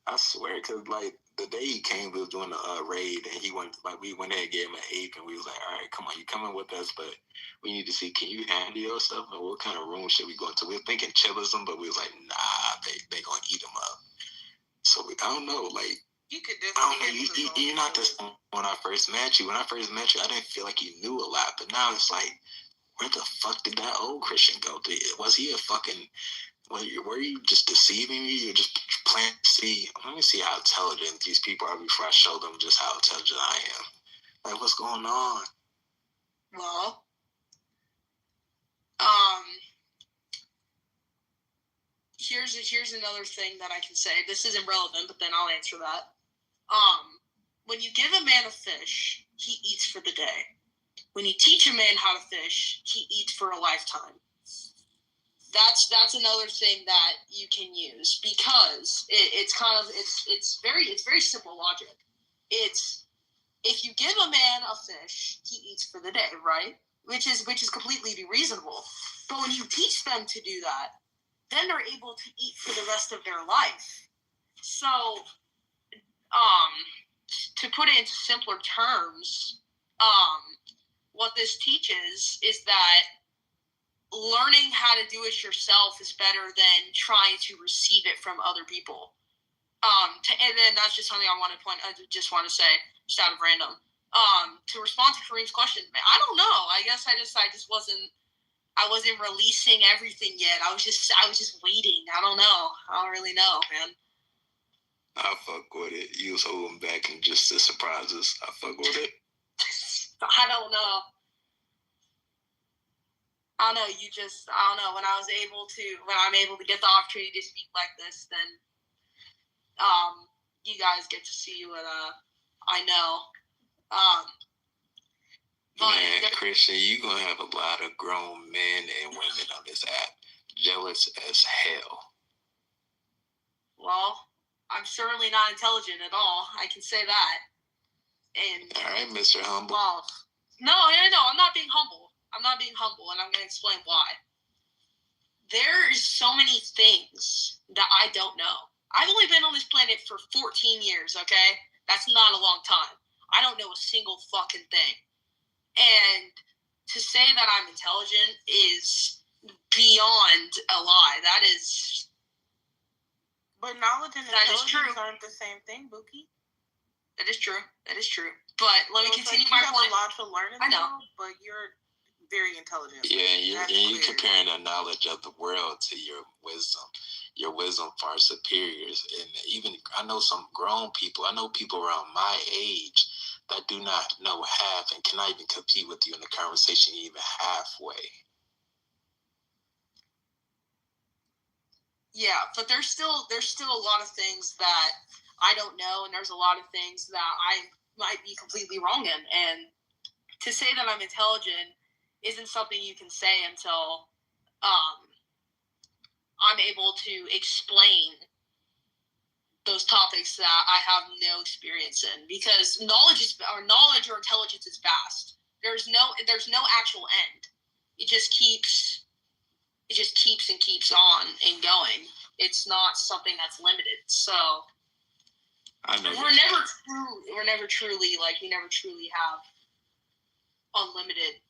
I swear, because like the day he came, we was doing a raid, and he went, like, we went ahead and gave him an 8, and we was like, all right, come on, you coming with us, but we need to see, can you handle your stuff, and what kind of room should we go into? We were thinking chillism, but we was like, nah, they gonna eat him up. So I don't know, like, you could you're not this when I first met you. When I first met you, I didn't feel like you knew a lot, but now it's like, where the fuck did that old Christian go? Was he a fucking... Were you just deceiving me? You're just planting to see. Let me see how intelligent these people are before I show them just how intelligent I am. Like, what's going on? Well, here's another thing that I can say. This isn't relevant, but then I'll answer that. When you give a man a fish, he eats for the day. When you teach a man how to fish, he eats for a lifetime. That's another thing that you can use, because it's very simple logic. It's, if you give a man a fish, he eats for the day, right? Which is completely reasonable. But when you teach them to do that, then they're able to eat for the rest of their life. So, to put it into simpler terms, what this teaches is that learning how to do it yourself is better than trying to receive it from other people. And then that's just something I just want to say, just out of random. To respond to Kareem's question, I don't know. I guess I wasn't releasing everything yet. I was just waiting. I don't know. I don't really know, man. I fuck with it. You was holding back and just to surprise us. I fuck with it. I don't know. I don't know. I don't know. When I'm able to get the opportunity to speak like this, then you guys get to see what I know. Man, Christian, you gonna have a lot of grown men and women on this app jealous as hell. Well, I'm certainly not intelligent at all. I can say that. And all right, Mr. Humble. Well, no, I'm not being humble. I'm not being humble, and I'm going to explain why. There's so many things that I don't know. I've only been on this planet for 14 years, okay? That's not a long time. I don't know a single fucking thing. And to say that I'm intelligent is beyond a lie. That is... But knowledge and intelligence aren't the same thing, Buki. That is true. But let me continue my point. You have a lot to learn in the world, but you're very intelligent. Yeah, and you're comparing the knowledge of the world to your wisdom. Your wisdom far superiors. And even, I know some grown people, I know people around my age that do not know half and cannot even compete with you in the conversation even halfway. Yeah, but there's still a lot of things that I don't know, and there's a lot of things that I might be completely wrong in. And to say that I'm intelligent isn't something you can say until I'm able to explain those topics that I have no experience in. Because knowledge or intelligence is vast. There's no actual end. It just keeps and keeps on and going. It's not something that's limited. So we never truly have unlimited,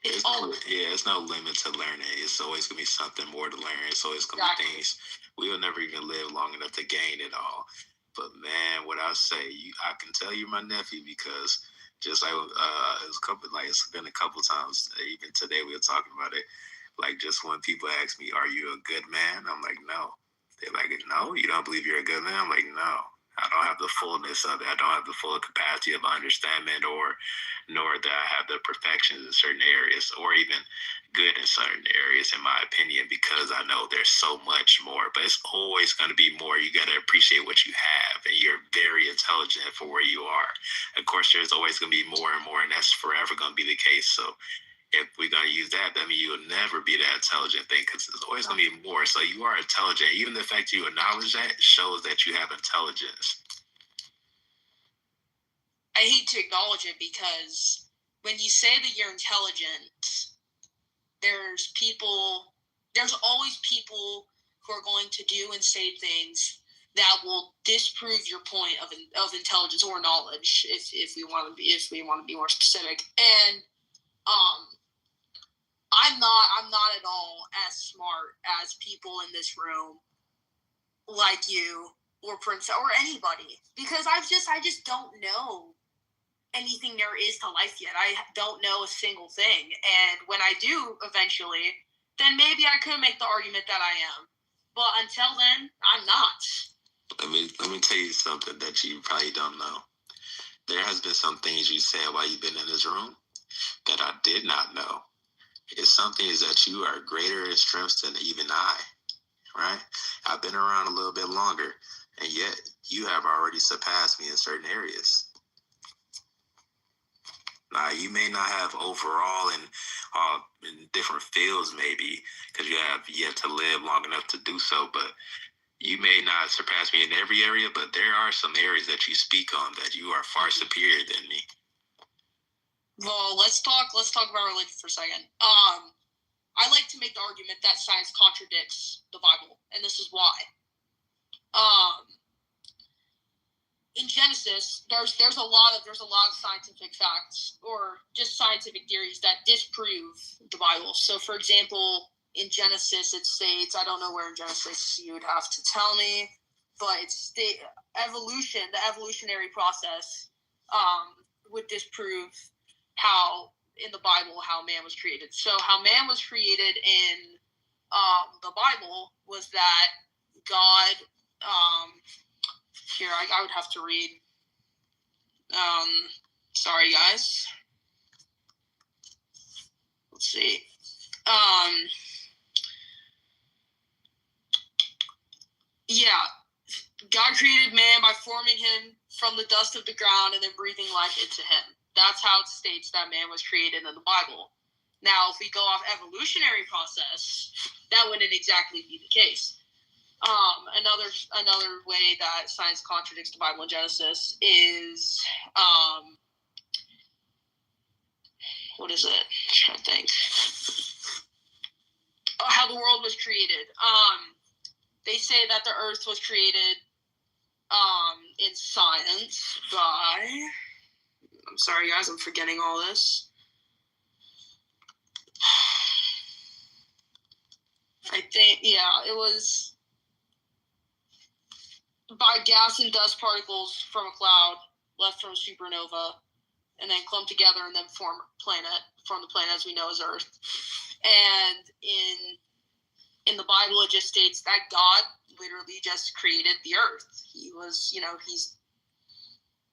It's no limit to learning. It's always gonna be something more to learn. It's always gonna be things we will never even live long enough to gain it all. But man, what I say, I can tell you my nephew, because just like it's been a couple times, even today we were talking about it. Like, just when people ask me, "Are you a good man?" I'm like, "No." They're like, "No, you don't believe you're a good man?" I'm like, "No, I don't have the fullness of it. I don't have the full capacity of understanding, nor that I have the perfections in certain areas, or even good in certain areas, in my opinion, because I know there's so much more. But it's always going to be more. You got to appreciate what you have, and you're very intelligent for where you are. Of course, there's always going to be more and more, and that's forever going to be the case. So if we're going to use that, I mean, you'll never be that intelligent thing, because there's always going to be more. So you are intelligent. Even the fact you acknowledge that shows that you have intelligence. I hate to acknowledge it, because when you say that you're intelligent, there's always people who are going to do and say things that will disprove your point of intelligence or knowledge, if we want to be more specific. And I'm not at all as smart as people in this room, like you or Prince or anybody, because I just don't know anything there is to life yet. I don't know a single thing, and when I do eventually, then maybe I could make the argument that I am. But until then, I'm not. Let me tell you something that you probably don't know. There has been some things you said while you've been in this room that I did not know. It's something is that you are greater in strengths than even I, right? I've been around a little bit longer, and yet you have already surpassed me in certain areas. Now, you may not have overall in different fields, maybe, because you have yet to live long enough to do so, but you may not surpass me in every area, but there are some areas that you speak on that you are far superior than me. Well, let's talk about religion for a second. I like to make the argument that science contradicts the Bible, and this is why. In Genesis, there's a lot of scientific facts or just scientific theories that disprove the Bible. So, for example, in Genesis, it states, I don't know where in Genesis, you would have to tell me, but it's the evolutionary process would disprove how in the Bible how man was created. So how man was created in the Bible was that God. Here, I would have to read. Sorry, guys. Let's see. Yeah. God created man by forming him from the dust of the ground and then breathing life into him. That's how it states that man was created in the Bible. Now, if we go off evolutionary process, that wouldn't exactly be the case. Another way that science contradicts the Bible in Genesis is what is it? I'm trying to think. How the world was created. They say that the earth was created in science by, I'm sorry guys, I'm forgetting all this. I think, yeah, it was by gas and dust particles from a cloud left from a supernova and then clump together and then form the planet as we know as Earth. And in the Bible, it just states that God literally just created the earth. He was,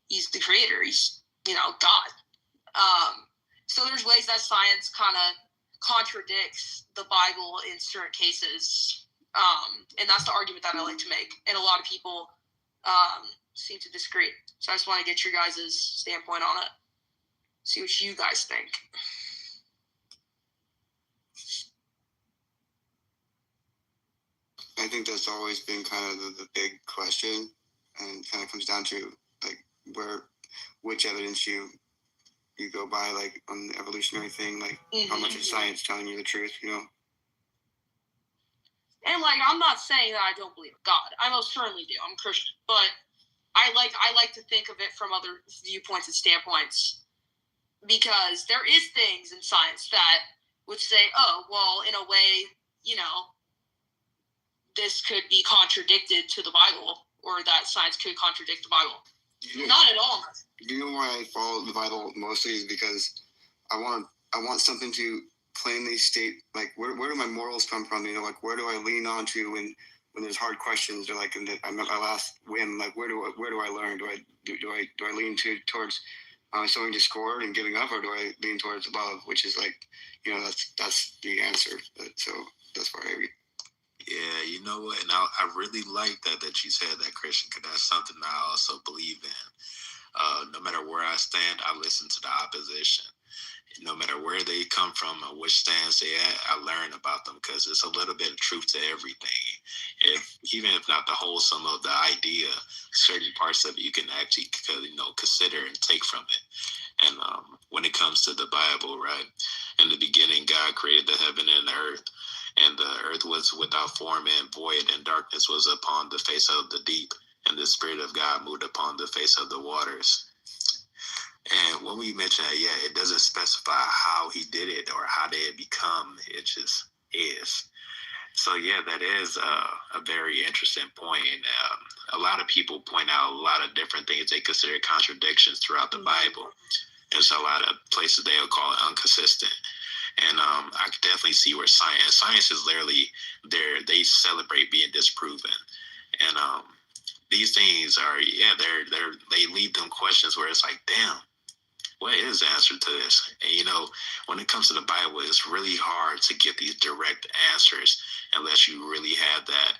he's the creator. He's, God. So there's ways that science kind of contradicts the Bible in certain cases. And that's the argument that I like to make. And a lot of people seem to disagree. So I just want to get your guys' standpoint on it. See what you guys think. I think that's always been kind of the big question, and kind of comes down to like which evidence you go by, like on the evolutionary thing, like how much is science telling you the truth, And like, I'm not saying that I don't believe in God. I most certainly do. I'm Christian, but I like to think of it from other viewpoints and standpoints, because there is things in science that would say, oh, well, in a way, this could be contradicted to the Bible, or that science could contradict the Bible. Not at all. You know why I follow the Bible mostly is because I want something to plainly state, like, where do my morals come from? Like, where do I lean on to when there's hard questions, or like I'm at my last whim, like where do I learn? Do I lean towards sowing discord and giving up, or do I lean towards love, which is like, that's the answer. So that's where I read. Yeah, you know what? And I really like that you said that, Christian, because that's something I also believe in. No matter where I stand, I listen to the opposition. No matter where they come from or which stance they at, I learn about them, because it's a little bit of truth to everything. Even if not the whole sum of the idea, certain parts of it you can actually consider and take from it. And when it comes to the Bible, right? In the beginning, God created the heaven and the earth. And the earth was without form and void, and darkness was upon the face of the deep, and the Spirit of God moved upon the face of the waters. And when we mention that, it doesn't specify how he did it or how did it become. It just is. So, that is a very interesting point. And a lot of people point out a lot of different things they consider contradictions throughout the Bible. There's a lot of places they'll call it inconsistent. And I could definitely see where science is literally there. They celebrate being disproven. And these things are, they leave them questions where it's like, damn, what is the answer to this? And, when it comes to the Bible, it's really hard to get these direct answers unless you really have that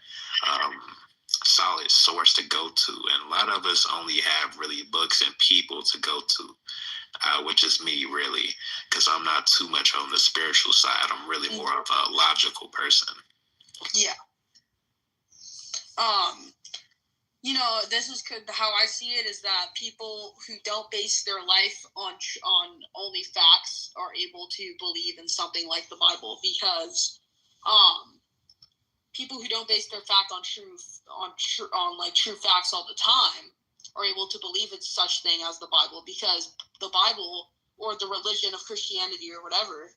solid source to go to. And a lot of us only have really books and people to go to. Which is me, really, because I'm not too much on the spiritual side. I'm really more of a logical person. Yeah. This is how I see it, is that people who don't base their life on only facts are able to believe in something like the Bible, because people who don't base their fact on truth, on true facts all the time, are able to believe in such thing as the Bible, because the Bible, or the religion of Christianity or whatever,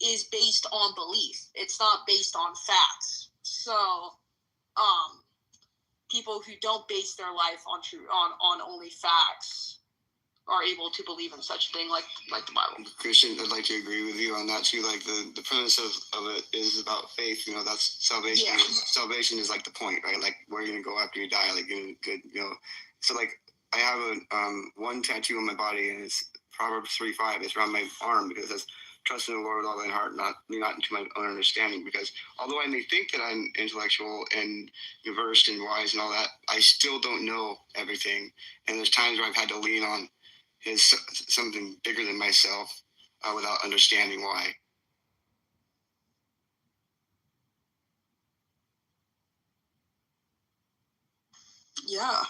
is based on belief. It's not based on facts. So, people who don't base their life on only facts are able to believe in such a thing like the Bible. Christian, I'd like to agree with you on that too. Like the premise of it is about faith. You know, that's salvation. Yeah. Salvation is like the point, right? Like where you're gonna go after you die. Like you're good. You know, so like I have a one tattoo on my body, and it's Proverbs 3:5. It's around my arm because it's trust in the Lord with all thine heart, not into my own understanding. Because although I may think that I'm intellectual and versed and wise and all that, I still don't know everything. And there's times where I've had to lean on something bigger than myself without understanding why. Yeah,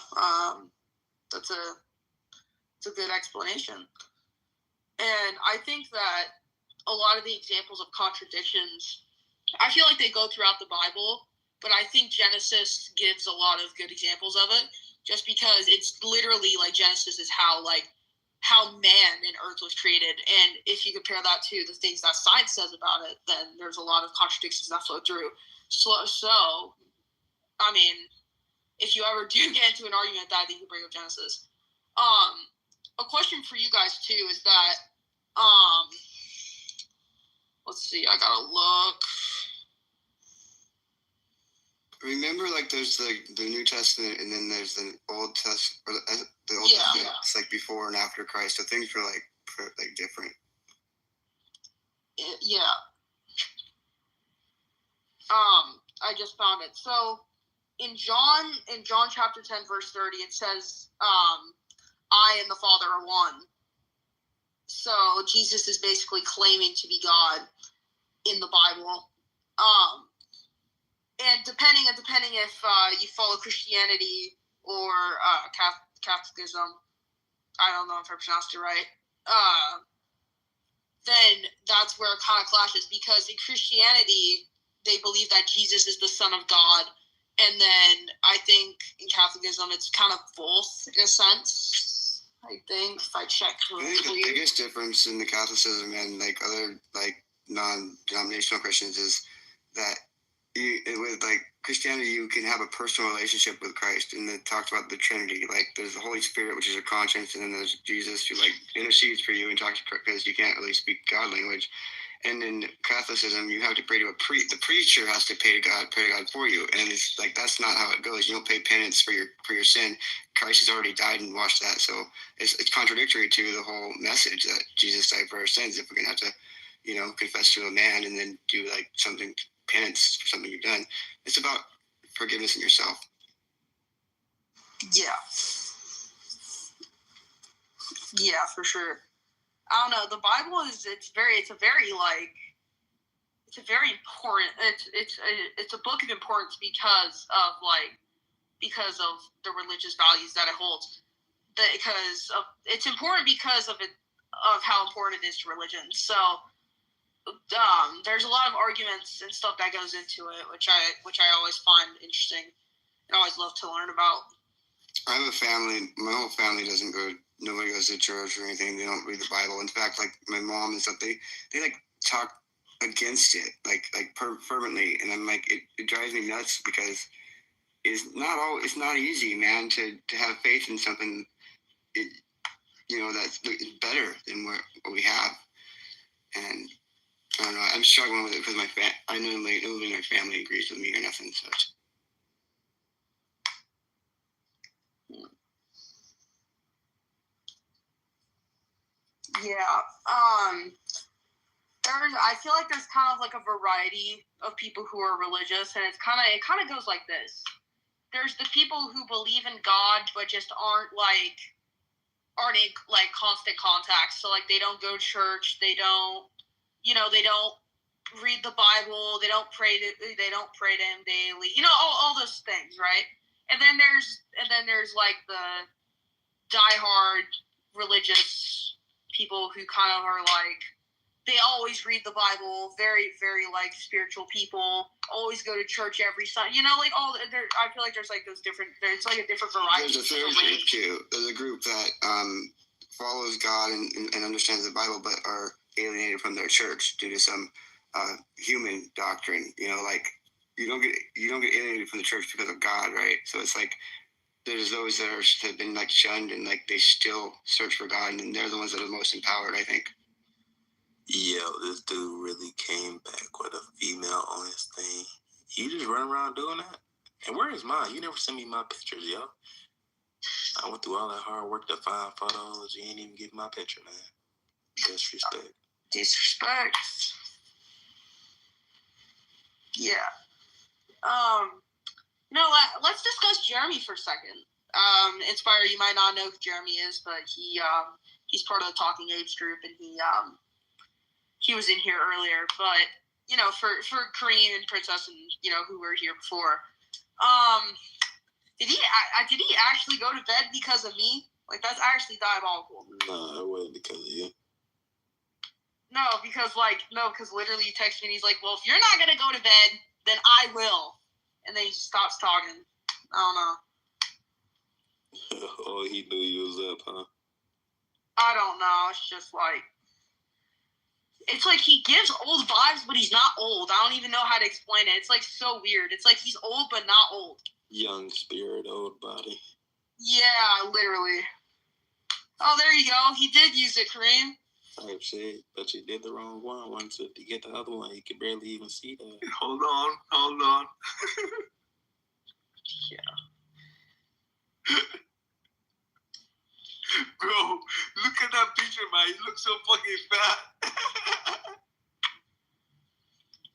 that's a good explanation. And I think that a lot of the examples of contradictions, I feel like they go throughout the Bible, but I think Genesis gives a lot of good examples of it, just because it's literally like Genesis is how man and earth was created. And if you compare that to the things that science says about it, then there's a lot of contradictions that flow through. So I mean, if you ever do get into an argument that, then you can bring up Genesis. A question for you guys too is that, let's see, I gotta look. Remember, like there's the New Testament, and then there's the Old Testament, or the Old Testament. Yeah. It's like before and after Christ, so things were like different. Yeah. I just found it. So in John chapter 10 verse 30, it says, I and the Father are one. So Jesus is basically claiming to be God in the Bible. And depending if you follow Christianity or Catholicism, I don't know if I pronounced it right, then that's where it kind of clashes, because in Christianity, they believe that Jesus is the Son of God, and then I think in Catholicism, it's kind of both in a sense. I think if I check correctly. I think the biggest difference in the Catholicism and like other like non-denominational Christians is that with like Christianity, you can have a personal relationship with Christ, and it talks about the Trinity. Like there's the Holy Spirit, which is a conscience, and then there's Jesus who like intercedes for you and talks to because you can't really speak God language. And in Catholicism, you have to pray to the preacher has to pray to God for you, and it's like that's not how it goes. You don't pay penance for your sin. Christ has already died and washed that, so it's contradictory to the whole message that Jesus died for our sins. If we're gonna have to, confess to a man and then do like something penance for something you've done, it's about forgiveness in yourself. Yeah, for sure. I don't know. The Bible is it's a very important. It's a book of importance because of the religious values that it holds. It's important because of how important it is to religion. So there's a lot of arguments and stuff that goes into it, which I always find interesting and always love to learn about. I have a family. My whole family doesn't go. Nobody goes to church or anything. They don't read the Bible. In fact, like my mom and stuff, they like talk against it, like fervently, and I'm like, it drives me nuts because it's not easy, man, to have faith in something, that's better than what we have, and I don't know. I'm struggling with it because I know nobody in my family agrees with me or nothing such. Yeah. I feel like there's kind of like a variety of people who are religious, and it kind of goes like this. There's the people who believe in God but just aren't in like constant contact. So like they don't go to church, they don't read the Bible, they don't pray to him daily. All those things, right? And then there's like the diehard religious people who kind of are like, they always read the Bible, very, very like spiritual people, always go to church every Sunday. I feel like there's like those different. There's like a different variety. There's a third group too. There's a group that follows God and understands the Bible, but are alienated from their church due to some human doctrine. Like you don't get alienated from the church because of God, right? So it's like there's those that have been like shunned and like they still search for God, and they're the ones that are most empowered, I think. Yo, this dude really came back with a female on his thing. You just run around doing that? And where is mine? You never sent me my pictures, yo. I went through all that hard work to find photos. You ain't even give my picture, man. Disrespect. Disrespect. Yeah. Let's discuss Jeremy for a second. Inspire, you might not know who Jeremy is, but he's part of the Talking Apes group, and he was in here earlier. But for Kareem and Princess, and who were here before, did he actually go to bed because of me? Like, that's actually diabolical. No, it wasn't because of you. No, because literally he texted me and he's like, well, if you're not gonna go to bed, then I will. And then he just stops talking. I don't know. Oh, he knew you was up, huh? I don't know. It's like he gives old vibes, but he's not old. I don't even know how to explain it. It's like so weird. It's like he's old, but not old. Young spirit, old body. Yeah, literally. Oh, there you go. He did use it, Kareem. Type shit, but you did the wrong one. Once if you get the other one, you can barely even see that. Hold on. Yeah. Bro, look at that picture, man. He looks so fucking fat.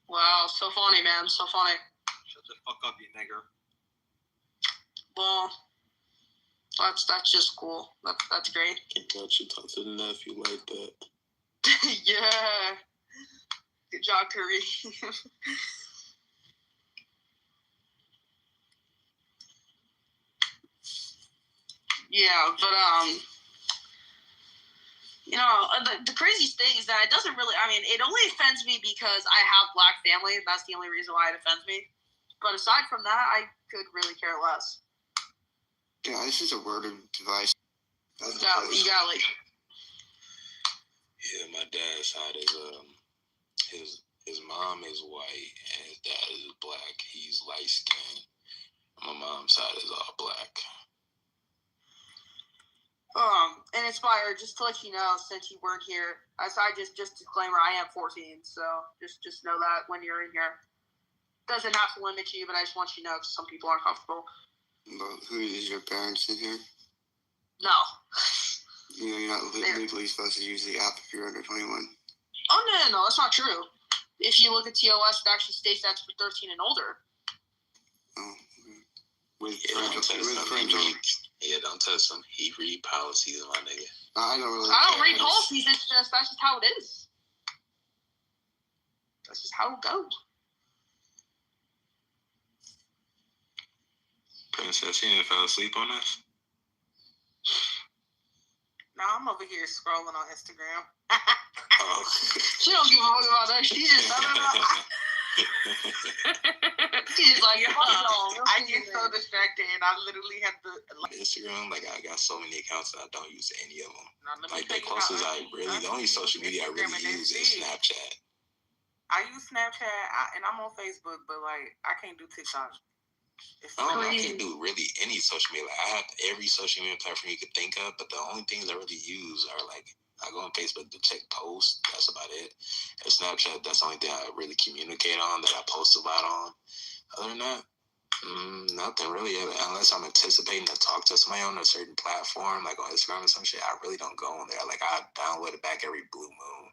Wow, so funny, man. So funny. Shut the fuck up, you nigger. Well, that's just cool. That's great. Can't let you talk to the nephew like that. Yeah. Good job, Curry. Yeah, but the craziest thing is that it doesn't really. I mean, it only offends me because I have black family. That's the only reason why it offends me. But aside from that, I could really care less. Yeah, this is a word device. You got like. Yeah, my dad's side is his mom is white and his dad is black. He's light skinned. My mom's side is all black. And Inspire, just to let you know, since you weren't here, just disclaimer, I am 14, so just know that when you're in here. Doesn't have to limit you, but I just want you to know because some people aren't comfortable. But who is your parents in here? No. You're not legally supposed to use the app if you're under 21. Oh, no, that's not true. If you look at TOS, it actually states that's for 13 and older. Oh, don't touch some he read policies, my nigga. I don't read policies. That's just how it is. That's just how it goes. Princess, you didn't fall asleep on us? No, I'm over here scrolling on Instagram. Oh. She don't give a fuck about that. She just She's like, I get so distracted, and I literally have to Instagram. Like, I got so many accounts that I don't use any of them. Like, the closest the only social media I really use is Snapchat. I use Snapchat, and I'm on Facebook, but like, I can't do TikTok. I can't do really any social media. Like, I have every social media platform you could think of, but the only things I really use are like, I go on Facebook to check posts. That's about it. And Snapchat, that's the only thing I really communicate on, that I post a lot on. Other than that, nothing really. Unless I'm anticipating to talk to somebody on a certain platform, like on Instagram or some shit, I really don't go on there. Like, I download it back every blue moon.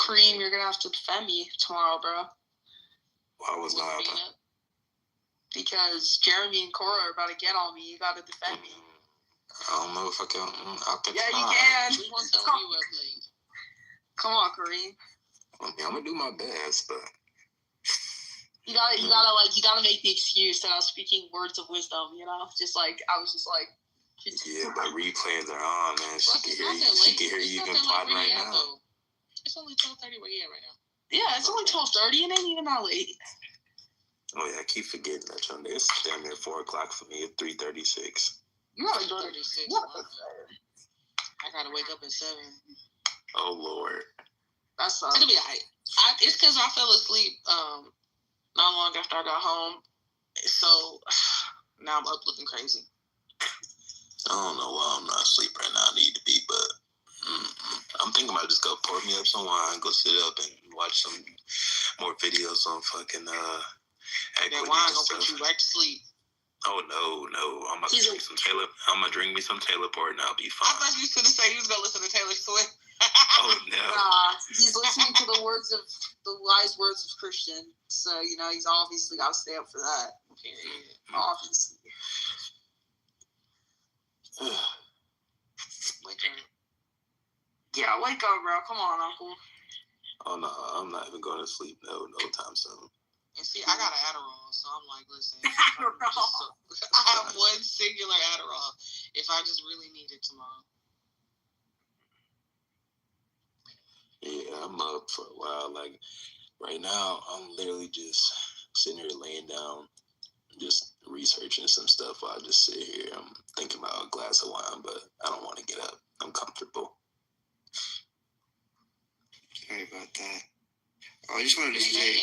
Kareem, you're going to have to defend me tomorrow, bro. Why was going to happen? Because Jeremy and Cora are about to get on me. You got to defend me. I don't know if I can. Yeah, you can. Come on, Kareem. I mean, I'm gonna do my best, but you gotta make the excuse that I was speaking words of wisdom. You know, I was just like. Yeah, but replays are on, man. She can hear you even plotting right now. It's only 12:30 where you at right now. Yeah, it's only 12:30 and ain't even that late. Oh yeah, I keep forgetting that Sunday. It's damn near 4:00 for me. At 3:36. You gotta go to 36. I gotta wake up at 7. Oh Lord. That's it'll be alright. It's because I fell asleep not long after I got home. So Now I'm up looking crazy. I don't know why I'm not asleep right now. I need to be, but I'm thinking about just go pour me up some wine, go sit up and watch some more videos on fucking That wine gonna put you right to sleep. Oh no! I'm gonna drink some Taylor. I'm gonna drink me some Taylor Port and I'll be fine. I thought you was gonna say you was gonna listen to Taylor Swift. Oh no! He's listening to the wise words of Christian. So he's obviously got to stay up for that. Period. Obviously. Yeah, wake up, bro. Come on, Uncle. Oh no, I'm not even going to sleep. No time soon. And see, I got an Adderall, so I'm like, listen. I have one singular Adderall if I just really need it tomorrow. Yeah, I'm up for a while. Like, right now, I'm literally just sitting here laying down, just researching some stuff while I just sit here. I'm thinking about a glass of wine, but I don't want to get up. I'm comfortable. Sorry about that. Oh, I just wanted to say...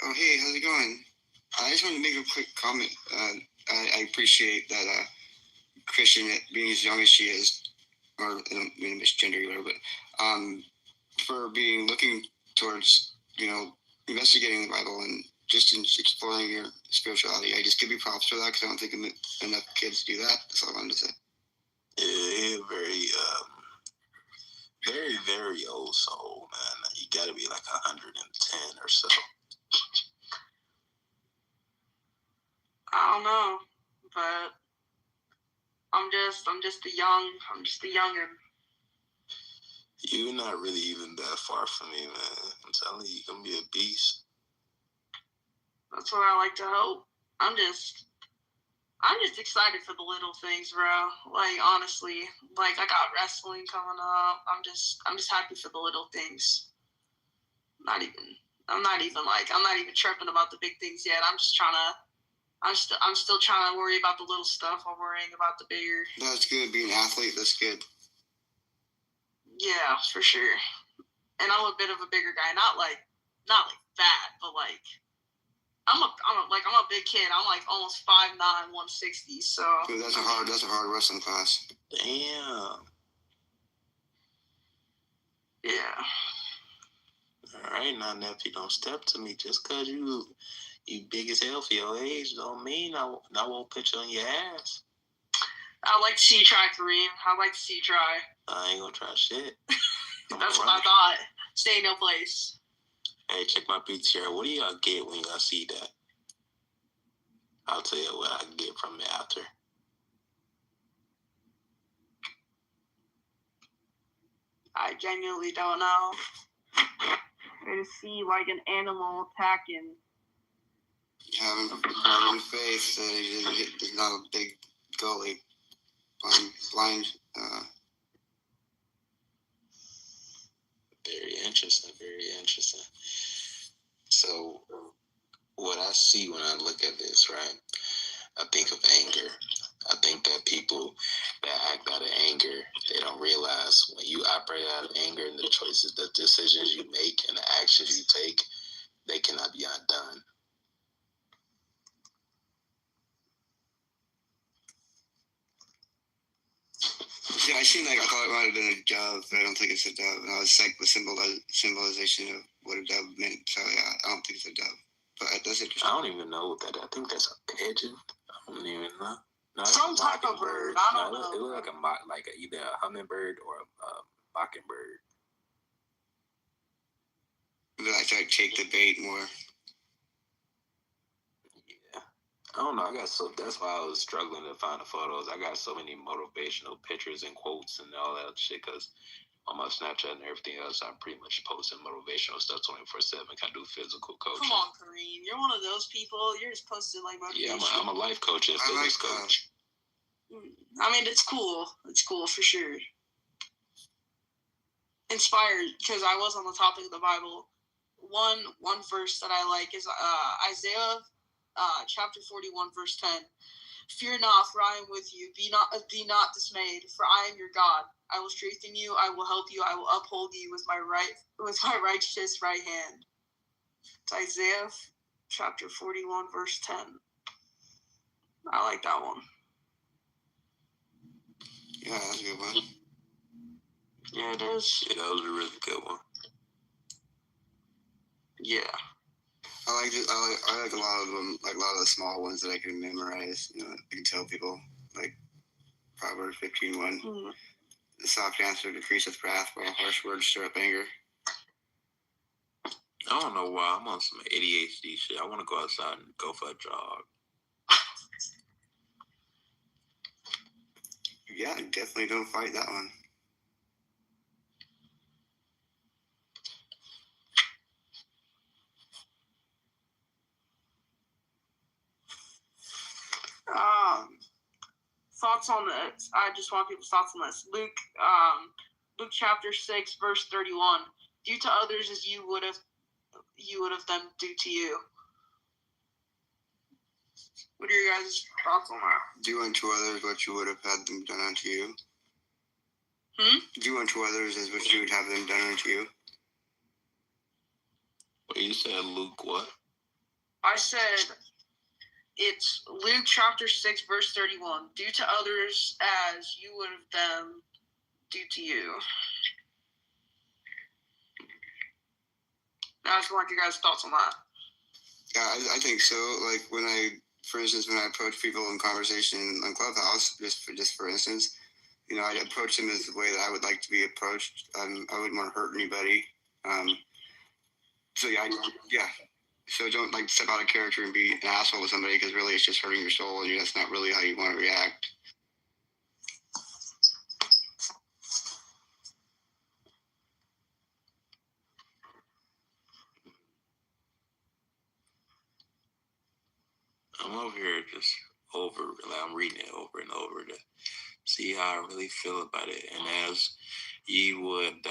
Oh, hey, how's it going? I just wanted to make a quick comment. I appreciate that Christian, being as young as she is, or I don't mean to misgender you, whatever, but for looking towards, investigating the Bible and just exploring your spirituality. I just give you props for that because I don't think enough kids do that. That's all I wanted to say. Yeah, very, very old soul, man. You gotta be like 110 or so. I don't know, but I'm just a youngin'. You're not really even that far from me, man. I'm telling you, you're gonna be a beast. That's what I like to hope. I'm just excited for the little things, bro. Like, honestly, like I got wrestling coming up. I'm just happy for the little things. I'm not even tripping about the big things yet. I'm still trying to worry about the little stuff while worrying about the bigger. That's good. Being an athlete, that's good. Yeah, for sure. And I'm a bit of a bigger guy, not like fat, but like I'm a big kid. I'm like almost 5'9", 160. So dude, that's a hard wrestling class. Damn. Yeah. All right, now nephew, don't step to me just cause you big as hell for your age. Don't mean I won't put you on your ass. I'd like to see you try, Kareem. I'd like to see you try. I ain't gonna try shit. That's what I thought. Stay in no place. Hey, check my PTR. What do y'all get when y'all see that? I'll tell you what I can get from it after. I genuinely don't know. I just see like an animal attacking. Having faith that he's not a big goalie. Blind. Very interesting. So, what I see when I look at this, right? I think of anger. I think that people that act out of anger, they don't realize when you operate out of anger and the choices, the decisions you make and the actions you take, they cannot be undone. Yeah, I thought it might have been a dove, but I don't think it's a dove. And I was like the symbolization of what a dove meant. So yeah, I don't think it's a dove. But that's interesting. I don't even know what that is. I think that's a pigeon. I don't even know. No, some type of bird. I don't know. It looks like either a hummingbird or a mockingbird. But I try to take the bait more. I don't know. That's why I was struggling to find the photos. I got so many motivational pictures and quotes and all that shit because on my Snapchat and everything else, I'm pretty much posting motivational stuff 24/7. I do physical coaching. Come on, Kareem. You're one of those people. You're just posting like motivation. Yeah, I'm a life coach and fitness coach. I mean, it's cool. It's cool for sure. Inspired because I was on the topic of the Bible. One verse that I like is Isaiah. Chapter 41, verse 10. Fear not, for I am with you. Be not dismayed, for I am your God. I will strengthen you. I will help you. I will uphold you with my righteous right hand. It's Isaiah chapter 41, verse 10. I like that one. Yeah, that's a good one. Yeah, it is. Yeah, that was a really good one. Yeah. I like a lot of them, like a lot of the small ones that I can memorize. You know, I can tell people, like Proverbs 15:1. Mm-hmm. The soft answer decreaseth wrath, while harsh words stir up anger. I don't know why I'm on some ADHD shit. I want to go outside and go for a jog. Yeah, definitely don't fight that one. Thoughts on this? I just want people's thoughts on this. Luke chapter 6, verse 31. Do to others as you would have them do to you. What are your guys' thoughts on that? Do unto others what you would have had them done unto you. Do unto others as what you would have them done unto you. Well, you said Luke what? I said it's Luke chapter 6, verse 31. Do to others as you would have them do to you. I just want your guys' thoughts on that. Yeah, I think so. Like for instance, when I approach people in conversation on Clubhouse, just for instance, you know, I'd approach them as the way that I would like to be approached. I wouldn't want to hurt anybody. So don't like step out of character and be an asshole with somebody, because really it's just hurting your soul, and that's not really how you want to react. I'm over here just I'm reading it over and over to see how I really feel about it. And as ye would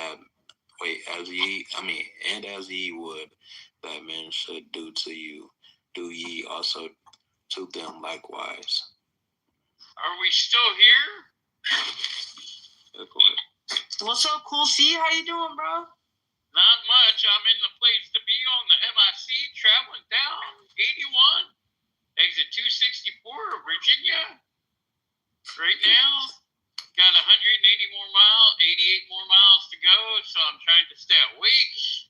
that men should do to you, do ye also to them likewise. Are we still here? What's up, Cool C? How you doing, bro? Not much. I'm in the place to be on the MIC, traveling down 81, exit 264, Virginia. Right now, got 180 more miles, 88 more miles to go, so I'm trying to stay awake.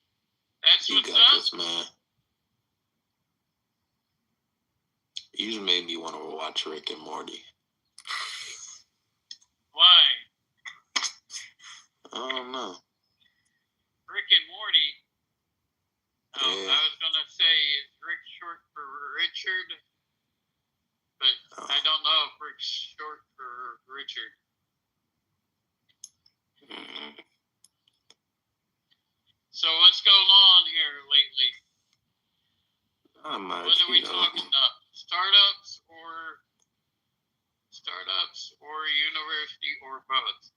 That's You what's got up. this, man. You just made me want to watch Rick and Morty. Why? I don't know. Rick and Morty. Oh, Yeah. I was gonna say, is Rick short for Richard? But I don't know if Rick's short for Richard. So what's going on here lately? Not much. What are we talking about? Startups or university or both?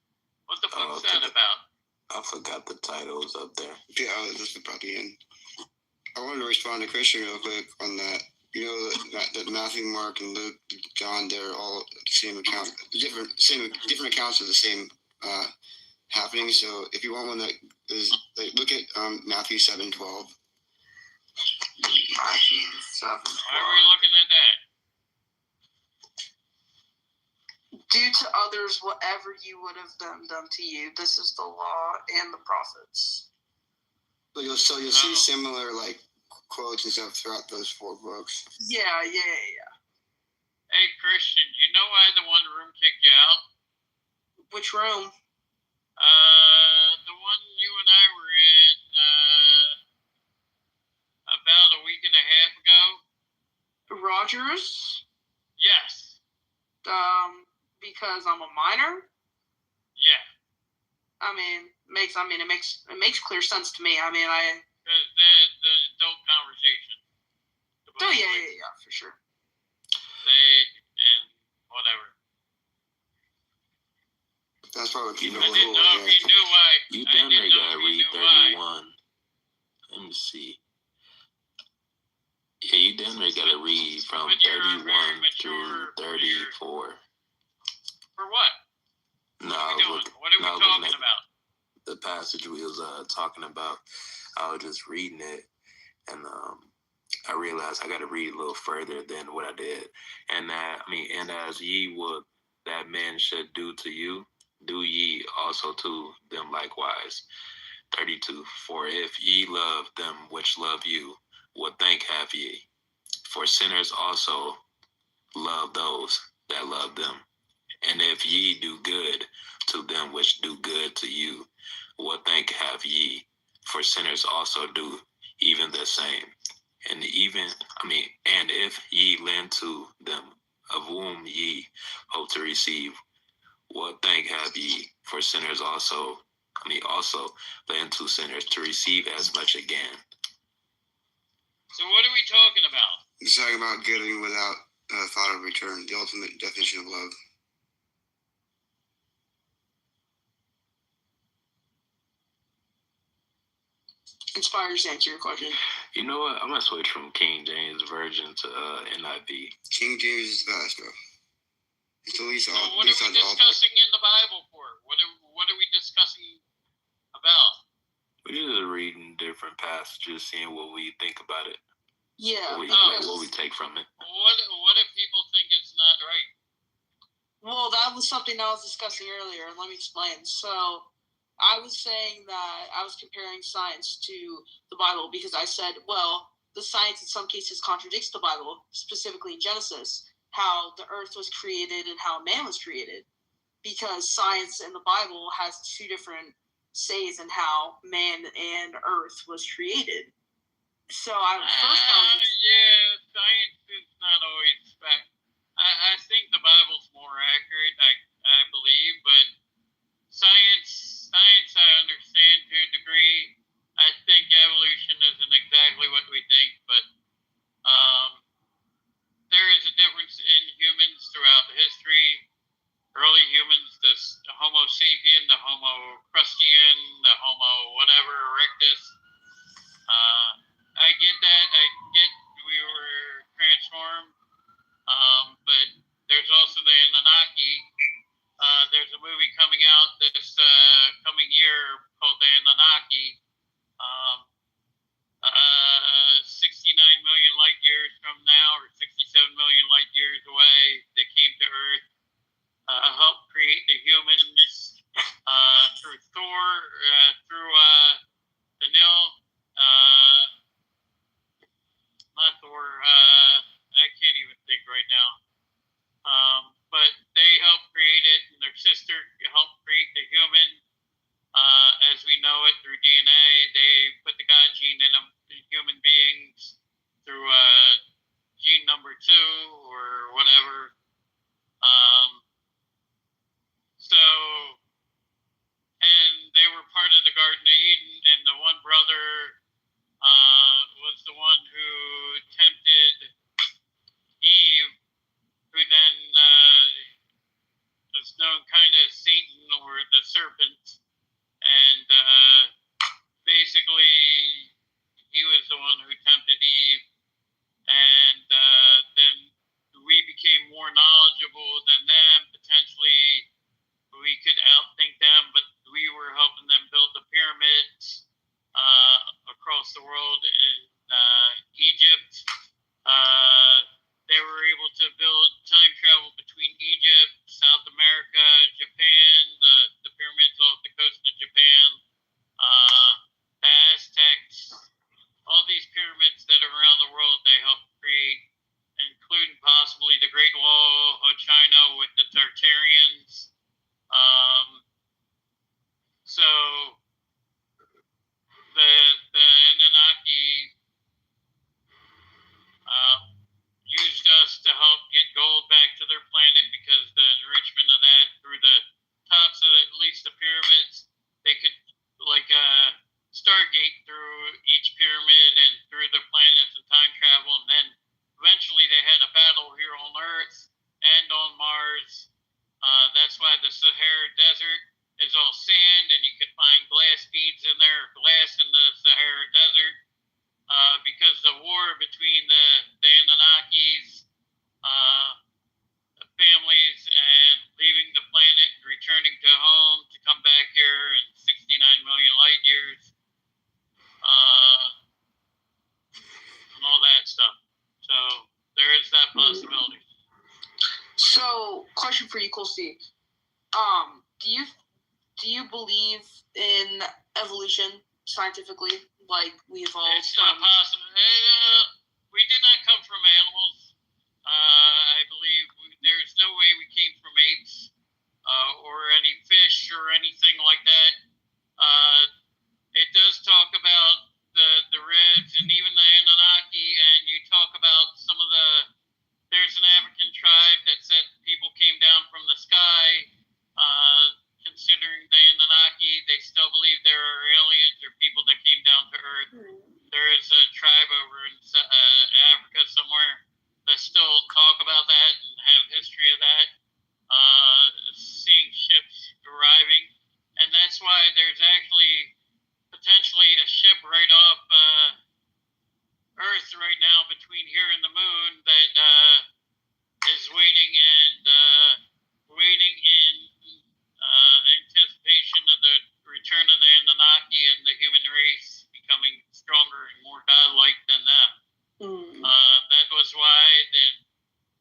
What the fuck's that about? I forgot the titles up there. Yeah, this would probably end. I wanted to respond to Christian real quick on that. You know that Matthew, Mark, and Luke, John, they're all the same account. Different accounts of the same happening. So if you want one that is look at Matthew 7:12. Matthew 7:12. Why are we looking at that? Do to others whatever you would have them done to you. This is the law and the prophets. So you'll see similar quotes and stuff throughout those 4 books. Yeah. Hey, Christian, do you know why the one room kicked you out? Which room? The one you and I were in about a week and a half ago. Rogers? Yes. Because I'm a minor? Yeah. It makes clear sense to me. The adult conversation. Oh yeah, for sure. And whatever. That's probably I didn't know if you knew why. You definitely gotta read 31. Let me see. Yeah, you definitely gotta read from 31 through 34. For what? No, what are we talking about? The passage we was talking about. I was just reading it, and I I realized I got to read a little further than what I did. And and as ye would that men should do to you, do ye also to them likewise. 32. For if ye love them which love you, what thank have ye? For sinners also love those that love them. And if ye do good to them which do good to you, what thank have ye? For sinners also do even the same. And and if ye lend to them of whom ye hope to receive, what thank have ye? For sinners also lend to sinners to receive as much again. So what are we talking about? It's talking about giving without thought of return, the ultimate definition of love. Inspires to answer your question. You know what? I'm gonna switch from King James Version to NIV. King James is best, bro. It's the least. So what are we discussing in the Bible for? What are we discussing about? We're just reading different passages, seeing what we think about it. Yeah. What we take from it. What if people think it's not right? Well, that was something I was discussing earlier. Let me explain. So I was saying that I was comparing science to the Bible because I said, well, the science in some cases contradicts the Bible, specifically in Genesis, how the earth was created and how man was created. Because science in the Bible has two different says in how man and earth was created. So yeah, science is not always fact. I think the Bible's more accurate, I believe, but science I understand to a degree. I think evolution isn't exactly what we think, but there is a difference in humans throughout history. Early humans, the Homo sapien, the Homo crustan, the Homo whatever erectus. I get that. I get we were transformed, but there's also the Anunnaki. There's a movie coming out this coming year called The Anunnaki. 69 million light years from now, or 67 million light years away, they came to Earth, helped create the humans through Thor, through the Nil. Not Thor. I can't even think right now. But they helped create it, and their sister helped create the human as we know it through DNA. They put the God gene in them, human beings, through gene number 2 or whatever. And they were part of the Garden of Eden, and the one brother was the one who tempted Eve, who then was known kind of Satan or the serpent. And basically, he was the one who tempted Eve. And then we became more knowledgeable than them. Potentially, we could outthink them, but we were helping them build the pyramids across the world in Egypt. They were able to build time travel between Egypt, South America, Japan, the pyramids off the coast of Japan, the Aztecs, all these pyramids that are around the world they helped create, including possibly the Great Wall of China with the Tartarians. So the Anunnaki used us to help get gold back to their planet because the enrichment of that through the tops of at least the pyramids, they could stargate through each pyramid and through the planets and time travel, and then eventually they had a battle here on Earth and on Mars. That's why the Sahara Desert is all sand, and you could find glass beads in there, glass in the Sahara Desert. Because the war between the Anunnakis, families, and leaving the planet and returning to home to come back here in 69 million light years, and all that stuff. pretty cool to see. Do you believe in evolution scientifically? Like we evolved? It's not possible. We did not come from animals. I believe there's no way we came from apes or any fish or anything like that. It does talk about the ribs and even the Anunnaki, and you talk about some of there's an African tribe that said people came down from the sky. Considering the Anunnaki, they still believe there are aliens or people that came down to Earth. There is a tribe over in Africa somewhere that still talk about that and have history of that, seeing ships arriving. And that's why there's actually potentially a ship right off Earth right now between here and the moon that is waiting in anticipation of the return of the Anunnaki and the human race becoming stronger and more godlike than them. That was why the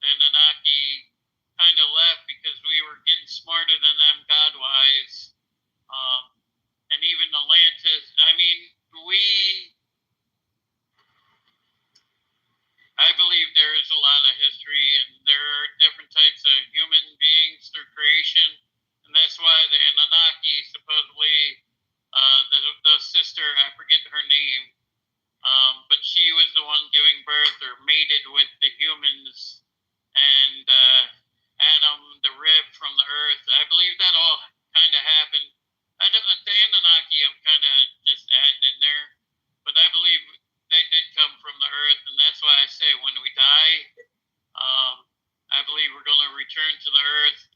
Anunnaki kind of left, because we were getting smarter than them god-wise. And even Atlantis, I believe there is a lot of history, and there are different types of human beings through creation. And that's why the Anunnaki, supposedly, the sister, I forget her name, but she was the one giving birth or mated with the humans, and Adam, the rib from the earth. I believe that all kind of happened. The Anunnaki, I'm kind of just adding in there, but I believe they did come from the earth, and that's why I say when we die, I believe we're going to return to the earth.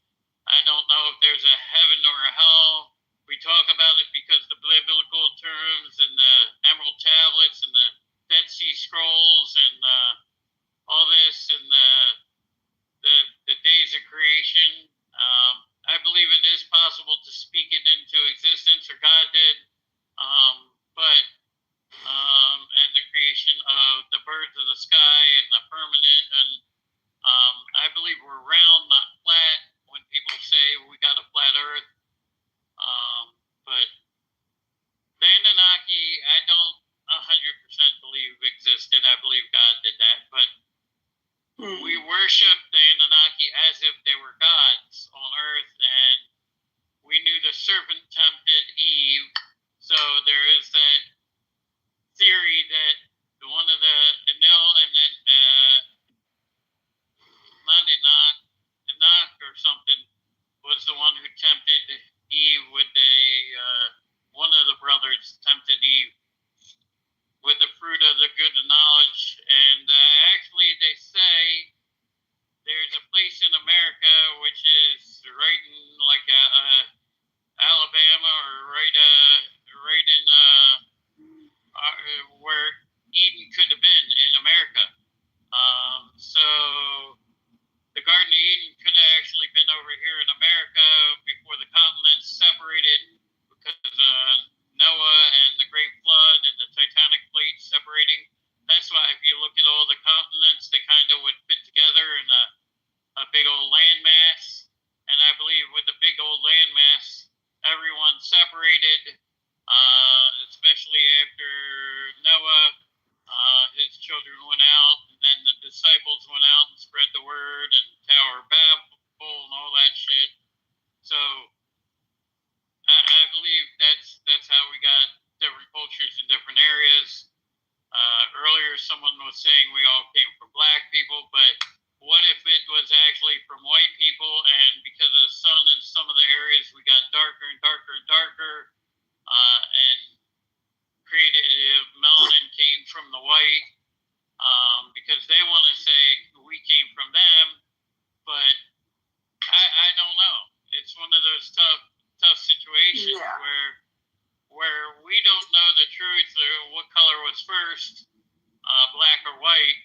I don't know if there's a heaven or a hell. We talk about it because the biblical terms and the Emerald Tablets and the Dead Sea Scrolls and all this and the days of creation. I believe it is possible to speak it into existence, or God did. And the creation of the birds of the sky and the firmament. And I believe we're round, not flat. When people say we got a flat earth. But the Anunnaki, I don't 100% believe existed. I believe God did that. But we worship the Anunnaki as if they were gods on earth. And we knew the serpent tempted Eve. So there is that theory that one of the Enlil and then Enoch or something was the one who tempted Eve with one of the brothers tempted Eve with the fruit of the good of knowledge. And actually they say there's a place in America which is right in like Alabama or right in where Eden could have been in America. So the Garden of Eden could have actually been over here in America before the continents separated, because Noah and the Great Flood and the Titanic plate separating. That's why if you look at all the continents, they kind of would fit together in a big old landmass. And I believe with the big old landmass, everyone separated, especially after Noah. His children went out, and then the disciples went out and spread the word, and Tower of Babel and all that shit. So I believe that's how we got different cultures in different areas. Earlier, someone was saying we all came from black people, but what if it was actually from white people, and because of the sun in some of the areas, we got darker and darker and darker, and created melanin came from the white, because they want to say we came from them, but I don't know. It's one of those tough situations where we don't know the truth or what color was first, black or white.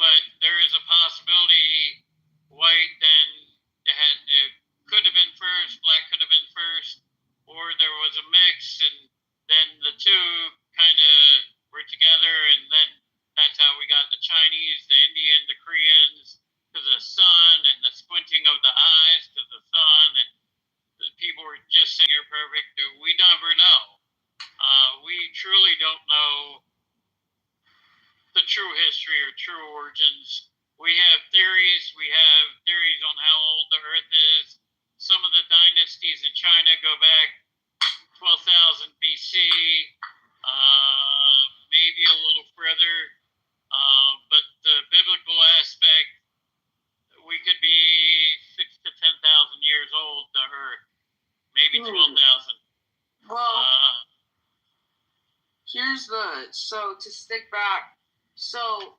But there is a possibility white then could have been first, black could have been first, or there was a mix, and then the two kind of were together, and then that's how we got the Chinese, the Indian, the Koreans, because of the sun, true history or true origins. We have theories. We have theories on how old the Earth is. Some of the dynasties in China go back 12,000 BC, maybe a little further. But the biblical aspect, we could be 6,000 to 10,000 years old, the Earth, maybe 12,000. Well, so to stick back, so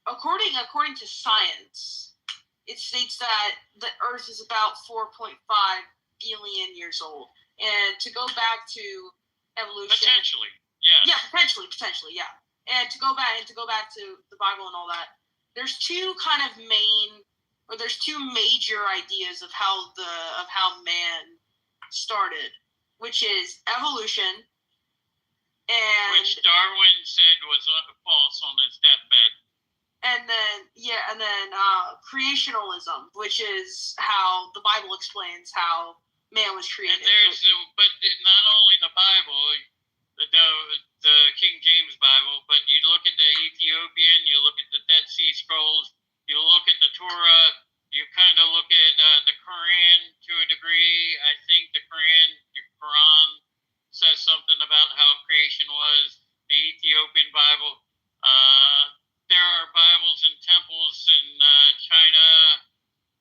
according to science, it states that the Earth is about 4.5 billion years old. And to go back to evolution, potentially, yeah. Yeah, potentially, yeah. And to go back to the Bible and all that, there's two major ideas of how man started, which is evolution, and which Darwin said was false on his deathbed. And then creationalism, which is how the Bible explains how man was created. And but not only the Bible, the King James Bible, but you look at the Ethiopian, you look at the Dead Sea Scrolls, you look at the Torah, you kind of look at the Quran to a degree. I think the Quran says something about how creation was. The Ethiopian Bible. There are Bibles in temples in China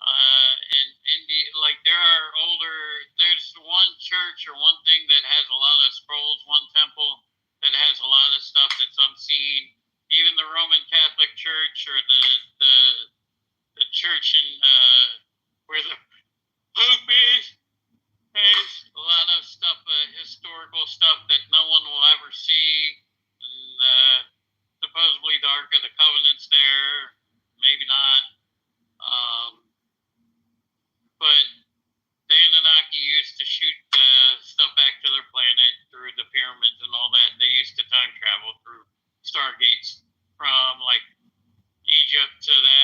and India. Like there's one church or one thing that has a lot of scrolls, one temple that has a lot of stuff that's unseen. Even the Roman Catholic Church or the church in where the Pope is has a lot of stuff, historical stuff that no one will ever see. And supposedly the Ark of the Covenant's there, maybe not. But the Anunnaki used to shoot stuff back to their planet through the pyramids and all that. They used to time travel through stargates from like Egypt to the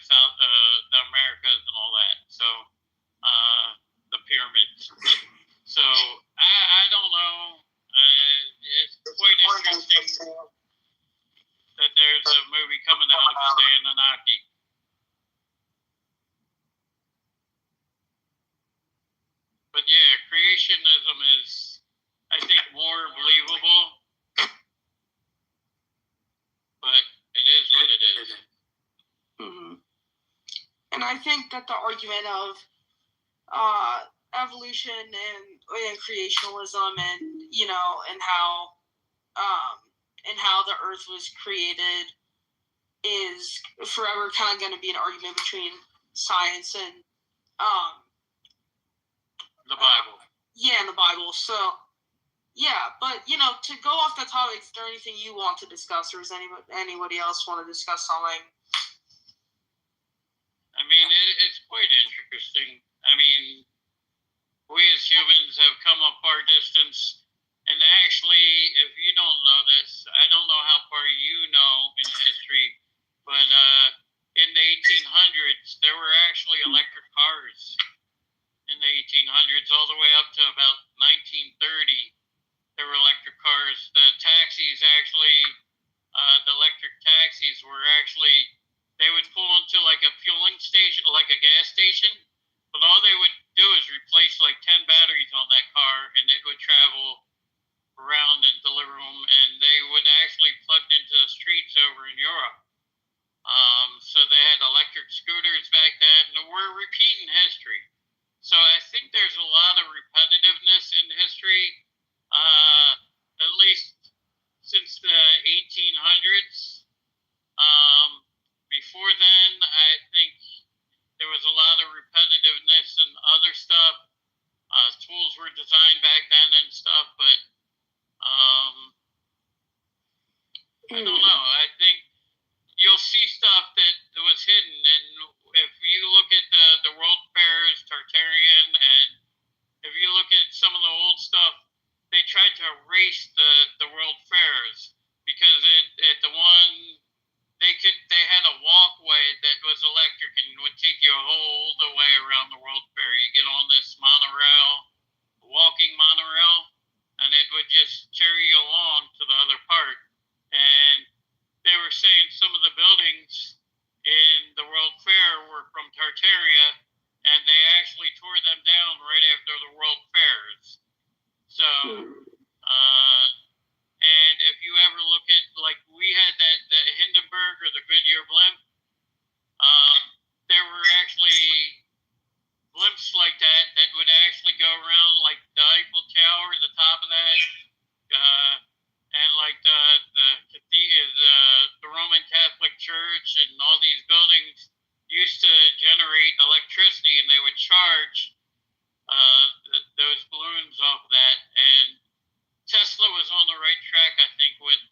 South, the Americas and all that. So the pyramids. So I don't know. It's quite interesting that there's a movie coming out about the Anunnaki. But yeah, creationism is, I think, more believable. But it is what it is. Mm-hmm. And I think that the argument of evolution and creationalism, and how the Earth was created is forever kind of going to be an argument between science and the Bible. And the Bible. So, yeah, but to go off that topic, is there anything you want to discuss, or does anybody else want to discuss something? I mean, it's quite interesting. I mean, we as humans have come a far distance. And actually, if you don't know this, I don't know how far you know in history, but in the 1800s, there were actually electric cars in the 1800s, all the way up to about 1930. There were electric cars. The taxis actually, the electric taxis were actually, they would pull into like a fueling station, like a gas station, but all they would do is replace like 10 batteries on that car, and it would travel around and deliver them, and they would actually plug into the streets over in Europe. So they had electric scooters back then. We're repeating history. So I think there's a lot of repetitiveness in history, at least since the 1800s. Before then, I think there was a lot of repetitiveness and other stuff. Tools were designed back then and stuff, but I don't know. I think you'll see stuff that was hidden, and if you look at the World Fairs, Tartarian, and if you look at some of the old stuff, they tried to erase the World Fairs because at the one they had a walkway that was electric and would take you all the way around the World Fair. You get on this monorail, walking monorail, and it would just carry you along to the other part. And they were buildings in the World Fair were from Tartaria, and they actually tore them down right after the World Fairs. So, and if you ever look at, like, we had the Hindenburg or the Goodyear blimp, there were actually blimps like that would actually go around, like the Eiffel Tower, the top of that, and like the Roman Catholic Church and all these buildings used to generate electricity, and they would charge those balloons off of that. And Tesla was on the right track, I think, with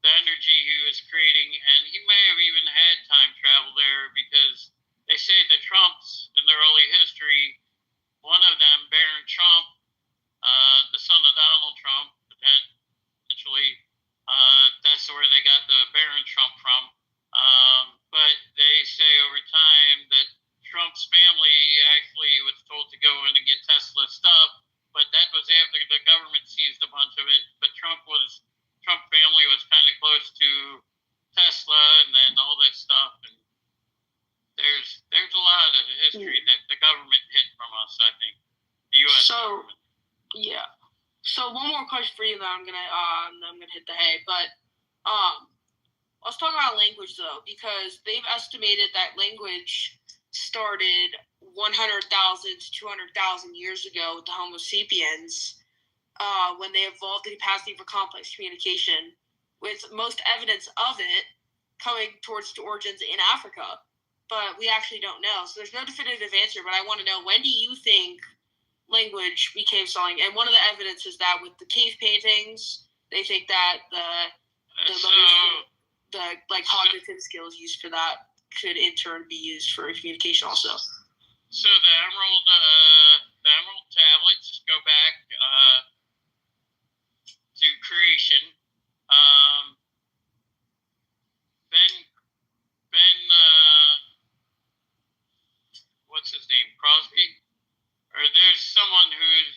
the energy he was creating, and he may have even had time travel there, because they say the Trumps in their early history, one of them, Barron Trump, the son of Donald Trump, potentially, that's where they got the Barron Trump from. But they say over time that Trump's family actually was told to go in and get Tesla stuff, but that was after the government seized a bunch of it. But Trump family was kind of close to Tesla and then all this stuff. And there's a lot of history that the government hid from us, I think. The U.S. government. Yeah. So one more question for you, then I'm gonna hit the hay. But let's talk about language, though, because they've estimated that language started 100,000 to 200,000 years ago with the Homo sapiens, when they evolved the capacity for complex communication, with most evidence of it coming towards its origins in Africa. But we actually don't know. So there's no definitive answer, but I want to know, when do you think language became something? And one of the evidence is that with the cave paintings, they think that the cognitive skills used for that could in turn be used for communication also. So the emerald tablets go back to creation. Ben what's his name, Crosby? Or there's someone who's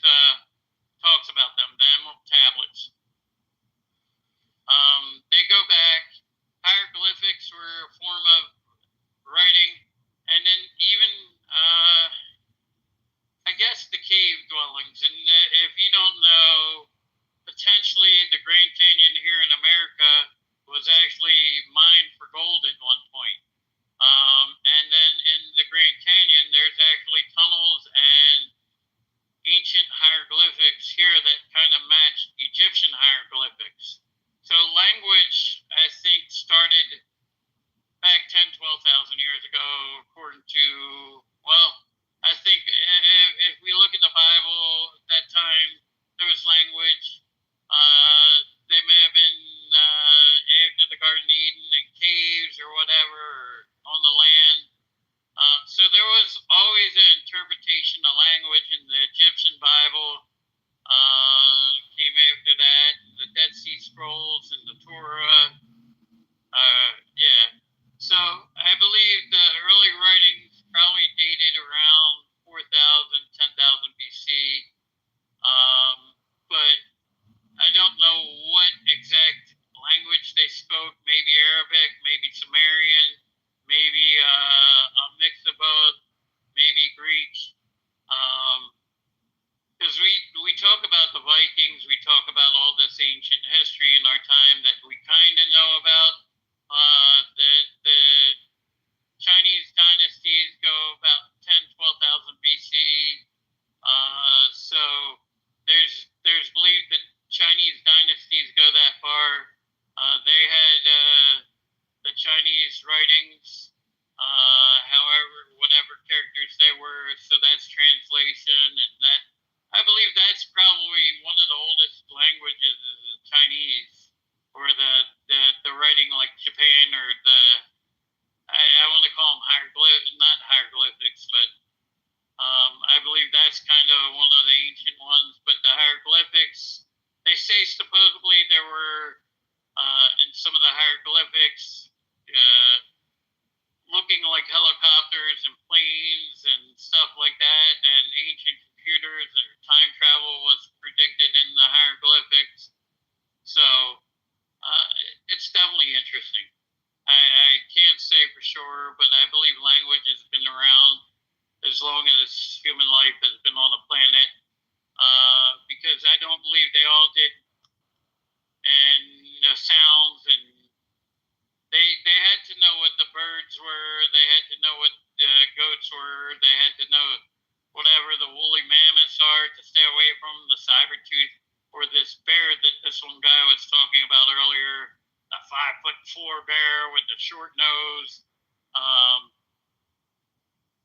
talks about them, the emerald tablets. They go back. Hieroglyphics were a form of writing, and then even I guess the cave dwellings. And if you don't know, potentially the Grand Canyon here in America was actually mined for gold at one point. And then in the Grand Canyon, there's actually tunnels and ancient hieroglyphics here that kind of match Egyptian hieroglyphics. So language, I think, started back 10, 12,000 years ago, according to, well, I think if we look at the Bible at that time, there was language. They may have been after the Garden of Eden in caves or whatever, or on the land. So there was always an interpretation of language in the Egyptian Bible. Came after that, the Dead Sea Scrolls and the Torah. So I believe the early writings probably dated around 4,000, 10,000 BC. But I don't know what exact language they spoke. Maybe Arabic, maybe Sumerian, maybe a mix of both, maybe Greek. Because we talk about the Vikings, we talk about all this ancient history in our time that we kind of know about. The Chinese dynasties go about 10, 12,000 BC. So there's belief that Chinese dynasties go that far. They had the Chinese writings, however, whatever characters they were. So that's translation, and that I believe that's probably one of the oldest languages is Chinese, or the writing like Japan, or I want to call them not hieroglyphics, but I believe that's kind of one of the ancient ones. But the hieroglyphics, they say supposedly there were in some of the hieroglyphics looking like helicopters and planes and stuff like that, and ancient computers or time travel was predicted in the hieroglyphics. So it's definitely interesting. I can't say for sure, but I believe language has been around as long as human life has been on the planet. Because I don't believe they all did, and the sounds, and they had to know what the birds were. They had to know what the goats were. They had to know whatever the woolly mammoths are to stay away from the saber tooth or this bear that this one guy was talking about earlier, a 5'4" bear with the short nose.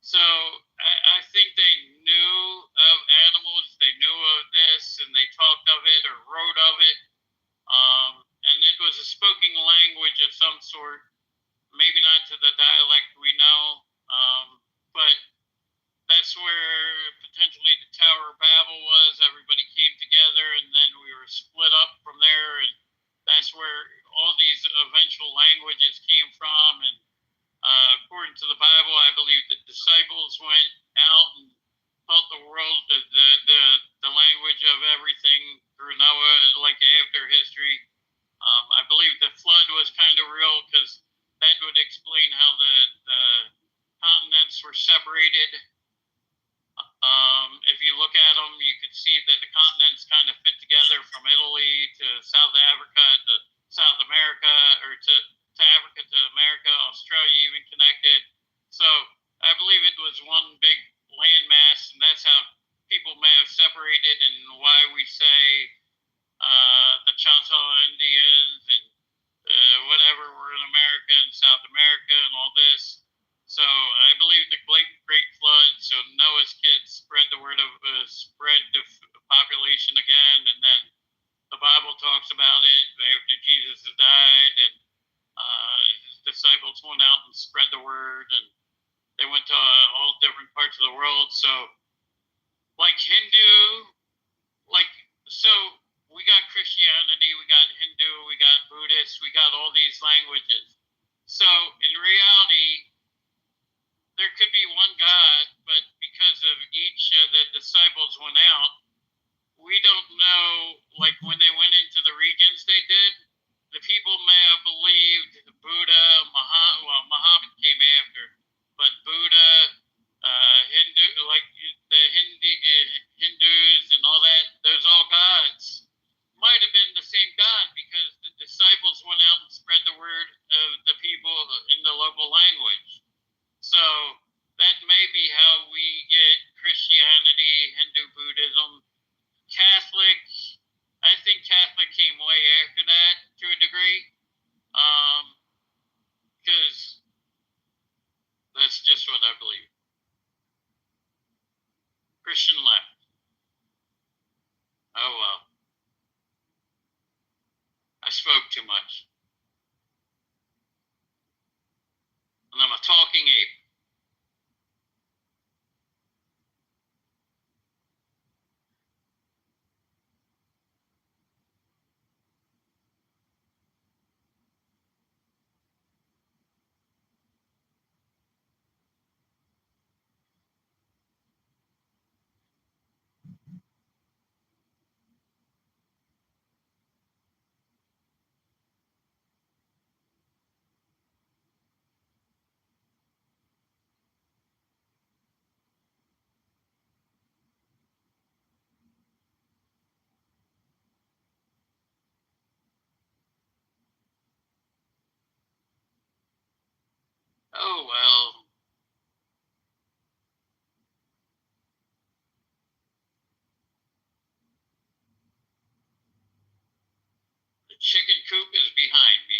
So I think they knew of animals, they knew of this, and they talked of it or wrote of it. And it was a spoken language of some sort, maybe not to the dialect we know, but that's where potentially the Tower of Babel was. Everybody came together, and then we were split up from there, and that's where all these eventual languages came from. And according to the Bible, I believe the disciples went out and taught the world the language of everything through Noah, like after history. I believe the flood was kind of real because that would explain how the continents were separated. If you look at them, you could see that the continents kind of fit together from Italy to South Africa to South America, or to Africa to America, Australia even connected. So I believe it was one big landmass, and that's how people may have separated, and why we say the Choctaw Indians and whatever were in America and South America and all this. So I believe the Great Flood. So Noah's kids spread the word of spread the population again, and then the Bible talks about it after Jesus has died, and his disciples went out and spread the word, and they went to all different parts of the world. So, like Hindu, so we got Christianity, we got Hindu, we got Buddhist, we got all these languages. So in reality, there could be one God, but because of each of the disciples went out, we don't know, like when they went into the regions they did, the people may have believed Buddha, Muhammad came after, but Buddha, Hindu, like the Hindus and all that, those all gods might have been the same God, because the disciples went out and spread the word of the people in the local language. So that may be how we get Christianity, Hindu, Buddhism. Catholic, I think Catholic came way after that to a degree, because that's just what I believe. Christian left. Oh well. I spoke too much. And I'm a talking ape. Oh well. The chicken coop is behind me.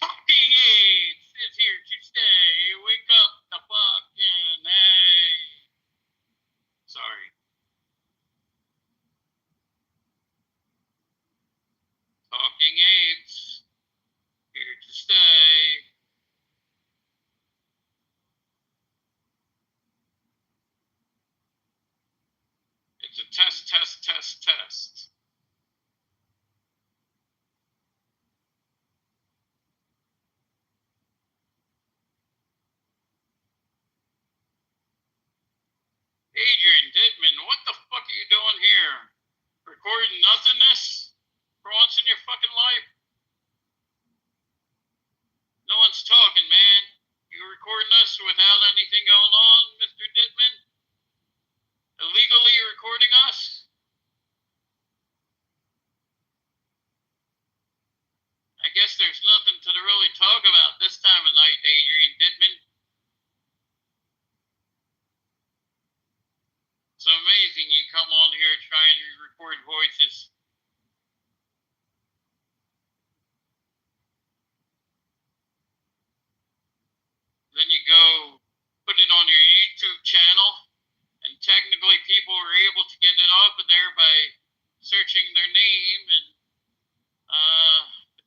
Fucking AIDS is here to stay. Wake up the fucking hey. Sorry. Talking AIDS here to stay. It's a test. Adrian Dittman, what the fuck are you doing here? Recording nothingness for once in your fucking life? No one's talking, man. You recording us without anything going on, Mr. Dittman? Illegally recording us? I guess there's nothing to really talk about this time of night, Adrian Dittman. It's amazing you come on here trying to record voices. Then you go put it on your YouTube channel, and technically people are able to get it off of there by searching their name and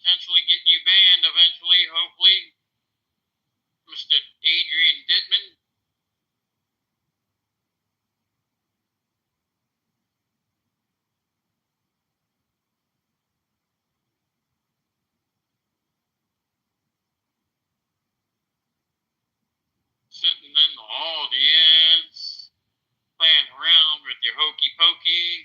potentially getting you banned eventually, hopefully. Mr. Adrian Dittman. Sitting in the audience, playing around with your hokey pokey.